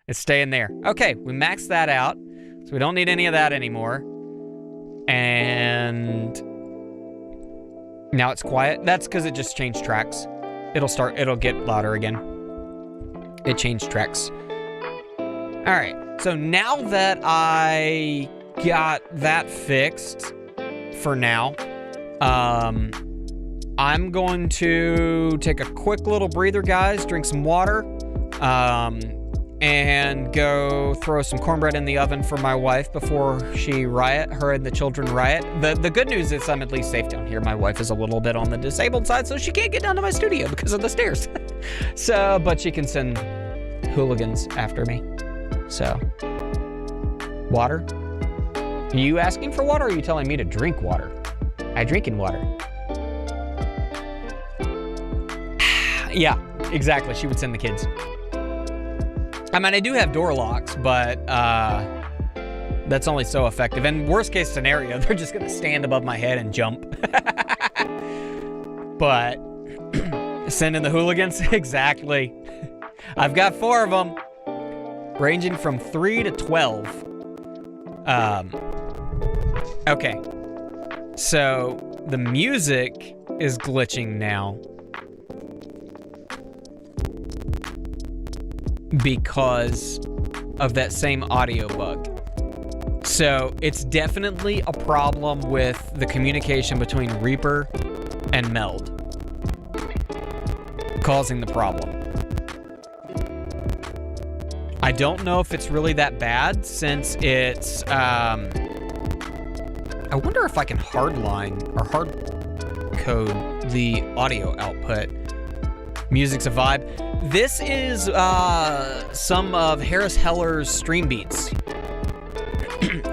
It's staying there. Okay, we maxed that out. So we don't need any of that anymore. And now it's quiet. That's because it just changed tracks. It'll get louder again. It changed tracks. All right, so now that I got that fixed for now, I'm going to take a quick little breather, guys, drink some water, and go throw some cornbread in the oven for my wife before her and the children riot. The good news is I'm at least safe down here. My wife is a little bit on the disabled side, so she can't get down to my studio because of the stairs. But she can send hooligans after me. So, water? Are you asking for water, or are you telling me to drink water? I drink in water. Yeah, exactly. She would send the kids. I mean, I do have door locks, but that's only so effective. And worst case scenario, they're just going to stand above my head and jump. But send in the hooligans? Exactly. I've got 4 of them, ranging from 3 to 12. Okay. So the music is glitching now because of that same audio bug. So it's definitely a problem with the communication between Reaper and Meld causing the problem. I don't know if it's really that bad since it's, I wonder if I can hardline or hard code the audio output. Music's a vibe. This is some of Harris Heller's stream beats,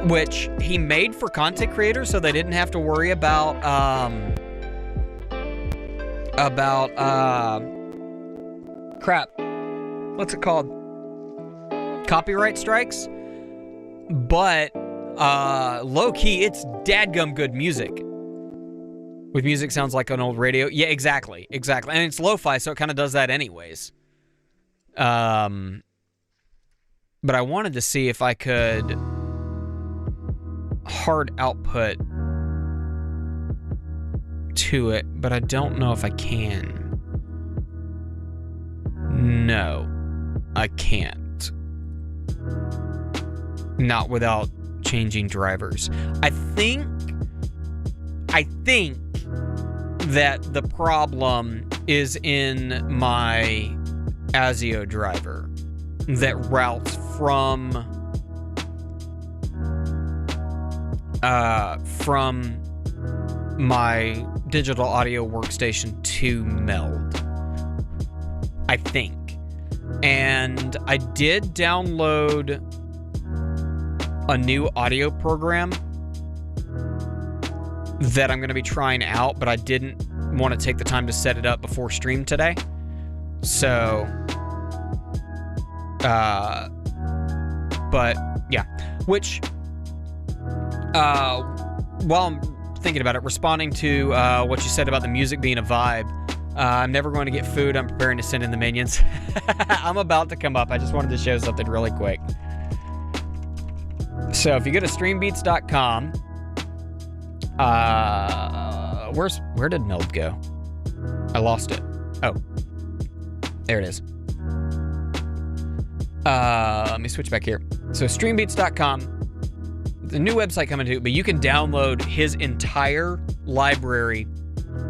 which he made for content creators so they didn't have to worry about crap. What's it called? Copyright strikes. But low-key, it's dadgum good music. With music sounds like an old radio. Yeah, exactly. Exactly. And it's lo-fi, so it kind of does that anyways. But I wanted to see if I could hard output to it, but I don't know if I can. No, I can't. Not without changing drivers. I think that the problem is in my ASIO driver that routes from my digital audio workstation to Meld, I think. And I did download a new audio program that I'm going to be trying out, but I didn't want to take the time to set it up before stream today. So, but yeah, which, while I'm thinking about it, responding to what you said about the music being a vibe, I'm never going to get food. I'm preparing to send in the minions. I'm about to come up. I just wanted to show something really quick. So if you go to streambeats.com, where did Meld go? I lost it. Oh, there it is. Let me switch back here. So streambeats.com, the new website coming to, but you can download his entire library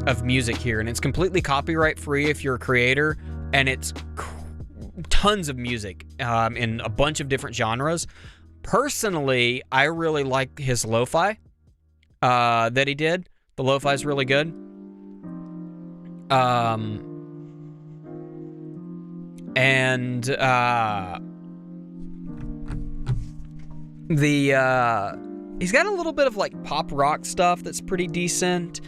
of music here, and it's completely copyright free if you're a creator, and it's tons of music in a bunch of different genres. Personally, I really like his lo-fi that he did. The lo-fi is really good. He's got a little bit of like pop rock stuff that's pretty decent.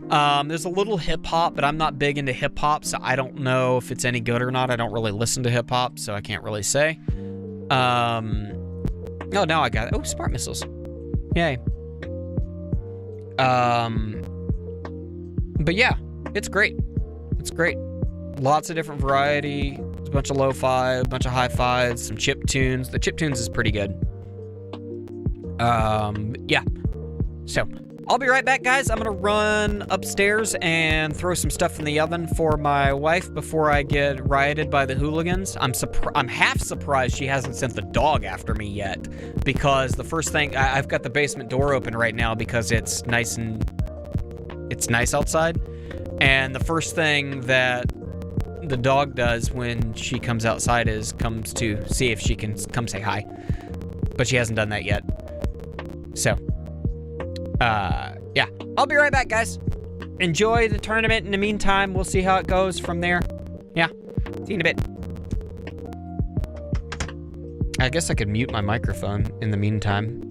There's a little hip hop, but I'm not big into hip hop, so I don't know if it's any good or not. I don't really listen to hip hop, so I can't really say. Oh, now I got it. Oh, smart missiles. Yay. But yeah, it's great. It's great. Lots of different variety. There's a bunch of lo-fi, a bunch of hi-fis, some chip tunes. The chip tunes is pretty good. Yeah. So, I'll be right back, guys. I'm gonna run upstairs and throw some stuff in the oven for my wife before I get rioted by the hooligans. I'm half surprised she hasn't sent the dog after me yet, because the first thing, I've got the basement door open right now because it's nice outside, and the first thing that the dog does when she comes outside is comes to see if she can come say hi, but she hasn't done that yet. So, yeah, I'll be right back, guys. Enjoy the tournament. In the meantime, we'll see how it goes from there. Yeah, see you in a bit. I guess I could mute my microphone in the meantime.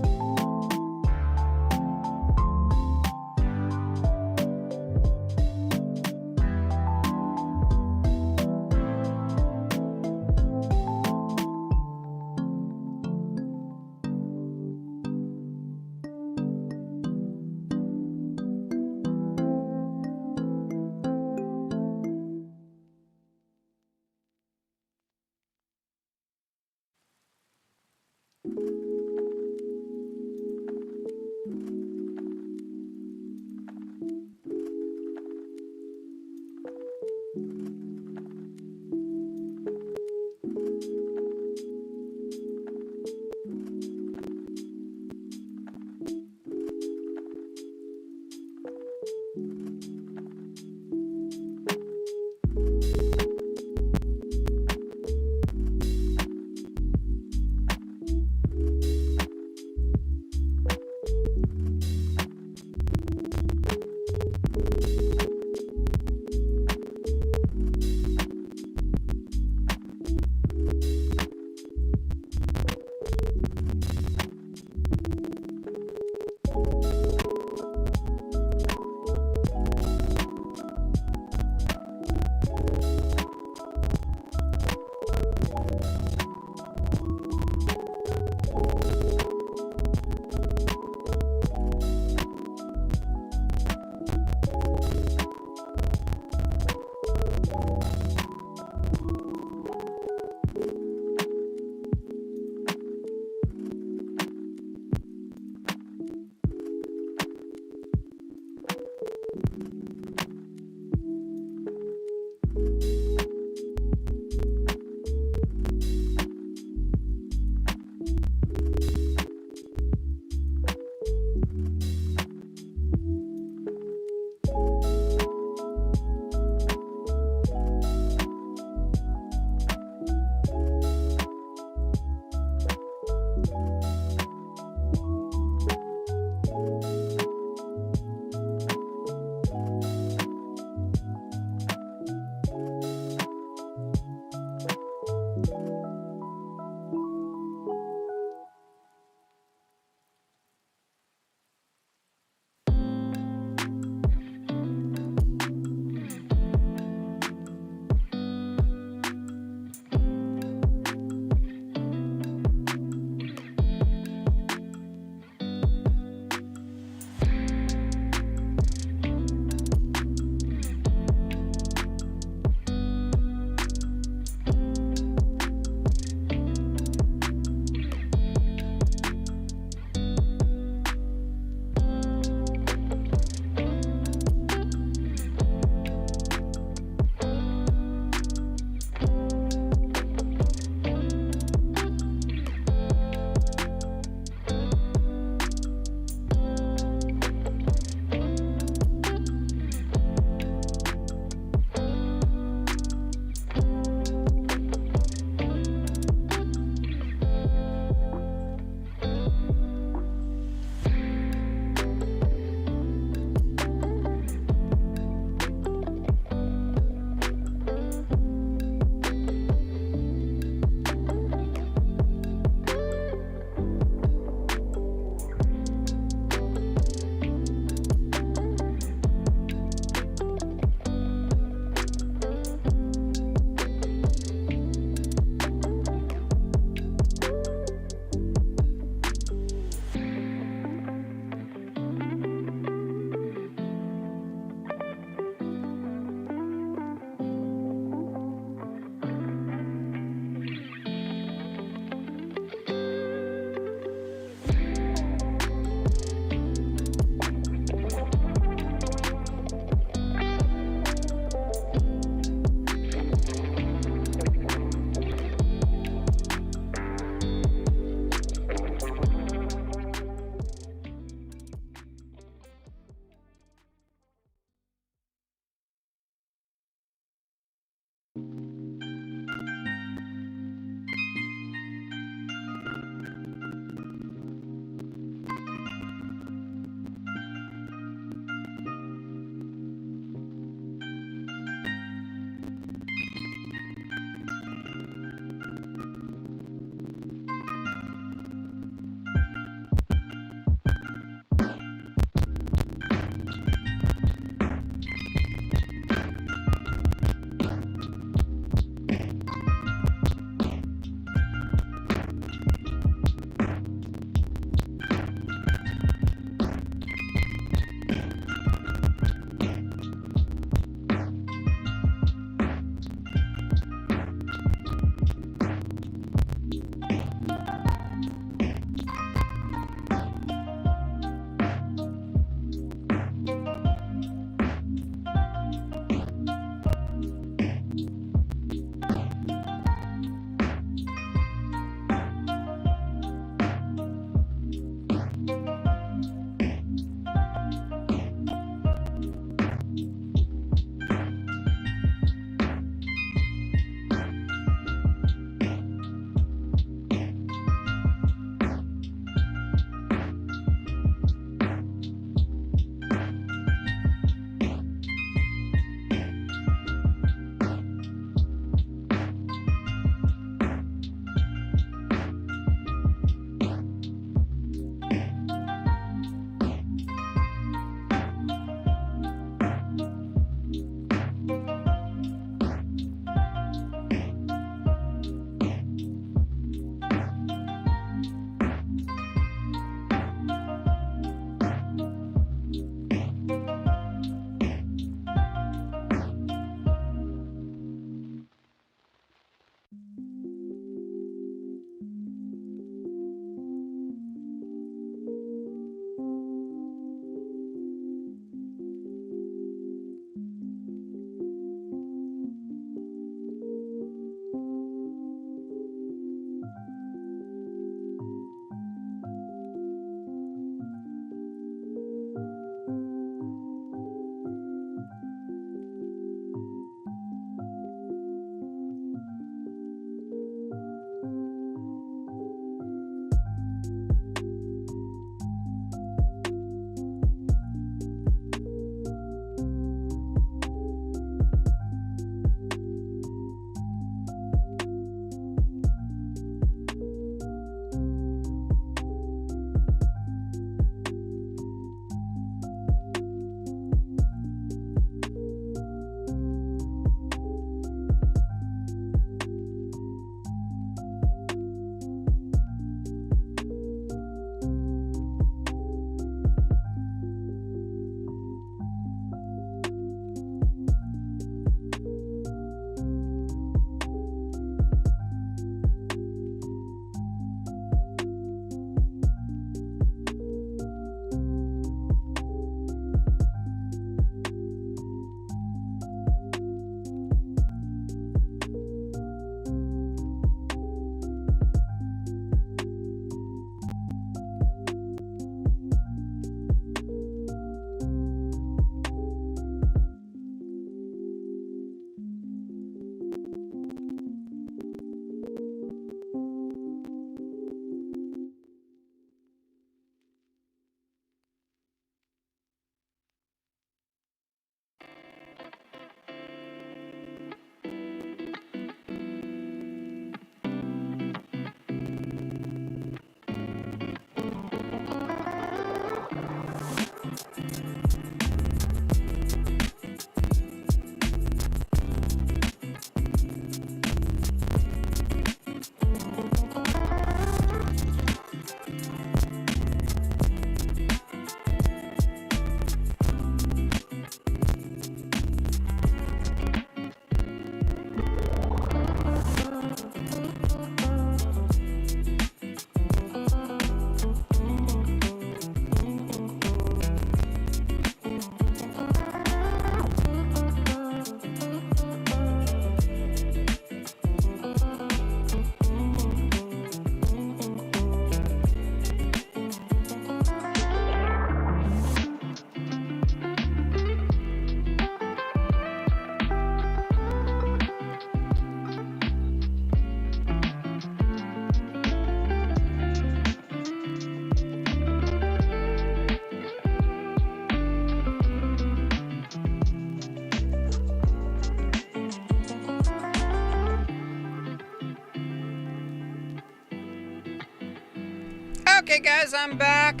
Okay, guys, I'm back.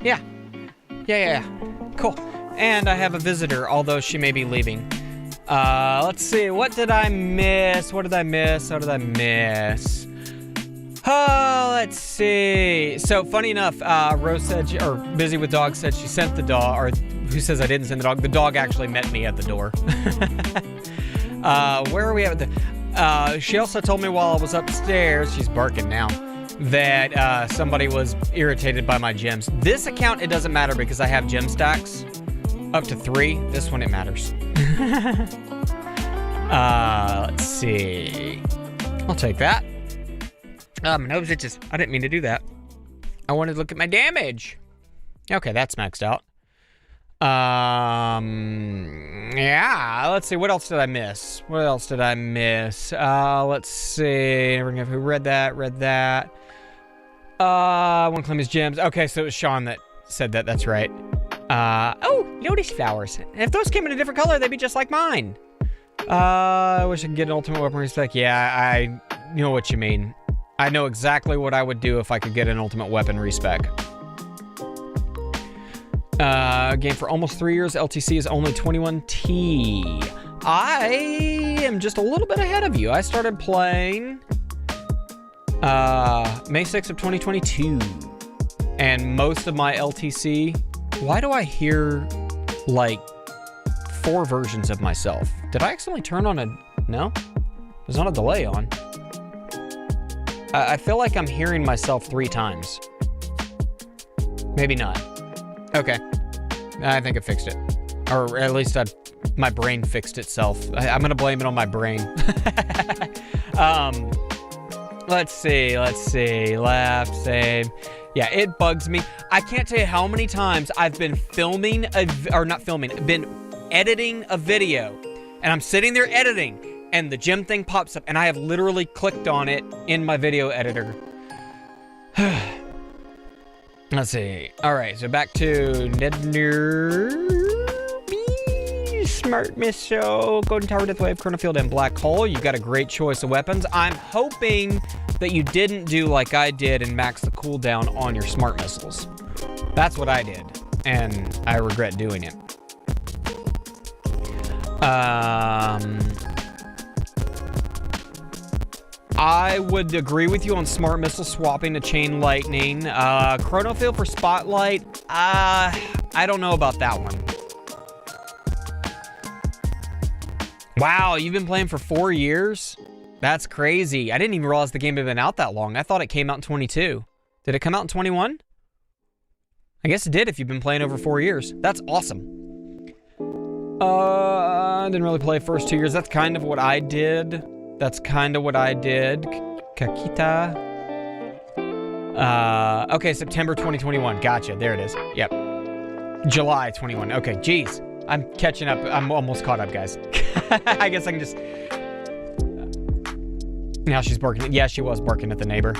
Yeah. Cool. And I have a visitor, although she may be leaving. Let's see. What did I miss? Oh, let's see. So, funny enough, Rose said, or Busy with Dog said she sent the dog, or who says I didn't send the dog? The dog actually met me at the door. Where are we at with the... she also told me while I was upstairs, she's barking now, that somebody was irritated by my gems. This account, it doesn't matter because I have gem stacks up to 3. This one, it matters. Let's see. I'll take that. My nose itches. I didn't mean to do that. I wanted to look at my damage. Okay, that's maxed out. Yeah, let's see. What else did I miss? Let's see. Who read that? I want to claim his gems. Okay, so it was Sean that said that. That's right. Oh, lotus flowers. If those came in a different color, they'd be just like mine. I wish I could get an ultimate weapon respec. Yeah, I know what you mean. I know exactly what I would do if I could get an ultimate weapon respec. Game for almost 3 years. LTC is only 21T. I am just a little bit ahead of you. I started playing May 6th of 2022. And most of my LTC... Why do I hear, like, 4 versions of myself? Did I accidentally turn on a... No? There's not a delay on. I feel like I'm hearing myself 3 times. Maybe not. Okay. I think it fixed it. Or at least my brain fixed itself. I'm going to blame it on my brain. Let's see. Left, save. Yeah, it bugs me. I can't tell you how many times I've been been editing a video. And I'm sitting there editing, and the gem thing pops up, and I have literally clicked on it in my video editor. Let's see. All right, so back to Smart Missile, Golden Tower, Death Wave, Chrono Field, and Black Hole. You've got a great choice of weapons. I'm hoping that you didn't do like I did and max the cooldown on your Smart Missiles. That's what I did, and I regret doing it. I would agree with you on Smart Missile swapping to Chain Lightning. Chrono Field for Spotlight, I don't know about that one. Wow, you've been playing for 4 years? That's crazy. I didn't even realize the game had been out that long. I thought it came out in 22. Did it come out in 21? I guess it did if you've been playing over 4 years. That's awesome. I didn't really play first 2 years. That's kind of what I did. Kakita. Okay, September 2021. Gotcha. There it is. Yep. July 21. Okay, geez. I'm catching up. I'm almost caught up, guys. I guess I can just... Now she's barking. Yeah, she was barking at the neighbor.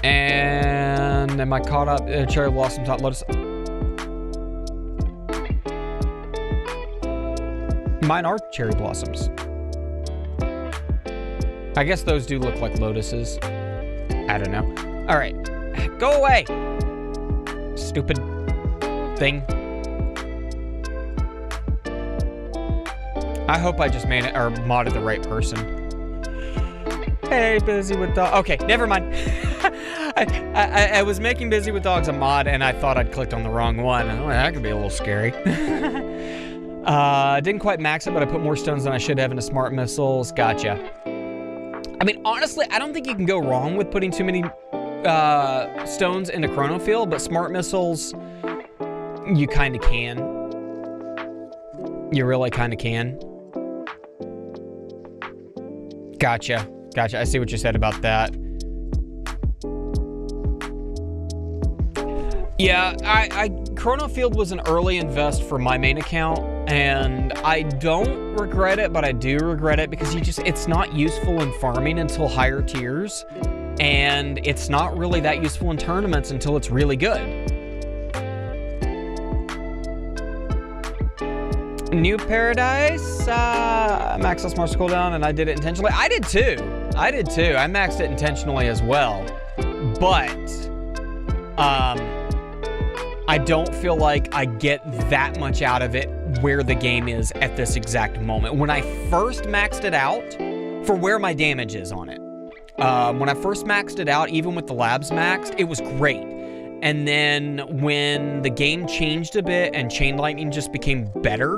And am I caught up? Cherry Blossom, Top Lotus. Mine are cherry blossoms. I guess those do look like lotuses. I don't know. All right. Go away. Stupid thing. I hope I just made it or modded the right person. Hey, Busy with Dogs. Okay, never mind. I was making Busy with Dogs a mod, and I thought I'd clicked on the wrong one. Oh, that could be a little scary. Didn't quite max it, but I put more stones than I should have into Smart Missiles. Gotcha. I mean, honestly, I don't think you can go wrong with putting too many stones into Chrono Field, but Smart Missiles, you kind of can. You really kind of can. Gotcha. I see what you said about that. Yeah, Chrono Field was an early invest for my main account, and I don't regret it, but I do regret it because it's not useful in farming until higher tiers, and it's not really that useful in tournaments until it's really good. New Paradise, maxed out Smart cooldown, and I did it intentionally. I did too. I maxed it intentionally as well. But, I don't feel like I get that much out of it where the game is at this exact moment. When I first maxed it out, for where my damage is on it. When I first maxed it out, even with the labs maxed, it was great. And then when the game changed a bit and Chain Lightning just became better,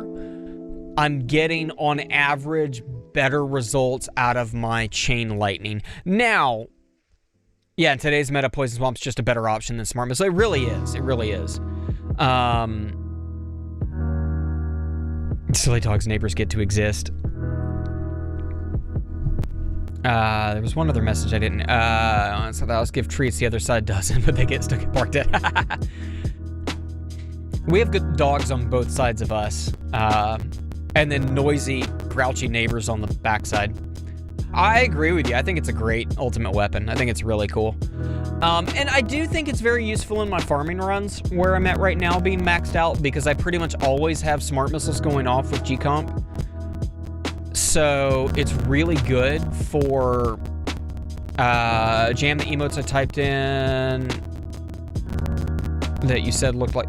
I'm getting, on average, better results out of my Chain Lightning. Now, yeah, in today's meta, Poison Swamp's just a better option than Smart Missile. It really is. It really is. Silly Dog's neighbors get to exist. There was one other message I didn't, so that was give treats, the other side doesn't, but they get stuck at parked at. We have good dogs on both sides of us, and then noisy, grouchy neighbors on the backside. I agree with you. I think it's a great ultimate weapon. I think it's really cool. And I do think it's very useful in my farming runs, where I'm at right now being maxed out, because I pretty much always have smart missiles going off with GComp. So it's really good for jam the emotes I typed in that you said looked like.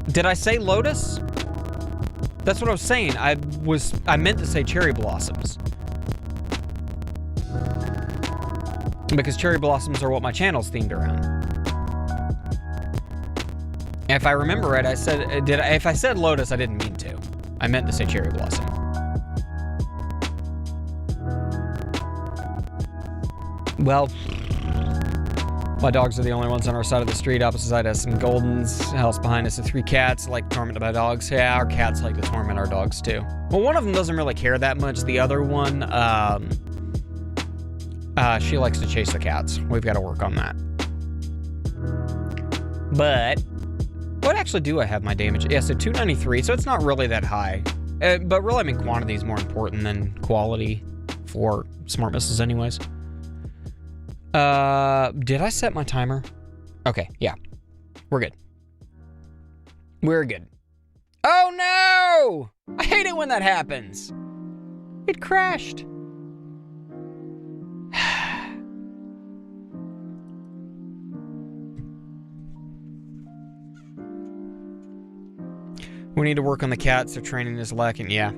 Did I say Lotus? That's what I was saying. I meant to say Cherry Blossoms. Because Cherry Blossoms are what my channel's themed around. If I remember right, I said, if I said Lotus, I didn't mean to. I meant to say Cherry Blossom. Well, my dogs are the only ones on our side of the street. Opposite side has some Goldens. House behind us are 3 cats like to torment my dogs. Yeah, our cats like to torment our dogs too. Well, one of them doesn't really care that much. The other one, she likes to chase the cats. We've got to work on that. But what actually do I have my damage? Yeah, so 293, so it's not really that high. But really, I mean, quantity is more important than quality for smart missiles anyways. Did I set my timer? Okay, yeah. We're good. We're good. Oh no! I hate it when that happens. It crashed. We need to work on the cats. Their training is lacking. Yeah.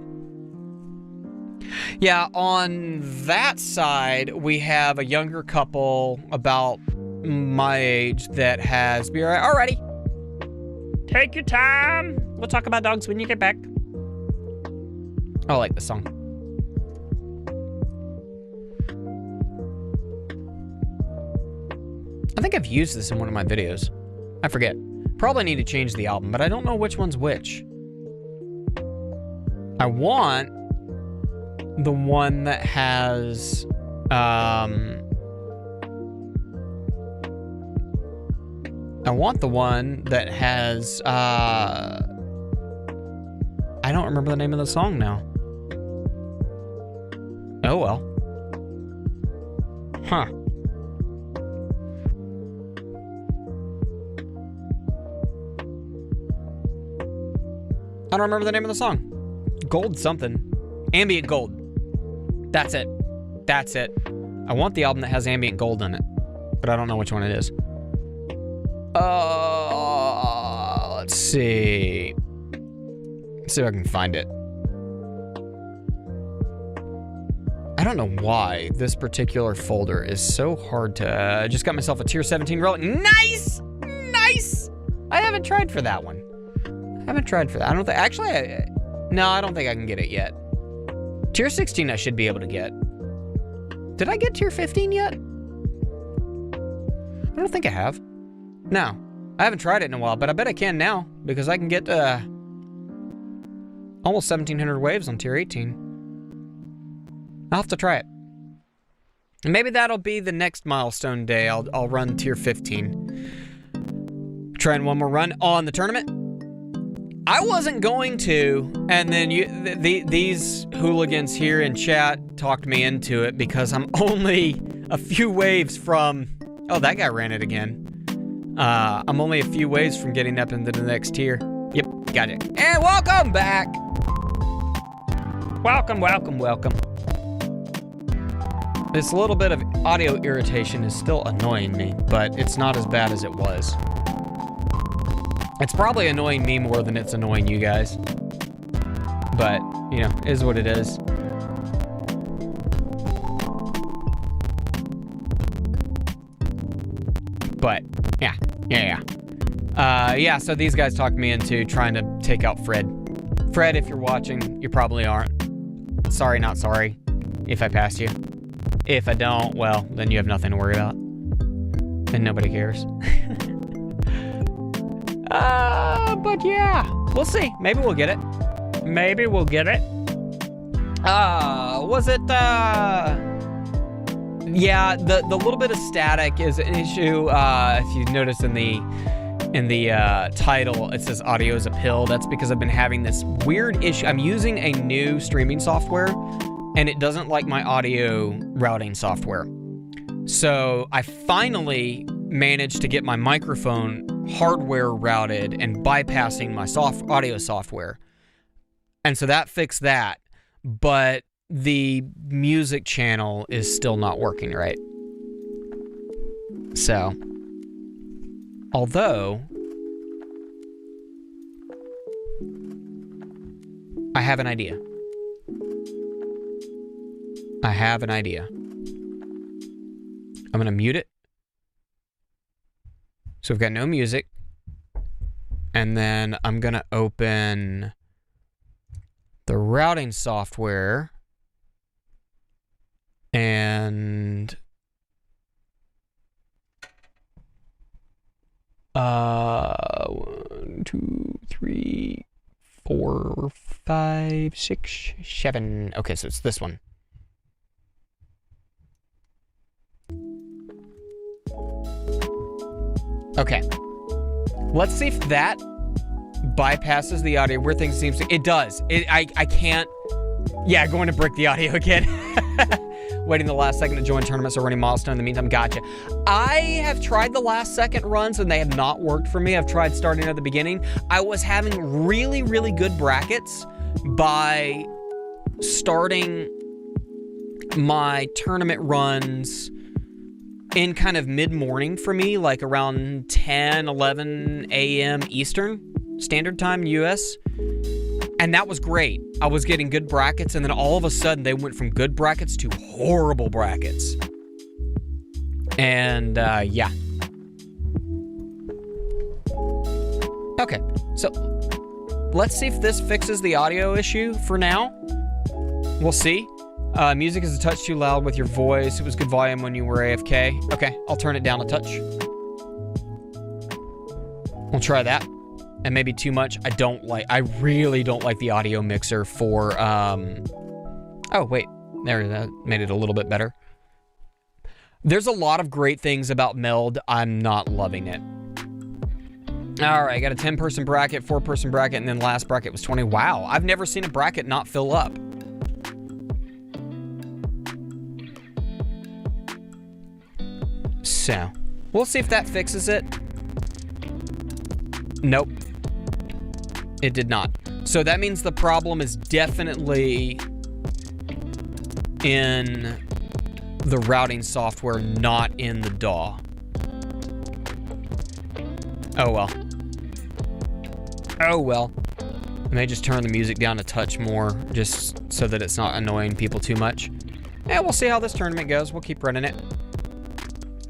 Yeah, on that side, we have a younger couple about my age that has... Alrighty. Take your time. We'll talk about dogs when you get back. I like this song. I think I've used this in one of my videos. I forget. Probably need to change the album, but I don't know which one's which. I want the one that has, I want the one that has, I don't remember the name of the song now. Oh well. Huh. I don't remember the name of the song. Gold something. Ambient Gold. That's it. That's it. I want the album that has Ambient Gold in it, but I don't know which one it is. Let's see. Let's see if I can find it. I don't know why this particular folder is so hard to... I just got myself a tier 17 relic. Nice! Nice! I haven't tried for that one. I haven't tried for that. I don't think... Actually, no, I don't think I can get it yet. Tier 16 I should be able to get. Did I get tier 15 yet? I don't think I have. No. I haven't tried it in a while, but I bet I can now. Because I can get almost 1,700 waves on tier 18. I'll have to try it. And maybe that'll be the next milestone day. I'll run tier 15. Trying one more run on the tournament. I wasn't going to, and then these hooligans here in chat talked me into it because I'm only a few waves from... Oh, that guy ran it again. I'm only a few waves from getting up into the next tier. Yep, got it. And welcome back! Welcome, welcome, welcome. This little bit of audio irritation is still annoying me, but it's not as bad as it was. It's probably annoying me more than it's annoying you guys. But, you know, is what it is. But, yeah, so these guys talked me into trying to take out Fred. Fred, if you're watching, you probably aren't. Sorry, not sorry, if I pass you. If I don't, well, then you have nothing to worry about. And nobody cares. But yeah, we'll see. Maybe we'll get it. Maybe we'll get it. Was it, yeah, the little bit of static is an issue. If you notice in the title, it says audio is a pill. That's because I've been having this weird issue. I'm using a new streaming software, and it doesn't like my audio routing software. So I finally managed to get my microphone hardware routed and bypassing my audio software. And so that fixed that. But the music channel is still not working right. So, although I have an idea. I'm gonna mute it. So we've got no music. And then I'm gonna open the routing software. And 1, 2, 3, 4, 5, 6, 7. Okay, so it's this one. Okay. Let's see if that bypasses the audio. Weird thing seems to... It does. I can't... Yeah, going to brick the audio again. Waiting the last second to join tournaments or running milestone. In the meantime, gotcha. I have tried the last second runs and they have not worked for me. I've tried starting at the beginning. I was having really, really good brackets by starting my tournament runs in kind of mid-morning for me, like around 10, 11 a.m. Eastern Standard Time, US. And that was great. I was getting good brackets, and then all of a sudden, they went from good brackets to horrible brackets. And, yeah. Okay, so let's see if this fixes the audio issue for now. We'll see. Music is a touch too loud with your voice. It was good volume when you were AFK. Okay, I'll turn it down a touch. We'll try that. And maybe too much. I really don't like the audio mixer for, oh, wait. There, that made it a little bit better. There's a lot of great things about Meld. I'm not loving it. All right, I got a 10-person bracket, 4-person bracket, and then last bracket was 20. Wow, I've never seen a bracket not fill up. So, we'll see if that fixes it. Nope. It did not. So that means the problem is definitely in the routing software, not in the DAW. Oh well. Oh well. I may just turn the music down a touch more just so that it's not annoying people too much. And we'll see how this tournament goes. We'll keep running it.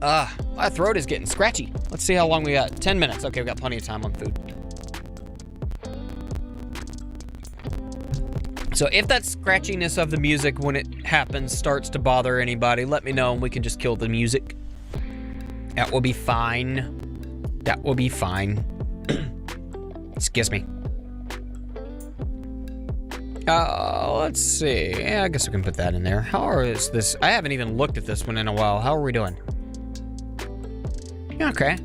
My throat is getting scratchy. Let's see how long we got. 10 minutes. Okay, we got plenty of time on food. So if that scratchiness of the music when it happens starts to bother anybody, let me know and we can just kill the music. That will be fine. That will be fine. Excuse me. Let's see. Yeah, I guess we can put that in there. How is this? I haven't even looked at this one in a while. How are we doing? Okay.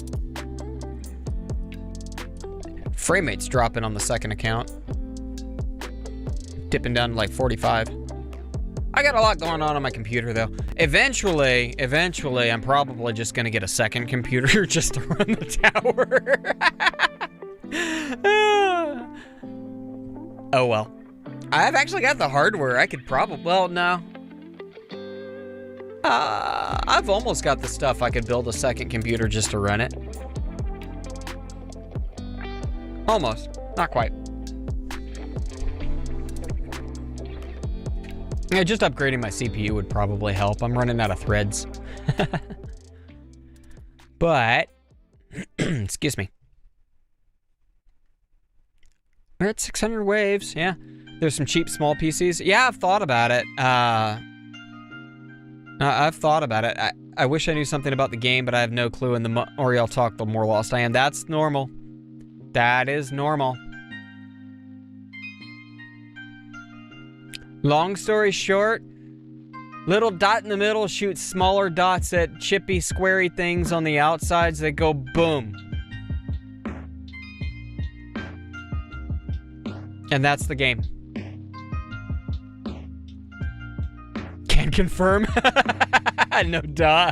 Frame rate's dropping on the second account. Dipping down to like 45. I got a lot going on my computer though. Eventually, I'm probably just gonna get a second computer just to run the tower. Oh well. I've actually got the hardware. I could probably, well, no. I've almost got the stuff I could build a second computer just to run it. Almost, not quite. Yeah, just upgrading my CPU would probably help. I'm running out of threads. But, excuse me. We're at 600 waves, yeah. There's some cheap small PCs. Yeah, I've thought about it. I've thought about it. I wish I knew something about the game, but I have no clue. And the more y'all talk, the more lost I am. That's normal. That is normal. Long story short, little dot in the middle shoots smaller dots at chippy, squarey things on the outsides that go boom. And that's the game. Can confirm. No duh.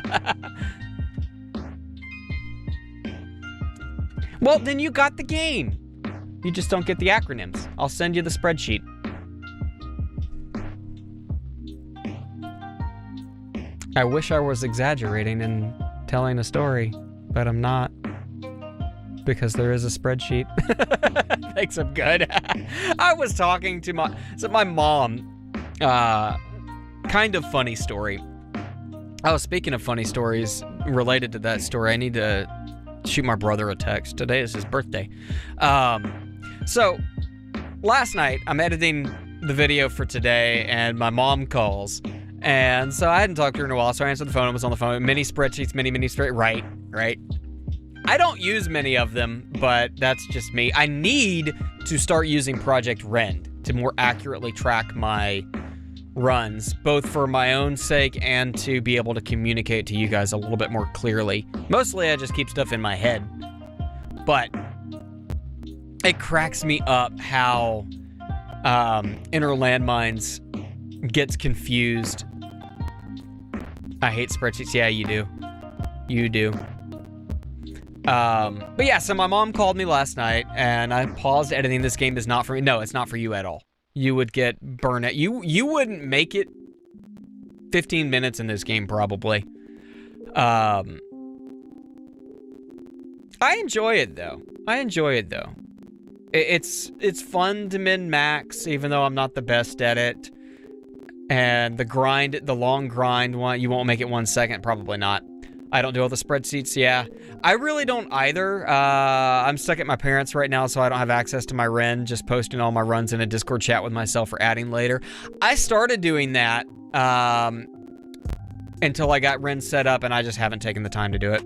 Well, then you got the game. You just don't get the acronyms. I'll send you the spreadsheet. I wish I was exaggerating and telling a story, but I'm not. Because there is a spreadsheet. Thanks, I'm good. I was talking to my mom. Kind of funny story. Oh, speaking of funny stories related to that story, I need to shoot my brother a text. Today is his birthday. So, last night, I'm editing the video for today, and my mom calls. And so I hadn't talked to her in a while, so I answered the phone and was on the phone. Mini spreadsheets, mini spreadsheets. Right. I don't use many of them, but that's just me. I need to start using Project Rend to more accurately track my runs, both for my own sake and to be able to communicate to you guys a little bit more clearly. Mostly I just keep stuff in my head, but it cracks me up how Inner Landmines gets confused. I hate spreadsheets. Yeah, you do. You do. But yeah, so my mom called me last night, and I paused editing. This game is not for me. No, it's not for you at all. You would get burned out. You wouldn't make it 15 minutes in this game, probably. I enjoy it, though. It's fun to min-max, even though I'm not the best at it. And the long grind one, you won't make it 1 second, probably not. I don't do all the spreadsheets, yeah. I really don't either. I'm stuck at my parents' right now, so I don't have access to my Ren, just posting all my runs in a Discord chat with myself for adding later. I started doing that until I got Ren set up, and I just haven't taken the time to do it.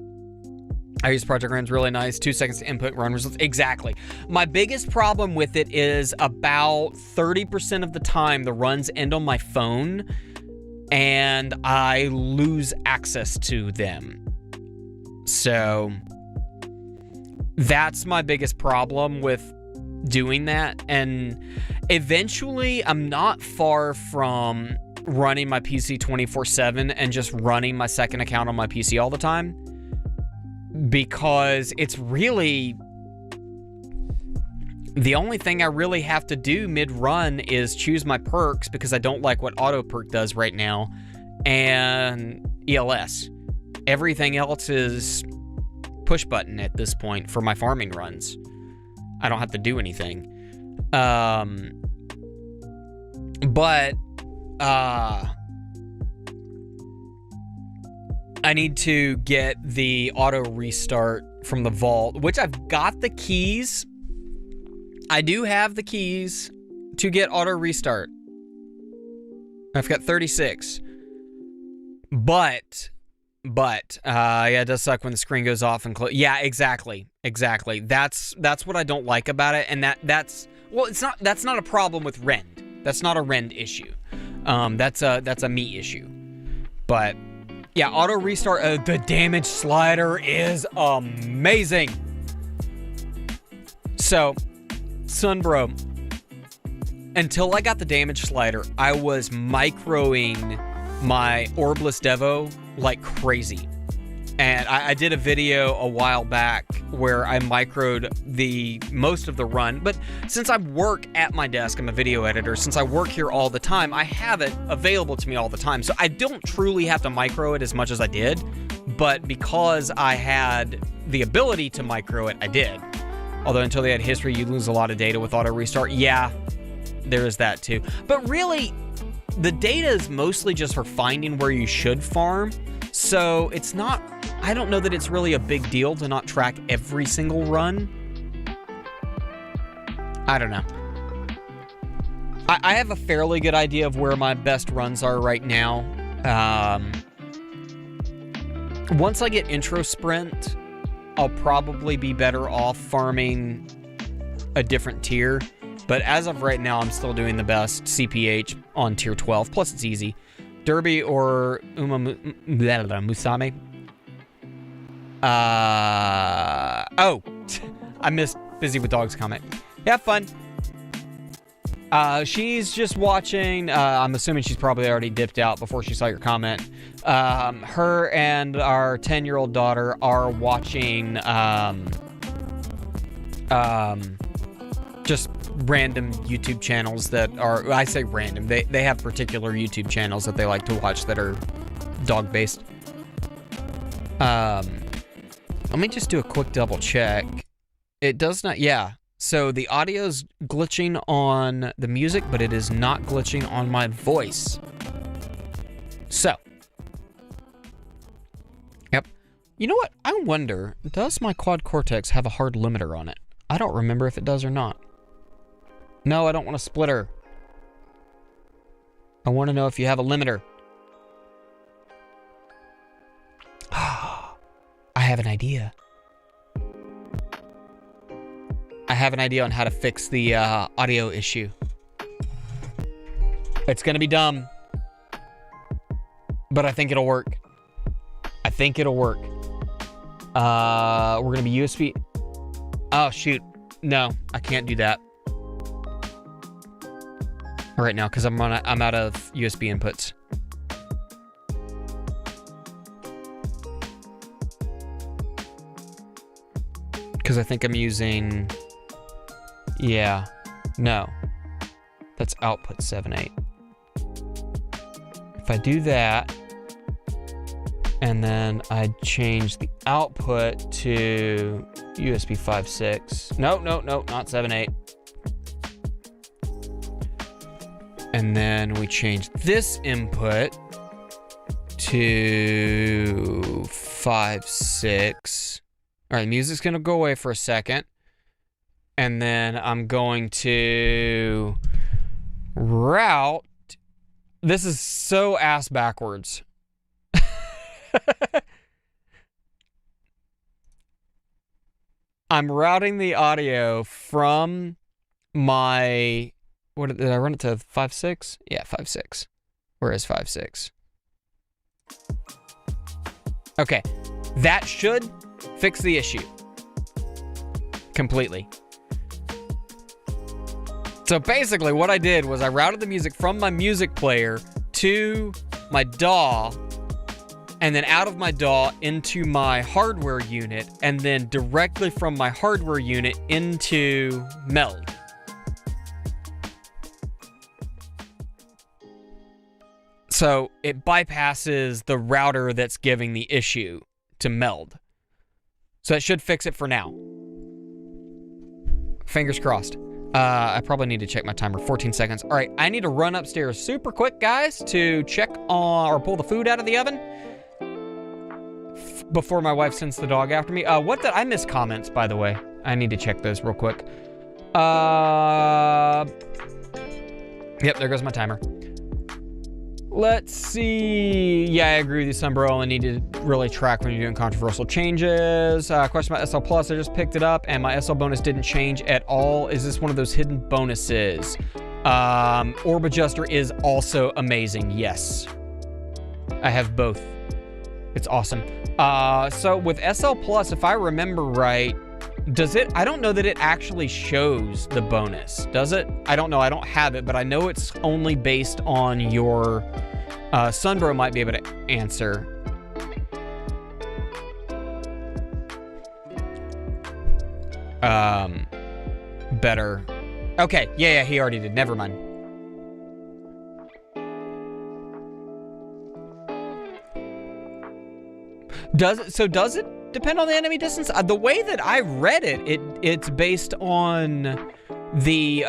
I use Project Ren's really nice. 2 seconds to input run results. Exactly. My biggest problem with it is about 30% of the time the runs end on my phone, and I lose access to them. So that's my biggest problem with doing that. And eventually, I'm not far from running my PC 24/7 and just running my second account on my PC all the time, because it's really the only thing I really have to do mid-run is choose my perks, because I don't like what auto perk does right now, and ELS. Everything else is push button at this point for my farming runs. I don't have to do anything. But I need to get the auto restart from the vault, which I've got the keys. I do have the keys to get auto restart. I've got 36. But, yeah, it does suck when the screen goes off and close. Yeah, exactly. That's what I don't like about it, and that's not a problem with Rend. That's not a Rend issue. That's a me issue. But yeah, auto restart. The damage slider is amazing. So, Sunbro, until I got the damage slider, I was microing my Orbless Devo like crazy. And I did a video a while back where I microed most of the run, but since I work at my desk, I'm a video editor, since I work here all the time, I have it available to me all the time. So I don't truly have to micro it as much as I did, but because I had the ability to micro it, I did. Although until they had history, you lose a lot of data with auto restart. Yeah, there is that too. But really, the data is mostly just for finding where you should farm. So it's not, I don't know that it's really a big deal to not track every single run. I don't know. I have a fairly good idea of where my best runs are right now. Once I get intro sprint, I'll probably be better off farming a different tier. But as of right now, I'm still doing the best CPH on tier 12. Plus, it's easy. Derby or Musame. Oh, I missed Busy with Dogs comment. Have fun. She's just watching. I'm assuming she's probably already dipped out before she saw your comment. Her and our 10-year-old daughter are watching just random YouTube channels that are, I say random, they have particular YouTube channels that they like to watch that are dog-based. Let me just do a quick double check. It does not, yeah. So the audio's glitching on the music, but it is not glitching on my voice. So. Yep. You know what? I wonder, does my quad cortex have a hard limiter on it? I don't remember if it does or not. No, I don't want a splitter. I want to know if you have a limiter. I have an idea. I have an idea on how to fix the audio issue. It's gonna be dumb, but I think it'll work. I think it'll work. We're gonna be USB. Oh shoot, no, I can't do that right now because I'm out of USB inputs. Because I think I'm using, yeah, no, that's output 7.8. If I do that, and then I change the output to USB 5.6. No, not 7.8. And then we change this input to 5.6. All right, music's gonna go away for a second. And then I'm going to route. This is so ass backwards. I'm routing the audio from my, what did I run it to 5.6? Yeah, 5.6. Where is 5.6? Okay, that should fix the issue completely. So basically what I did was I routed the music from my music player to my DAW, and then out of my DAW into my hardware unit, and then directly from my hardware unit into Meld. So it bypasses the router that's giving the issue to Meld. So that should fix it for now. Fingers crossed. I probably need to check my timer. 14 seconds. All right, I need to run upstairs super quick, guys, to check on or pull the food out of the oven before my wife sends the dog after me. What did I miss comments, by the way? I need to check those real quick. Yep, there goes my timer. Let's see. Yeah, I agree with you, Sunbro. Only need to really track when you're doing controversial changes. Question about SL Plus. I just picked it up, and my SL bonus didn't change at all. Is this one of those hidden bonuses? Orb Adjuster is also amazing. Yes. I have both. It's awesome. So with SL Plus, if I remember right, does it? I don't know that it actually shows the bonus. Does it? I don't know. I don't have it, but I know it's only based on your... Sunbro might be able to answer. better. Okay, yeah, he already did. Never mind. Does it depend on the enemy distance? The way that I read it, it's based on the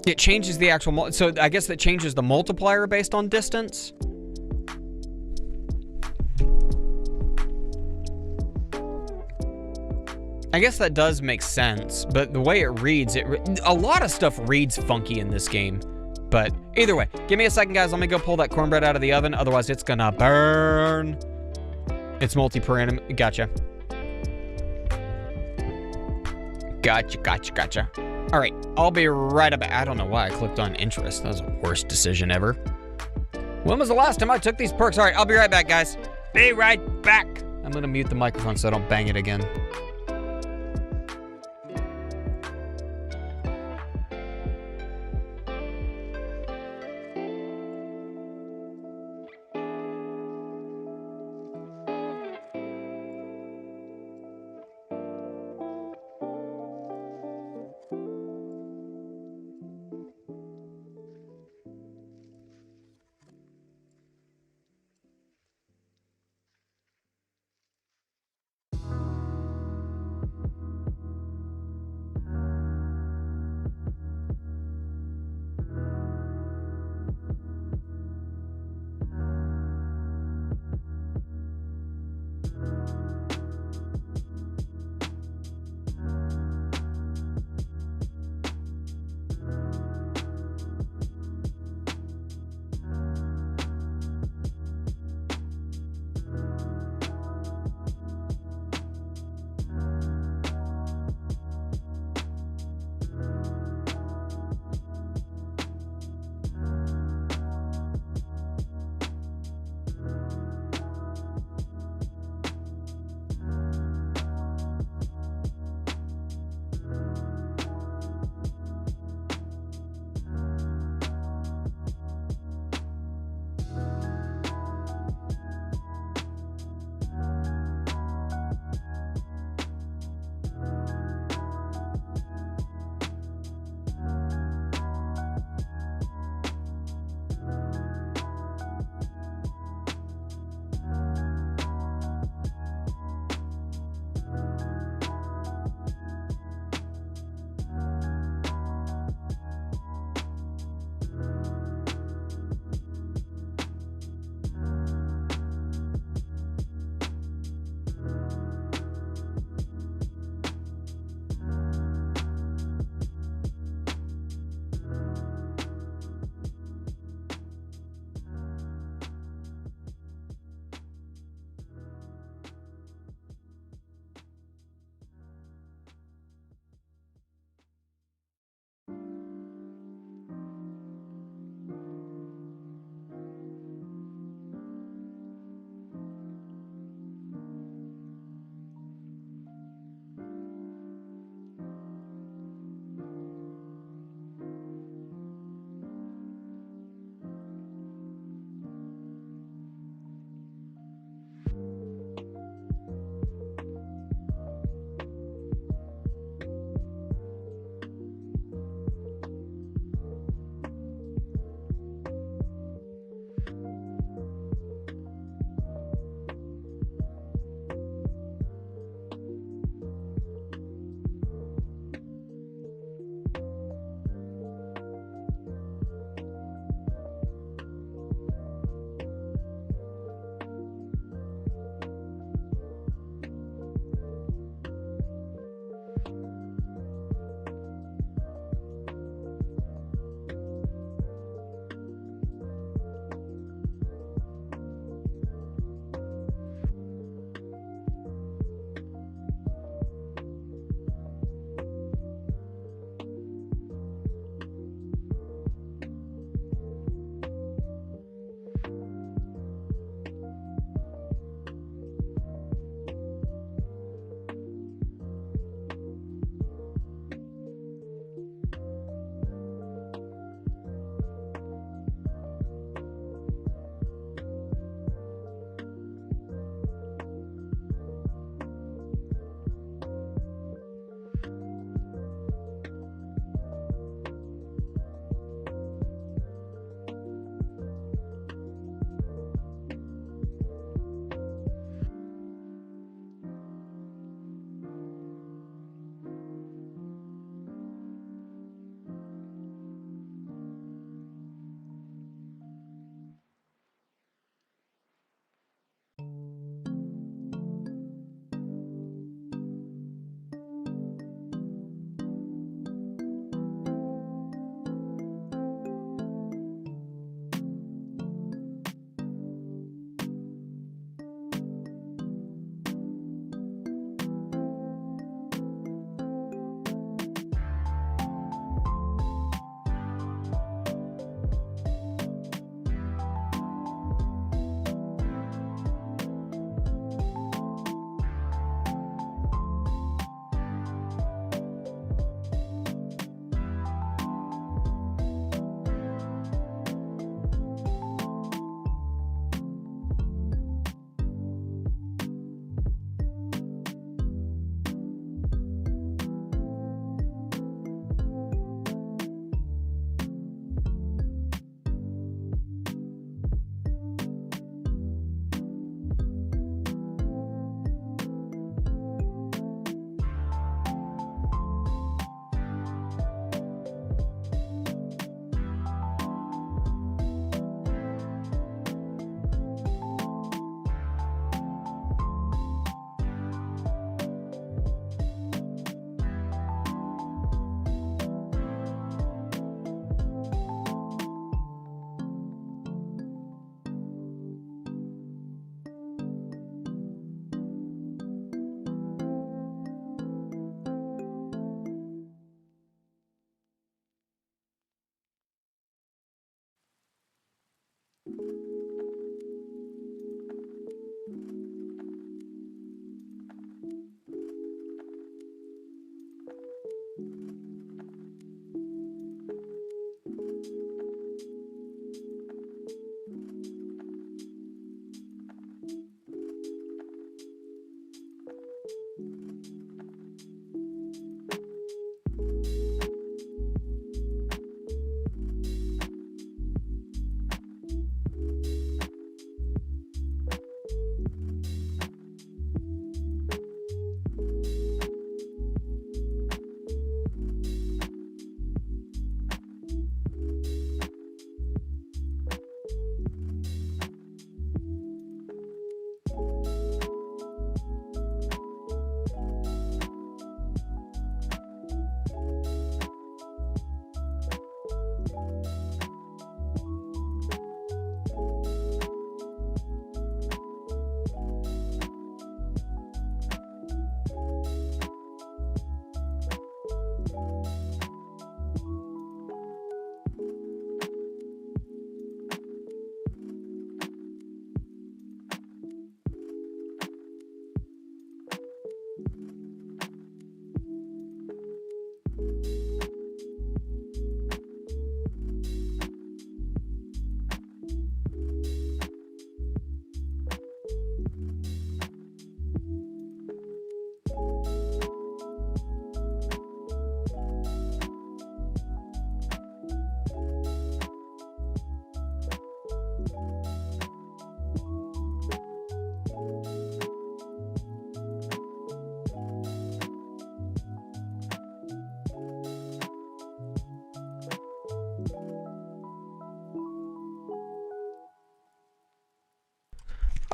it changes the actual so I guess that changes the multiplier based on distance. I guess that does make sense, but the way it reads, a lot of stuff reads funky in this game. But either way, give me a second, guys. Let me go pull that cornbread out of the oven. Otherwise, it's gonna burn. It's multi-per enemy. Gotcha. Gotcha. All right, I'll be right back. I don't know why I clicked on interest. That was the worst decision ever. When was the last time I took these perks? All right, I'll be right back, guys. Be right back. I'm gonna mute the microphone so I don't bang it again.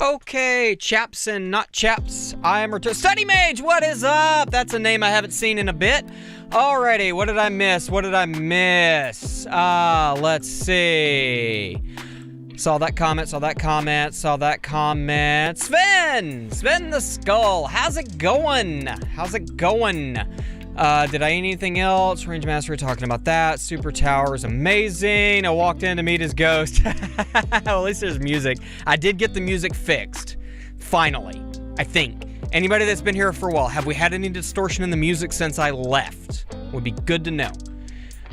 Okay, Chapson, not Chaps. I am Study Mage, what is up? That's a name I haven't seen in a bit. Alrighty, what did I miss? What did I miss? Let's see. Saw that comment, saw that comment, saw that comment. Sven the Skull, how's it going? How's it going? Did I eat anything else? Range Master, talking about that. Super Tower is amazing. I walked in to meet his ghost. Well, at least there's music. I did get the music fixed. Finally, I think. Anybody that's been here for a while, have we had any distortion in the music since I left? Would be good to know.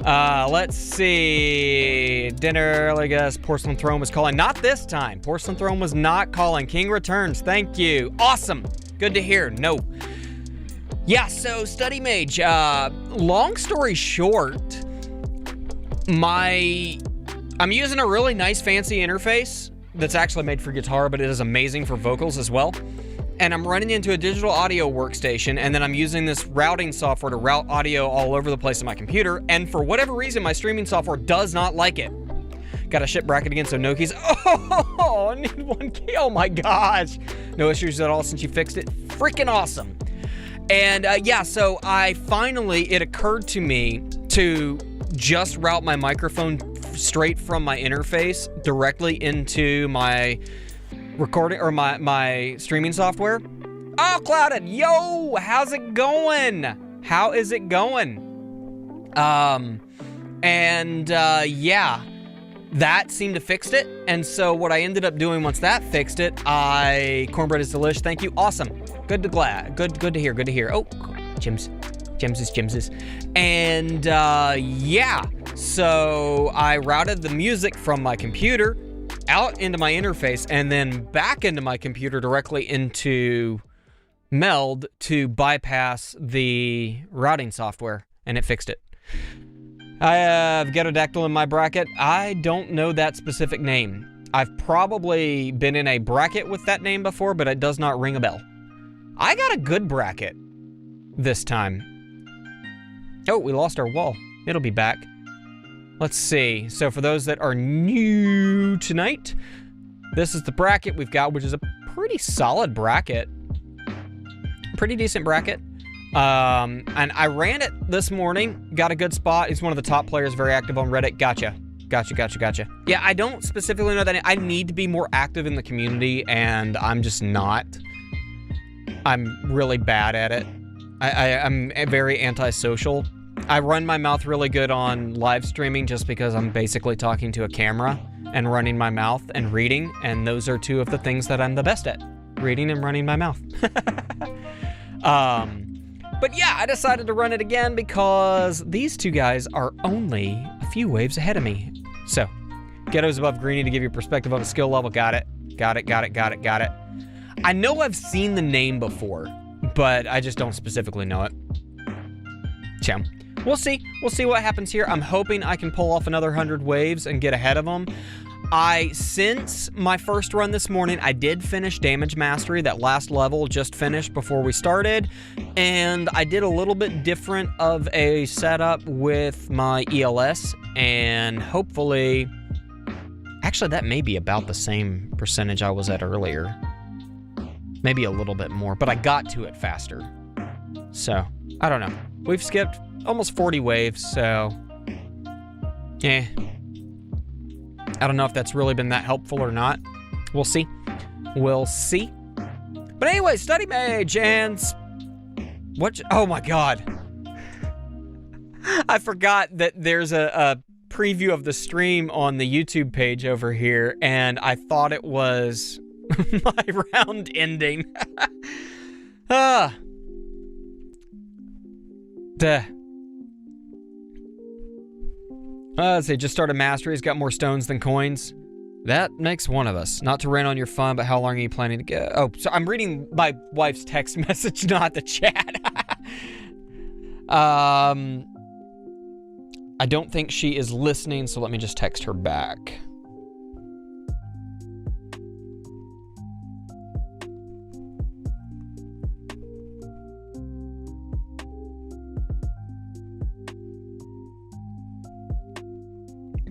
Let's see. Dinner, I guess. Porcelain Throne was calling. Not this time. Porcelain Throne was not calling. King returns. Thank you. Awesome. Good to hear. No. Yeah, so Study Mage, long story short, I'm using a really nice fancy interface that's actually made for guitar, but it is amazing for vocals as well. And I'm running into a digital audio workstation, and then I'm using this routing software to route audio all over the place on my computer, and for whatever reason, my streaming software does not like it. Got a ship bracket again, so no keys. Oh, I need 1 key, oh my gosh. No issues at all since you fixed it. Freaking awesome. And yeah, so it occurred to me to just route my microphone straight from my interface directly into my recording or my streaming software. Oh, Clouded, yo, how's it going? How is it going? Yeah, that seemed to fix it. And so what I ended up doing once that fixed it, cornbread is delish. Thank you. Awesome. Good to hear. Good to hear. Oh, Jims. And yeah, so I routed the music from my computer out into my interface and then back into my computer directly into Meld to bypass the routing software, and it fixed it. I have Getodactyl in my bracket. I don't know that specific name. I've probably been in a bracket with that name before, but it does not ring a bell. I got a good bracket this time. Oh, we lost our wall. It'll be back. Let's see. So for those that are new tonight, this is the bracket we've got, which is a pretty solid bracket. Pretty decent bracket. And I ran it this morning, got a good spot. He's one of the top players, very active on Reddit. Gotcha. Yeah, I don't specifically know that I need to be more active in the community, and I'm just not. I'm really bad at it. I'm very antisocial. I run my mouth really good on live streaming just because I'm basically talking to a camera and running my mouth and reading, and those are two of the things that I'm the best at. Reading and running my mouth. But yeah, I decided to run it again because these two guys are only a few waves ahead of me. So, Ghetto's above Greeny to give you perspective of a skill level. Got it. I know I've seen the name before, but I just don't specifically know it. So, we'll see. We'll see what happens here. I'm hoping I can pull off another 100 waves and get ahead of them. Since my first run this morning, I did finish Damage Mastery. That last level just finished before we started. And I did a little bit different of a setup with my ELS. And hopefully... Actually, that may be about the same percentage I was at earlier. Maybe a little bit more, but I got to it faster. So, I don't know. We've skipped almost 40 waves, so... Eh. I don't know if that's really been that helpful or not. We'll see. We'll see. But anyway, Study Mage and... What? Oh my god. I forgot that there's a preview of the stream on the YouTube page over here, and I thought it was my round ending. Duh. Let's see, just started Mastery. He's got more stones than coins. That makes one of us. Not to rain on your fun, but how long are you planning to go? Oh, so I'm reading my wife's text message, not the chat. I don't think she is listening, so let me just text her back.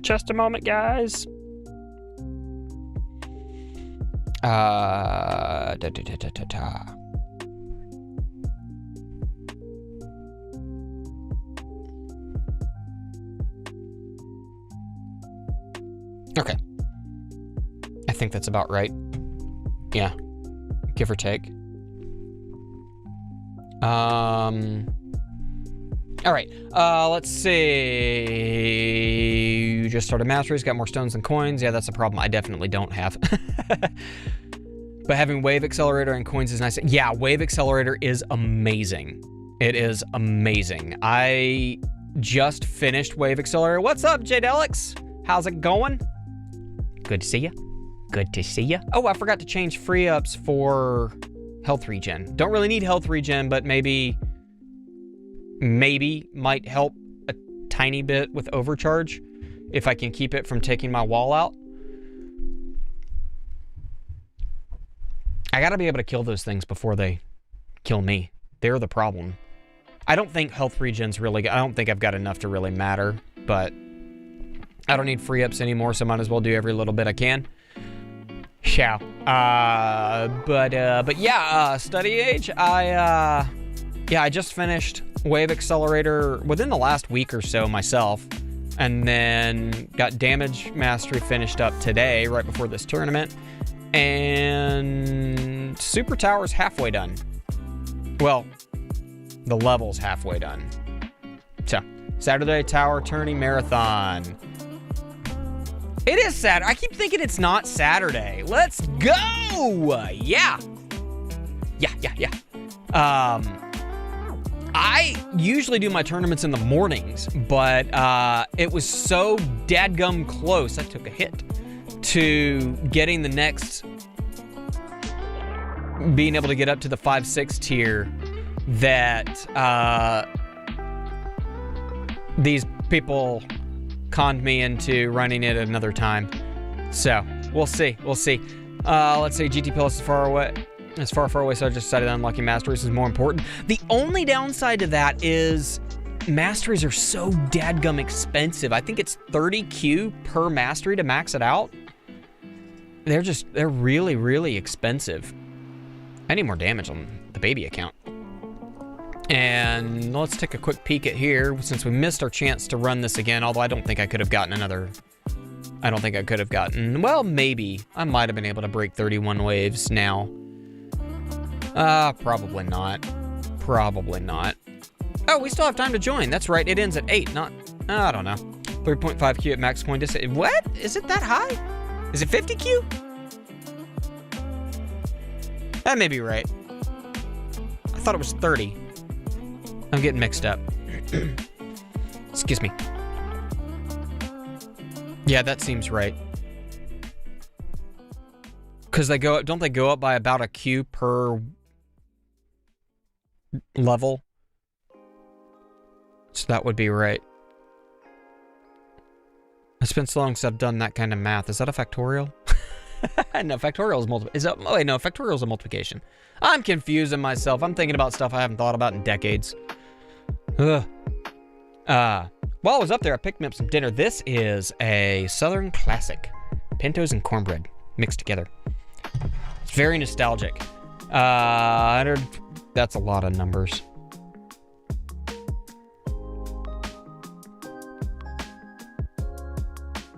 Just a moment, guys. Okay. I think that's about right. Yeah. Give or take. All right. Let's see. You just started masteries, got more stones than coins. Yeah, that's a problem I definitely don't have. But having wave accelerator and coins is nice. Yeah, wave accelerator is amazing. It is amazing. I just finished wave accelerator. What's up, Jadelix? How's it going? Good to see you. Good to see you. Oh, I forgot to change free ups for health regen. Don't really need health regen, but maybe might help a tiny bit with overcharge if I can keep it from taking my wall out. I gotta be able to kill those things before they kill me. They're the problem. I don't think health regen's really, I don't think I've got enough to really matter, but I don't need free ups anymore, so might as well do every little bit I can. Ciao. But yeah, study age, I just finished wave accelerator within the last week or so myself, and then got damage mastery finished up today, right before this tournament, and super tower's halfway done. Well, the level's halfway done. So, Saturday tower tourney marathon. It is Saturday. I keep thinking it's not Saturday. Let's go! Yeah. Yeah. I usually do my tournaments in the mornings, but it was so dadgum close, I took a hit, to getting the next, being able to get up to the 5-6 tier, that these people conned me into running it another time. So, we'll see. Let's see, GT Plus is far away. It's far away, so I just decided unlocking masteries is more important. The only downside to that is masteries are so dadgum expensive. I think it's 30Q per mastery to max it out. They're really, really expensive. I need more damage on the baby account. And let's take a quick peek at here, since we missed our chance to run this again, although I don't think I could have gotten another... well, maybe. I might have been able to break 31 waves now. Probably not. Probably not. Oh, we still have time to join. That's right, it ends at 8, not... I don't know. 3.5Q at max coin distance. What? Is it that high? Is it 50Q? That may be right. I thought it was 30. I'm getting mixed up. Excuse me. Yeah, that seems right. Because they go up, don't they go up by about a Q per level? So that would be right. It's been so long since I've done that kind of math. Is that a factorial? No, factorial is multiplication. Oh wait, no, factorial is a multiplication. I'm confusing myself. I'm thinking about stuff I haven't thought about in decades. Ugh. While I was up there, I picked me up some dinner. This is a Southern classic. Pintos and cornbread mixed together. It's very nostalgic. That's a lot of numbers.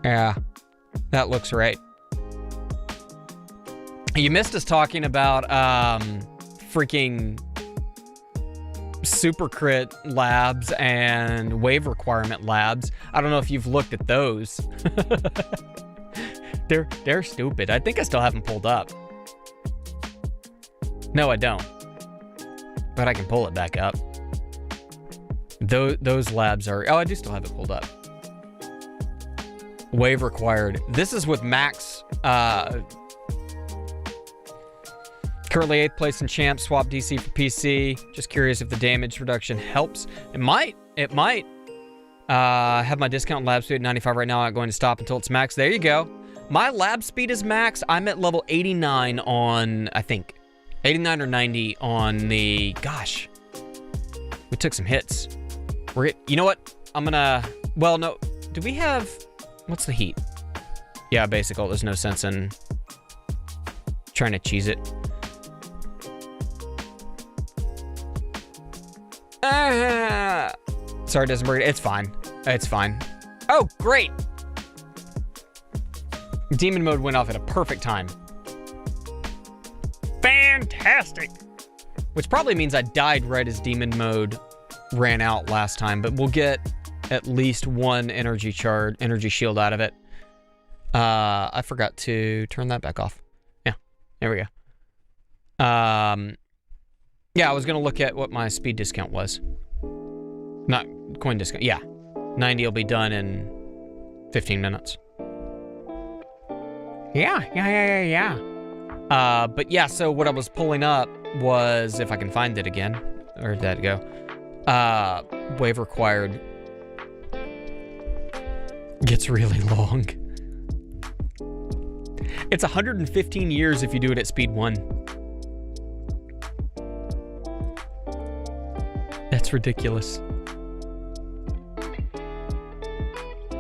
Yeah, that looks right. You missed us talking about freaking super crit labs and wave requirement labs. I don't know if you've looked at those. They're stupid. I think I still have them pulled up. No, I don't. But I can pull it back up. Those labs are... Oh, I do still have it pulled up. Wave required. This is with max... Currently 8th place in champ, swap DC for PC. Just curious if the damage reduction helps. It might. Have my discount lab speed at 95 right now. I'm not going to stop until it's max. There you go. My lab speed is max. I'm at level 89 on, I think, 89 or 90 on the, gosh, we took some hits. You know what? I'm gonna, well, no, do we have, what's the heat? Yeah, basically, there's no sense in Trying to cheese it. Sorry, it doesn't break. It's fine. It's fine. Oh, great. Demon mode went off at a perfect time. Fantastic. Which probably means I died right as demon mode ran out last time, but we'll get at least one energy shield out of it. I forgot to turn that back off. Yeah, there we go. Yeah, I was gonna look at what my speed discount was. Not coin discount, yeah. 90 will be done in 15 minutes. Yeah. But yeah, so what I was pulling up was, if I can find it again, where did that go? Wave required gets really long. It's 115 years if you do it at speed 1. That's ridiculous.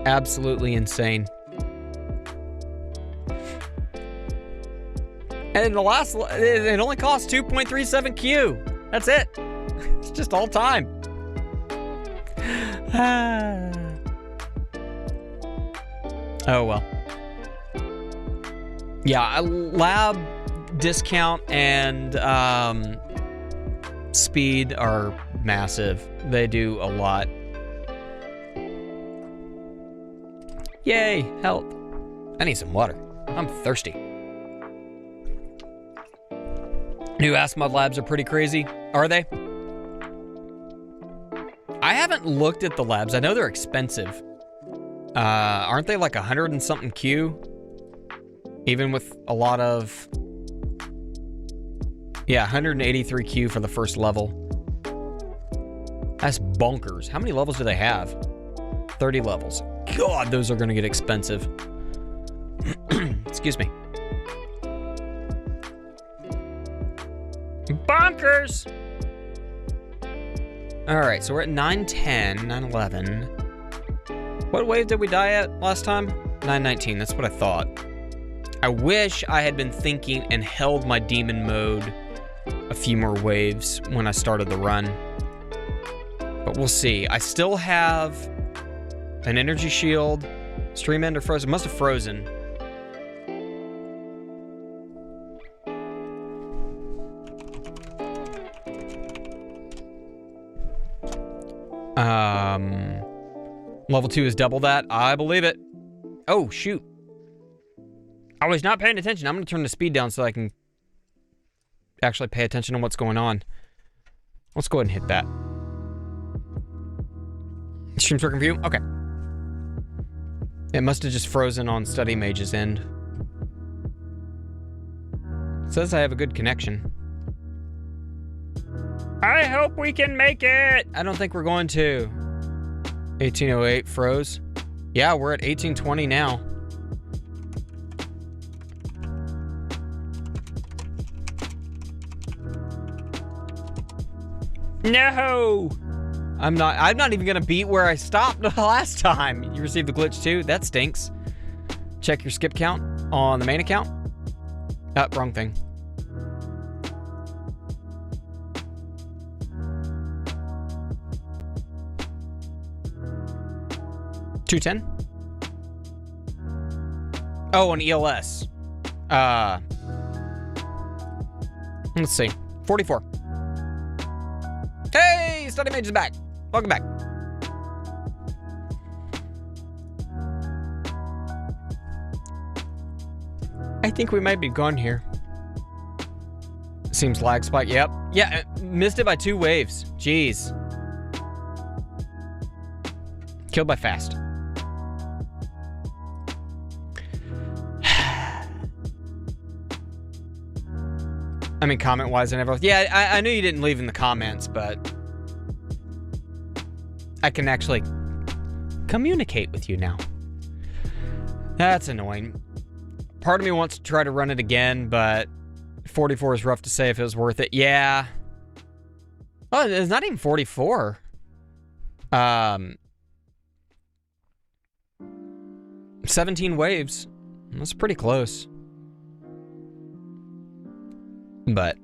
Absolutely insane. And the last, it only costs 2.37 Q. That's it. It's just all time. Oh well. Yeah, lab discount and speed are massive. They do a lot. Yay, help. I need some water. I'm thirsty. New Asimov labs are pretty crazy. Are they? I haven't looked at the labs. I know they're expensive. Aren't they like 100 and something Q? Even with a lot of... Yeah, 183 Q for the first level. That's bonkers. How many levels do they have? 30 levels. God, those are gonna get expensive. Excuse me. Bonkers! Alright, so we're at 910, 911. What wave did we die at last time? 919, that's what I thought. I wish I had been thinking and held my demon mode a few more waves when I started the run. But we'll see. I still have an energy shield. Stream end or frozen? Must have frozen. Level 2 is double that. I believe it. Oh, shoot. I was not paying attention. I'm going to turn the speed down so I can actually pay attention to what's going on. Let's go ahead and hit that. Stream's working for you? Okay. It must have just frozen on Study Mage's end. It says I have a good connection. I hope we can make it! I don't think we're going to. 1808 froze. Yeah, we're at 1820 now. No! I'm not even gonna beat where I stopped the last time. You received the glitch too? That stinks. Check your skip count on the main account. Wrong thing. $210? Oh, an ELS. Let's see. 44. Hey, Study Mage is back. Welcome back. I think we might be gone here. Seems lag spike. Yep. Yeah, missed it by 2 waves. Jeez. Killed by fast. I mean, comment-wise, I never... Yeah, I knew you didn't leave in the comments, but... I can actually communicate with you now. That's annoying. Part of me wants to try to run it again, but 44 is rough to say if it was worth it. Yeah. Oh, it's not even 44. 17 waves. That's pretty close. But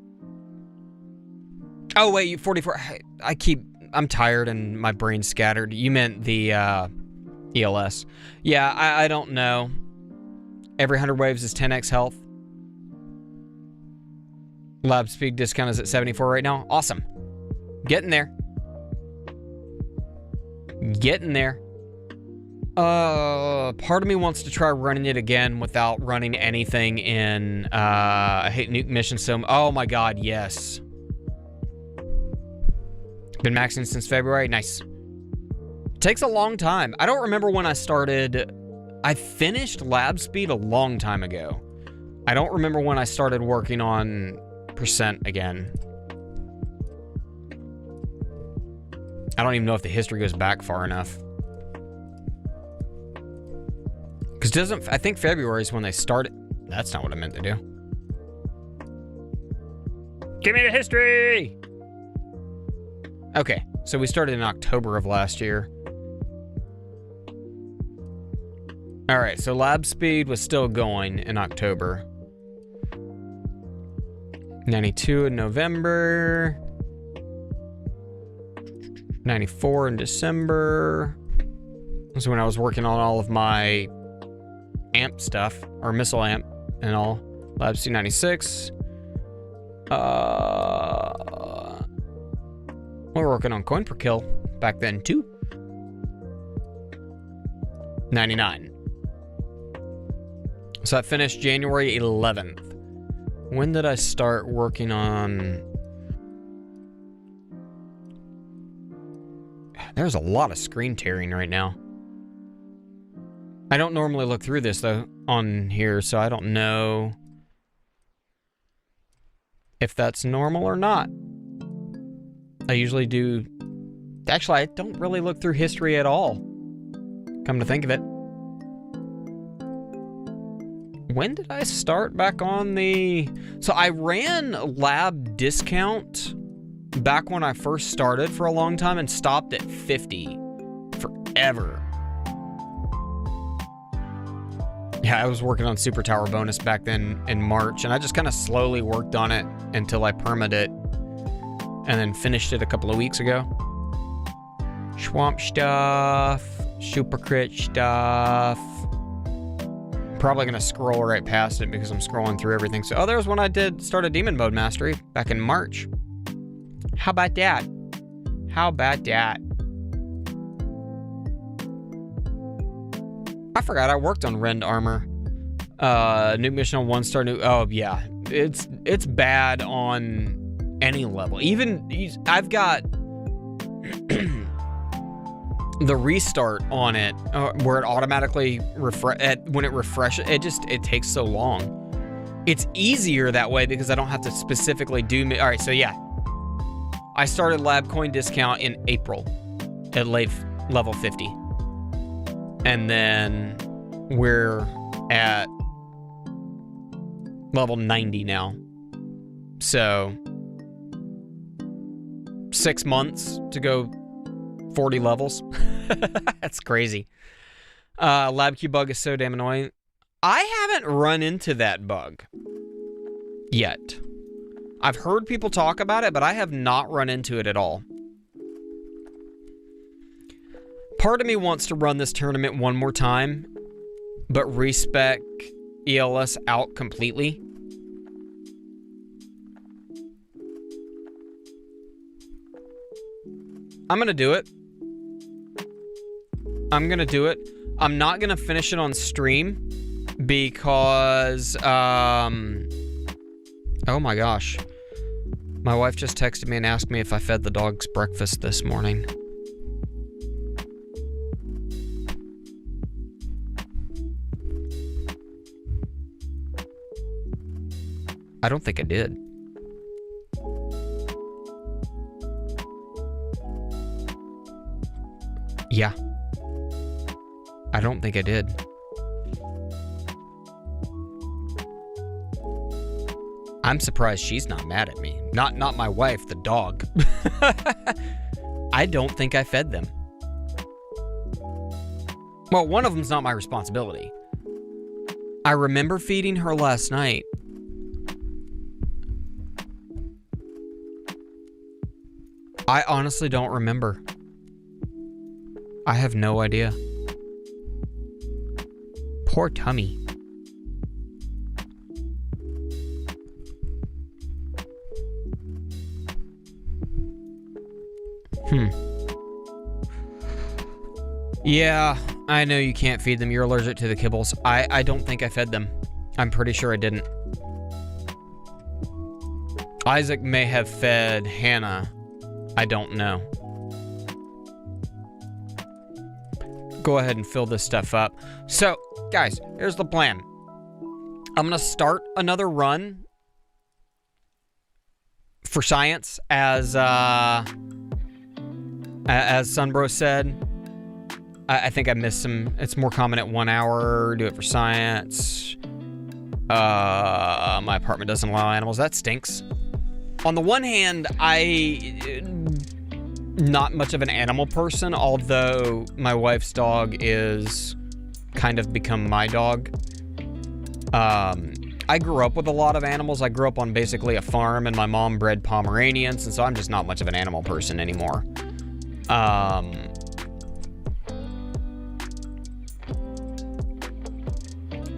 oh wait, 44. I'm tired and my brain's scattered. You meant the ELS. Yeah, I don't know. Every 100 waves is 10x health. Lab speed discount is at 74 right now. Awesome. Getting there. Getting there. Part of me wants to try running it again without running anything in I hate nuke mission sim. Oh my god, yes. Been maxing since February. Nice. Takes a long time. I don't remember when I started. I finished lab speed a long time ago. I don't remember when I started working on percent again. I don't even know if the history goes back far enough. Because I think February is when they started. That's not what I meant to do. Give me the history! Okay, so we started in October of last year. All right, so lab speed was still going in October. 92 in November. 94 in December. This is when I was working on all of my amp stuff, or missile amp and all. Lab speed 96. We were working on coin per kill back then too. 99. So I finished January 11th. When did I start working on... There's a lot of screen tearing right now. I don't normally look through this though on here, so I don't know if that's normal or not. I usually do... Actually, I don't really look through history at all. Come to think of it. When did I start back on the... So I ran lab discount back when I first started for a long time and stopped at 50 forever. Yeah, I was working on Super Tower Bonus back then in March, and I just kind of slowly worked on it until I permed it, and then finished it a couple of weeks ago. Swamp stuff, super crit stuff. Probably gonna scroll right past it because I'm scrolling through everything. So, oh, there was when I started Demon Mode Mastery back in March. How about that? How about that? I forgot I worked on Rend Armor. New mission on 1-star new. Oh yeah, it's bad on any level. Even I've got the restart on it where it automatically when it refreshes. It takes so long. It's easier that way because I don't have to specifically do. All right, so yeah, I started lab coin discount in April at level 50. And then we're at level 90 now. So 6 months to go 40 levels. That's crazy. LabQ bug is so damn annoying. I haven't run into that bug yet. I've heard people talk about it, but I have not run into it at all. Part of me wants to run this tournament one more time, but respec ELS out completely. I'm gonna do it. I'm gonna do it. I'm not gonna finish it on stream because, oh my gosh. My wife just texted me and asked me if I fed the dogs breakfast this morning. I don't think I did. Yeah. I don't think I did. I'm surprised she's not mad at me. Not my wife, the dog. I don't think I fed them. Well, one of them's not my responsibility. I remember feeding her last night. I honestly don't remember. I have no idea. Poor tummy. Yeah, I know you can't feed them. You're allergic to the kibbles. I don't think I fed them. I'm pretty sure I didn't. Isaac may have fed Hannah. I don't know. Go ahead and fill this stuff up. So, guys, here's the plan. I'm gonna start another run for science, as Sunbro said. I think I missed some. It's more common at 1 hour. Do it for science. My apartment doesn't allow animals. That stinks. On the one hand, not much of an animal person, although my wife's dog is kind of become my dog. I grew up with a lot of animals. I grew up on basically a farm, and my mom bred Pomeranians, and so I'm just not much of an animal person anymore.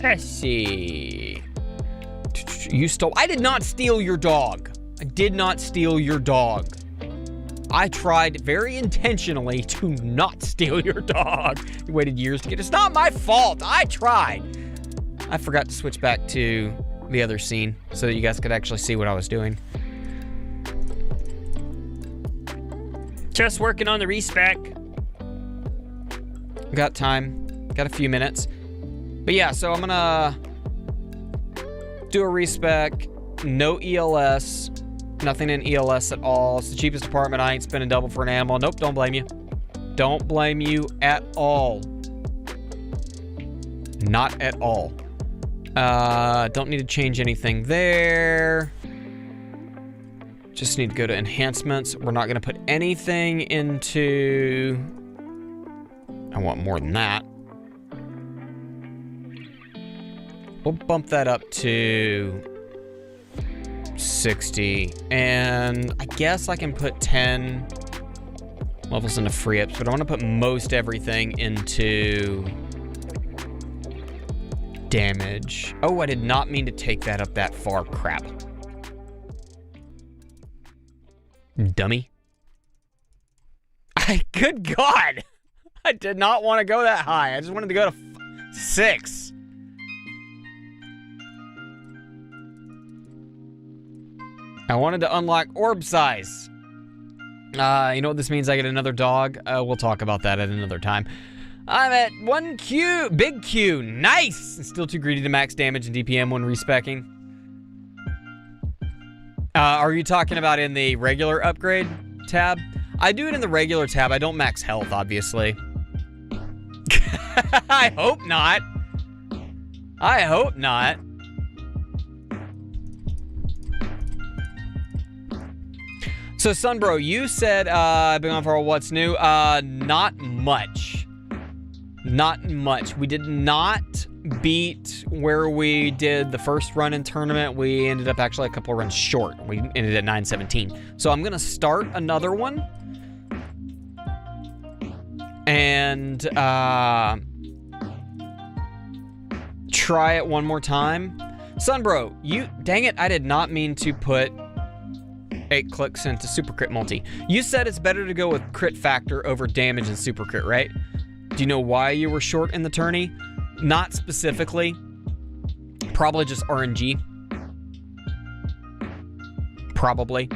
Let's see. I did not steal your dog. I did not steal your dog. I tried very intentionally to not steal your dog. You waited years to get it. It's not my fault. I tried. I forgot to switch back to the other scene so that you guys could actually see what I was doing. Just working on the respec. Got time. Got a few minutes. But yeah, so I'm gonna do a respec. No ELS. Nothing in ELS at all. It's the cheapest apartment. I ain't spending double for an animal. Nope, don't blame you. Don't blame you at all. Not at all. Don't need to change anything there. Just need to go to enhancements. We're not gonna put anything into... I want more than that. We'll bump that up to 60, and I guess I can put 10 levels into free ups, but I want to put most everything into damage. Oh, I did not mean to take that up that far. Crap. Dummy. Good God. I did not want to go that high. I just wanted to go to 6. I wanted to unlock orb size. You know what this means? I get another dog. We'll talk about that at another time. I'm at 1 Q. Big Q. Nice! Still too greedy to max damage and DPM when respecking. Are you talking about in the regular upgrade tab? I do it in the regular tab. I don't max health, obviously. I hope not. I hope not. So, Sunbro, you said, I've been on for a what's new. Not much. Not much. We did not beat where we did the first run in tournament. We ended up actually a couple runs short. We ended at 917. So I'm going to start another one. And try it one more time. Sunbro, dang it, I did not mean to put 8 clicks into super crit multi. You said it's better to go with crit factor over damage and super crit, right? Do you know why you were short in the tourney? Not specifically. Probably just RNG. Probably.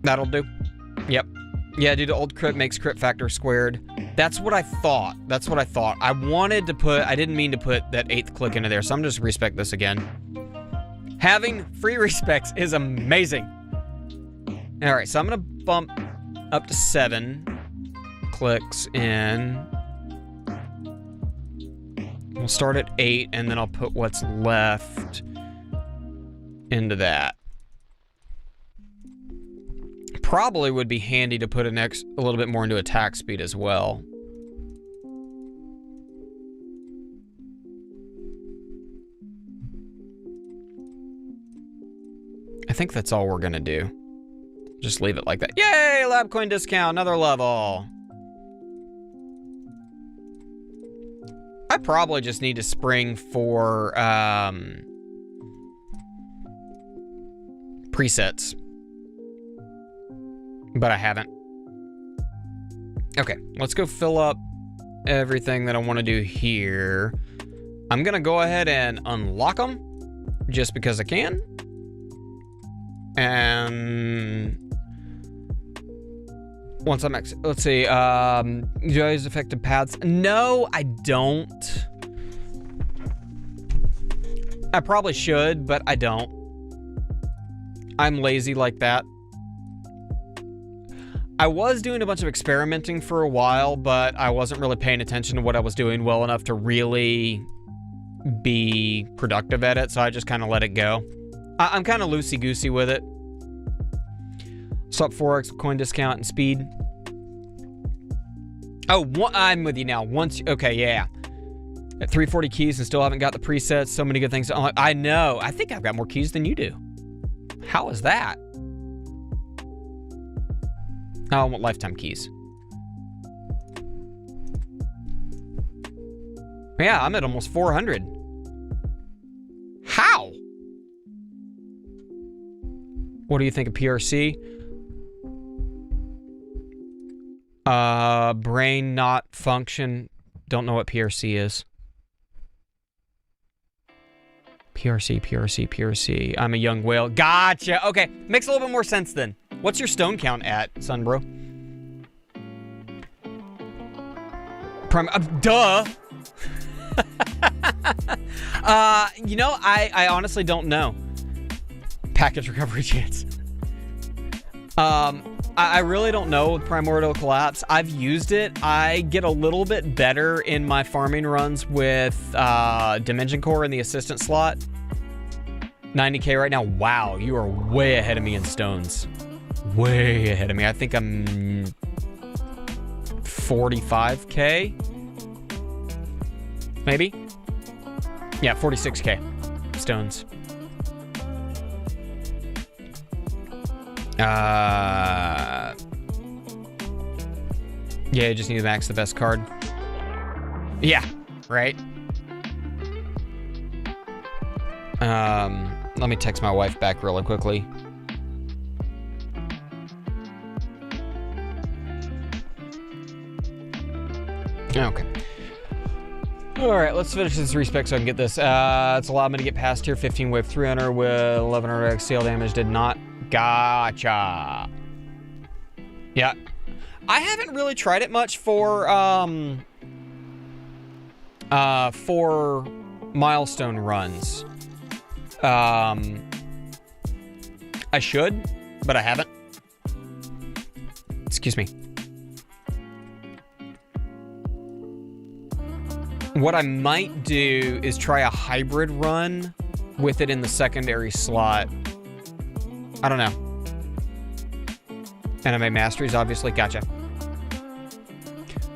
That'll do. Yep. Yeah, dude, the old crit makes crit factor squared. That's what I thought. That's what I thought. I wanted to put... I didn't mean to put that 8th click into there, so I'm just respec this again. Having free respecs is amazing. All right, so I'm going to bump up to 7 clicks in. We'll start at 8, and then I'll put what's left into that. Probably would be handy to put a little bit more into attack speed as well. think that's all we're gonna do. Just leave it like that. Yay, lab coin discount, another level. I probably just need to spring for presets. But I haven't. Okay, let's go fill up everything that I want to do here. I'm gonna go ahead and unlock them just because I can. And once I'm let's see, do I use effective paths? No, I don't. I probably should, but I don't. I'm lazy like that. I was doing a bunch of experimenting for a while, but I wasn't really paying attention to what I was doing well enough to really be productive at it, so I just kind of let it go. I'm kind of loosey-goosey with it. Swap 4x coin discount and speed. Oh, I'm with you now. Okay, yeah. At 340 keys and still haven't got the presets. So many good things. I know. I think I've got more keys than you do. How is that? I want lifetime keys. Yeah, I'm at almost 400. How? What do you think of PRC? Brain not function. Don't know what PRC is. PRC. I'm a young whale. Gotcha. Okay, makes a little bit more sense then. What's your stone count at, Sunbro? Duh. You know, I honestly don't know. Package recovery chance. I really don't know with Primordial Collapse. I've used it. I get a little bit better in my farming runs with Dimension Core in the assistant slot. 90k right now. Wow, you are way ahead of me in stones. Way ahead of me. I think I'm 45k. Maybe? Yeah, 46k stones. Yeah, you just need to max the best card. Yeah, right? Let me text my wife back really quickly. Okay. Alright, let's finish this respec so I can get this. It's allowed me to get past tier 15 wave 300 with 1100 XCL damage. Did not. Gotcha. Yeah. I haven't really tried it much for milestone runs. I should, but I haven't. Excuse me. What I might do is try a hybrid run with it in the secondary slot. I don't know. Anime Masteries, obviously. Gotcha.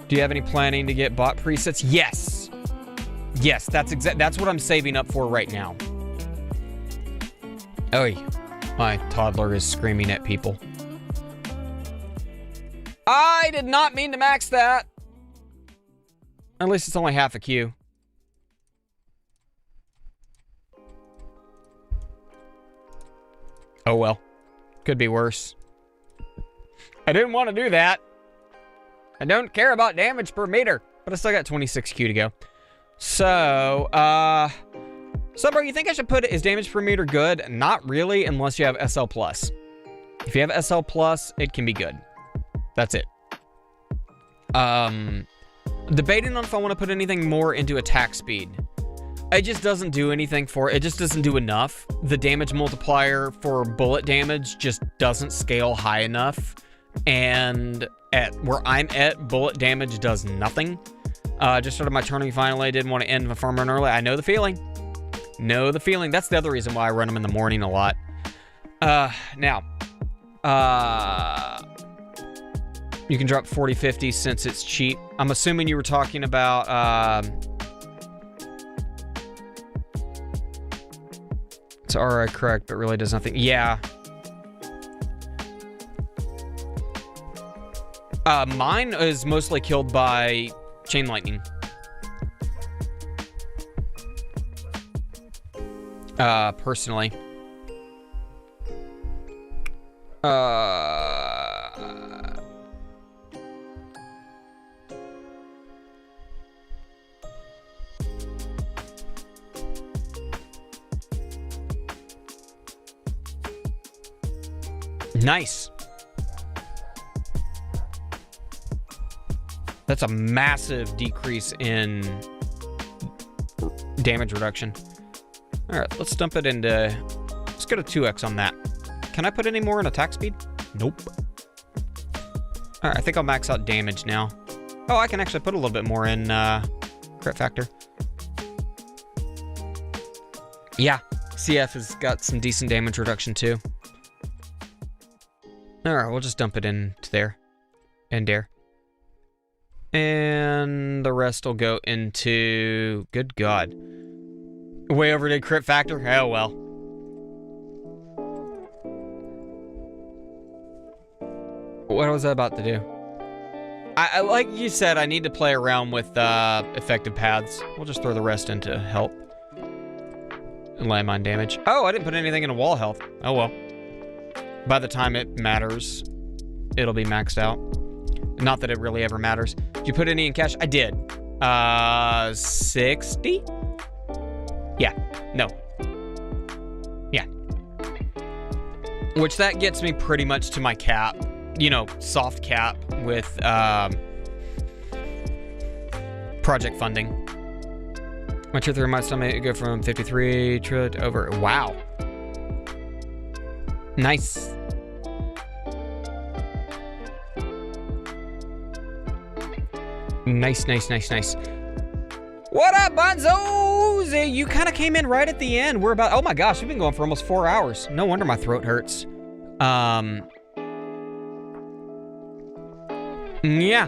Do you have any planning to get bot presets? Yes. Yes, that's what I'm saving up for right now. Oh, my toddler is screaming at people. I did not mean to max that. At least it's only half a queue. Oh well. Could be worse. I didn't want to do that. I don't care about damage per meter. But I still got 26Q to go. So, bro, you think I should put it, is damage per meter good? Not really, unless you have SL+. If you have SL+, it can be good. That's it. Debating on if I want to put anything more into attack speed. It just doesn't do anything for it. It just doesn't do enough. The damage multiplier for bullet damage just doesn't scale high enough. And at where I'm at, bullet damage does nothing. Just started my turning finally. Didn't want to end my farm run early. I know the feeling. Know the feeling. That's the other reason why I run them in the morning a lot. Now. You can drop 40, 50 since it's cheap. I'm assuming you were talking about, it's RI correct, but really does nothing. Yeah, Mine is mostly killed by chain lightning. Personally. Nice. That's a massive decrease in damage reduction. All right, let's dump it into... Let's go to 2x on that. Can I put any more in attack speed? Nope. All right, I think I'll max out damage now. Oh, I can actually put a little bit more in crit factor. Yeah, CF has got some decent damage reduction too. All right, we'll just dump it into there. And there. And the rest will go into... Good God. Way overdid crit factor? Oh, well. What was I about to do? I like you said, I need to play around with effective paths. We'll just throw the rest into help. And landmine damage. Oh, I didn't put anything into wall health. Oh, well. By the time it matters, it'll be maxed out. Not that it really ever matters. Did you put any in cash? I did. 60? Yeah. No. Yeah. Which that gets me pretty much to my cap. You know, soft cap with project funding. My truth through my stomach go from 53 to over. Wow. Nice. Nice, nice, nice, nice. What up, Bonzos? You kind of came in right at the end. We're about, oh my gosh, we've been going for almost 4 hours. No wonder my throat hurts. Yeah.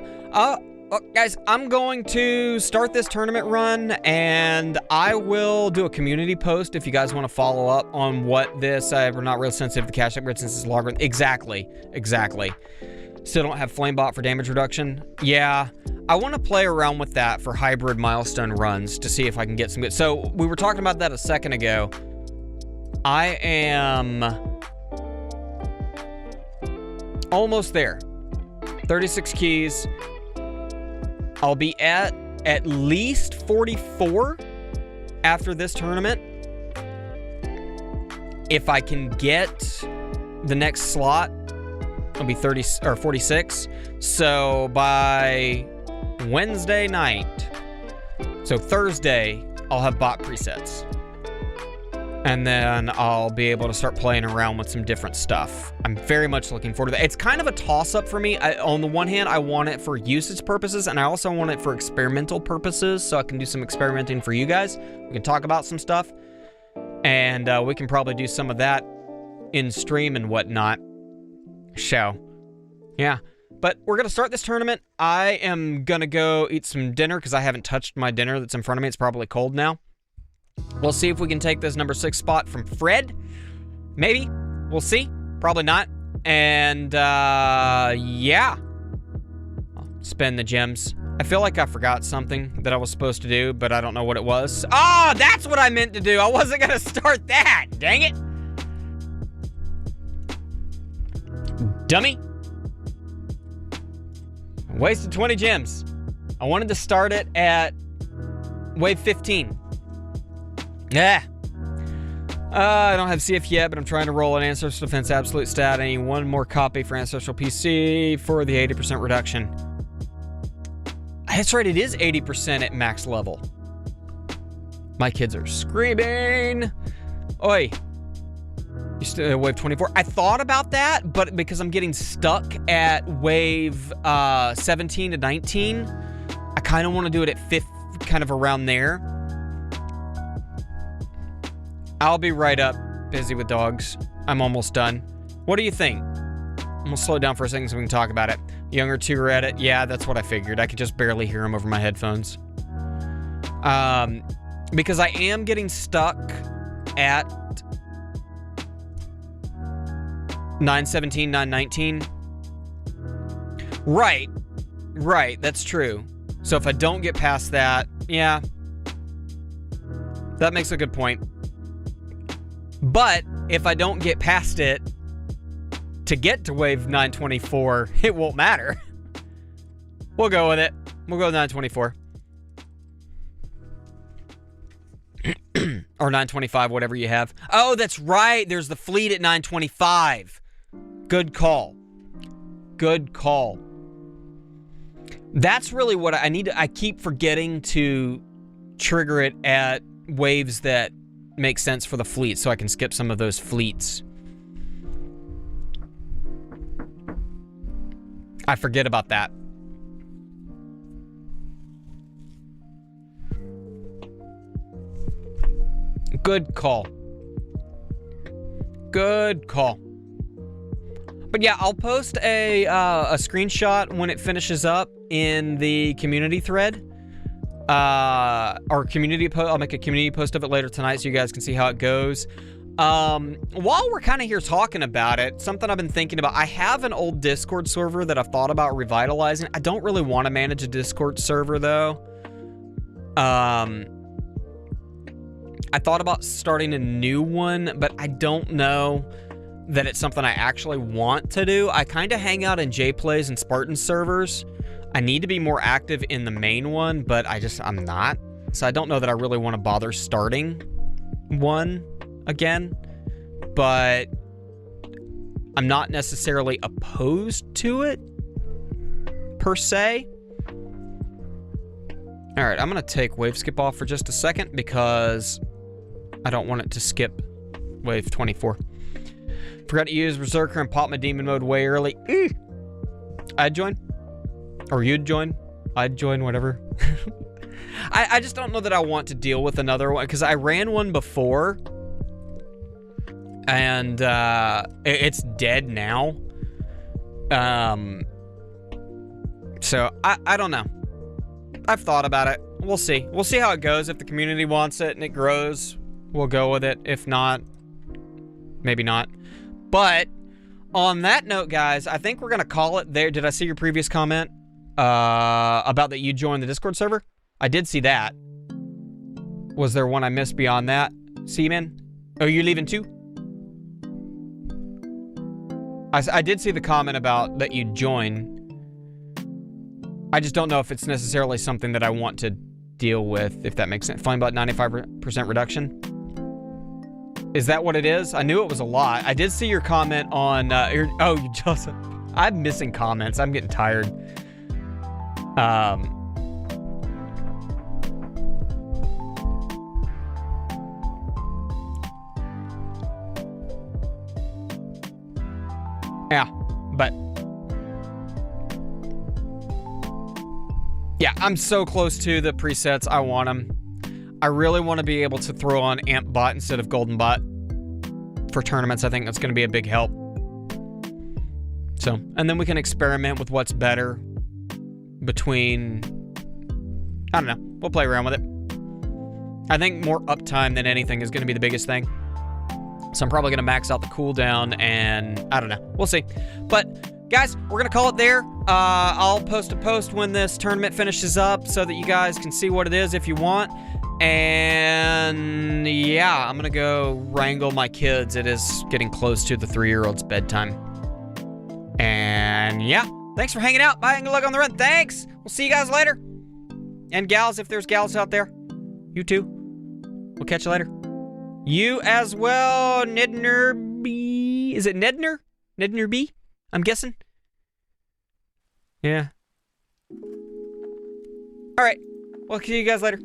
Guys, I'm going to start this tournament run, and I will do a community post if you guys want to follow up on what this, we're not real sensitive to cash upgrade since it's log. Exactly. Still don't have Flamebot for damage reduction. Yeah. I want to play around with that for hybrid milestone runs to see if I can get some good. So we were talking about that a second ago. I am almost there. 36 keys. I'll be at least 44 after this tournament. If I can get the next slot, I'll be 30 or 46. So by Wednesday night, so Thursday, I'll have bot presets. And then I'll be able to start playing around with some different stuff. I'm very much looking forward to that. It's kind of a toss-up for me. On the one hand, I want it for usage purposes, and I also want it for experimental purposes, so I can do some experimenting for you guys. We can talk about some stuff, and we can probably do some of that in stream and whatnot. Yeah. But we're going to start this tournament. I am going to go eat some dinner because I haven't touched my dinner that's in front of me. It's probably cold now. We'll see if we can take this number 6 spot from Fred. Maybe. We'll see. Probably not. And, yeah. I'll spend the gems. I feel like I forgot something that I was supposed to do, but I don't know what it was. Oh, that's what I meant to do. I wasn't going to start that. Dang it. Dummy. Wasted 20 gems. I wanted to start it at wave 15. Yeah. I don't have CF yet, but I'm trying to roll an Ancestral Defense Absolute Stat. I need one more copy for Ancestral PC for the 80% reduction. That's right, it is 80% at max level. My kids are screaming. Oi. You still wave 24. I thought about that, but because I'm getting stuck at wave 17 to 19, I kind of want to do it at 5th, kind of around there. I'll be right up, busy with dogs. I'm almost done. What do you think? I'm gonna slow down for a second so we can talk about it. Younger 2 are at it. Yeah, that's what I figured. I could just barely hear them over my headphones. Because I am getting stuck at 917, 919. Right. Right, that's true. So if I don't get past that, yeah. That makes a good point. But if I don't get past it to get to wave 924, it won't matter. We'll go with it. We'll go with 924. Or 925, whatever you have. Oh, that's right. There's the fleet at 925. Good call. Good call. That's really what I need to... I keep forgetting to trigger it at waves that make sense for the fleet, so I can skip some of those fleets. I forget about that. Good call. Good call. But yeah, I'll post a screenshot when it finishes up in the community thread. Or community post. I'll make a community post of it later tonight so you guys can see how it goes. While we're kind of here talking about it, something I've been thinking about, I have an old Discord server that I've thought about revitalizing. I don't really want to manage a Discord server though. I thought about starting a new one, but I don't know that it's something I actually want to do. I kind of hang out in JPlays and Spartan servers. I need to be more active in the main one, but I'm not. So I don't know that I really want to bother starting one again, but I'm not necessarily opposed to it per se. All right, I'm going to take wave skip off for just a second because I don't want it to skip wave 24. Forgot to use Berserker and pop my demon mode way early. I'd join. Or you'd join. I'd join, whatever. I just don't know that I want to deal with another one, because I ran one before, and it's dead now. So, I don't know. I've thought about it. We'll see. We'll see how it goes. If the community wants it and it grows, we'll go with it. If not, maybe not. But on that note, guys, I think we're going to call it there. Did I see your previous comment about that you joined the Discord server? I did see that. Was there one I missed beyond that? Seaman? Oh, you leaving too? I did see the comment about that you join. I just don't know if it's necessarily something that I want to deal with, if that makes sense. Flame about 95% reduction. Is that what it is? I knew it was a lot. I did see your comment on... oh, you just... I'm missing comments. I'm getting tired. Yeah, but... yeah, I'm so close to the presets. I want them. I really want to be able to throw on Amp Bot instead of Golden Bot for tournaments. I think that's going to be a big help. So, and then we can experiment with what's better between... I don't know. We'll play around with it. I think more uptime than anything is going to be the biggest thing. So I'm probably going to max out the cooldown and... I don't know. We'll see. But... guys, we're going to call it there. I'll post a post when this tournament finishes up so that you guys can see what it is if you want. And yeah, I'm going to go wrangle my kids. It is getting close to the 3-year-old's bedtime. And yeah, thanks for hanging out. Bye and good luck on the run. Thanks. We'll see you guys later. And gals, if there's gals out there, you too. We'll catch you later. You as well, Nedner B. Is it Nedner? Nedner B? I'm guessing. Yeah. All right. Well, see you guys later.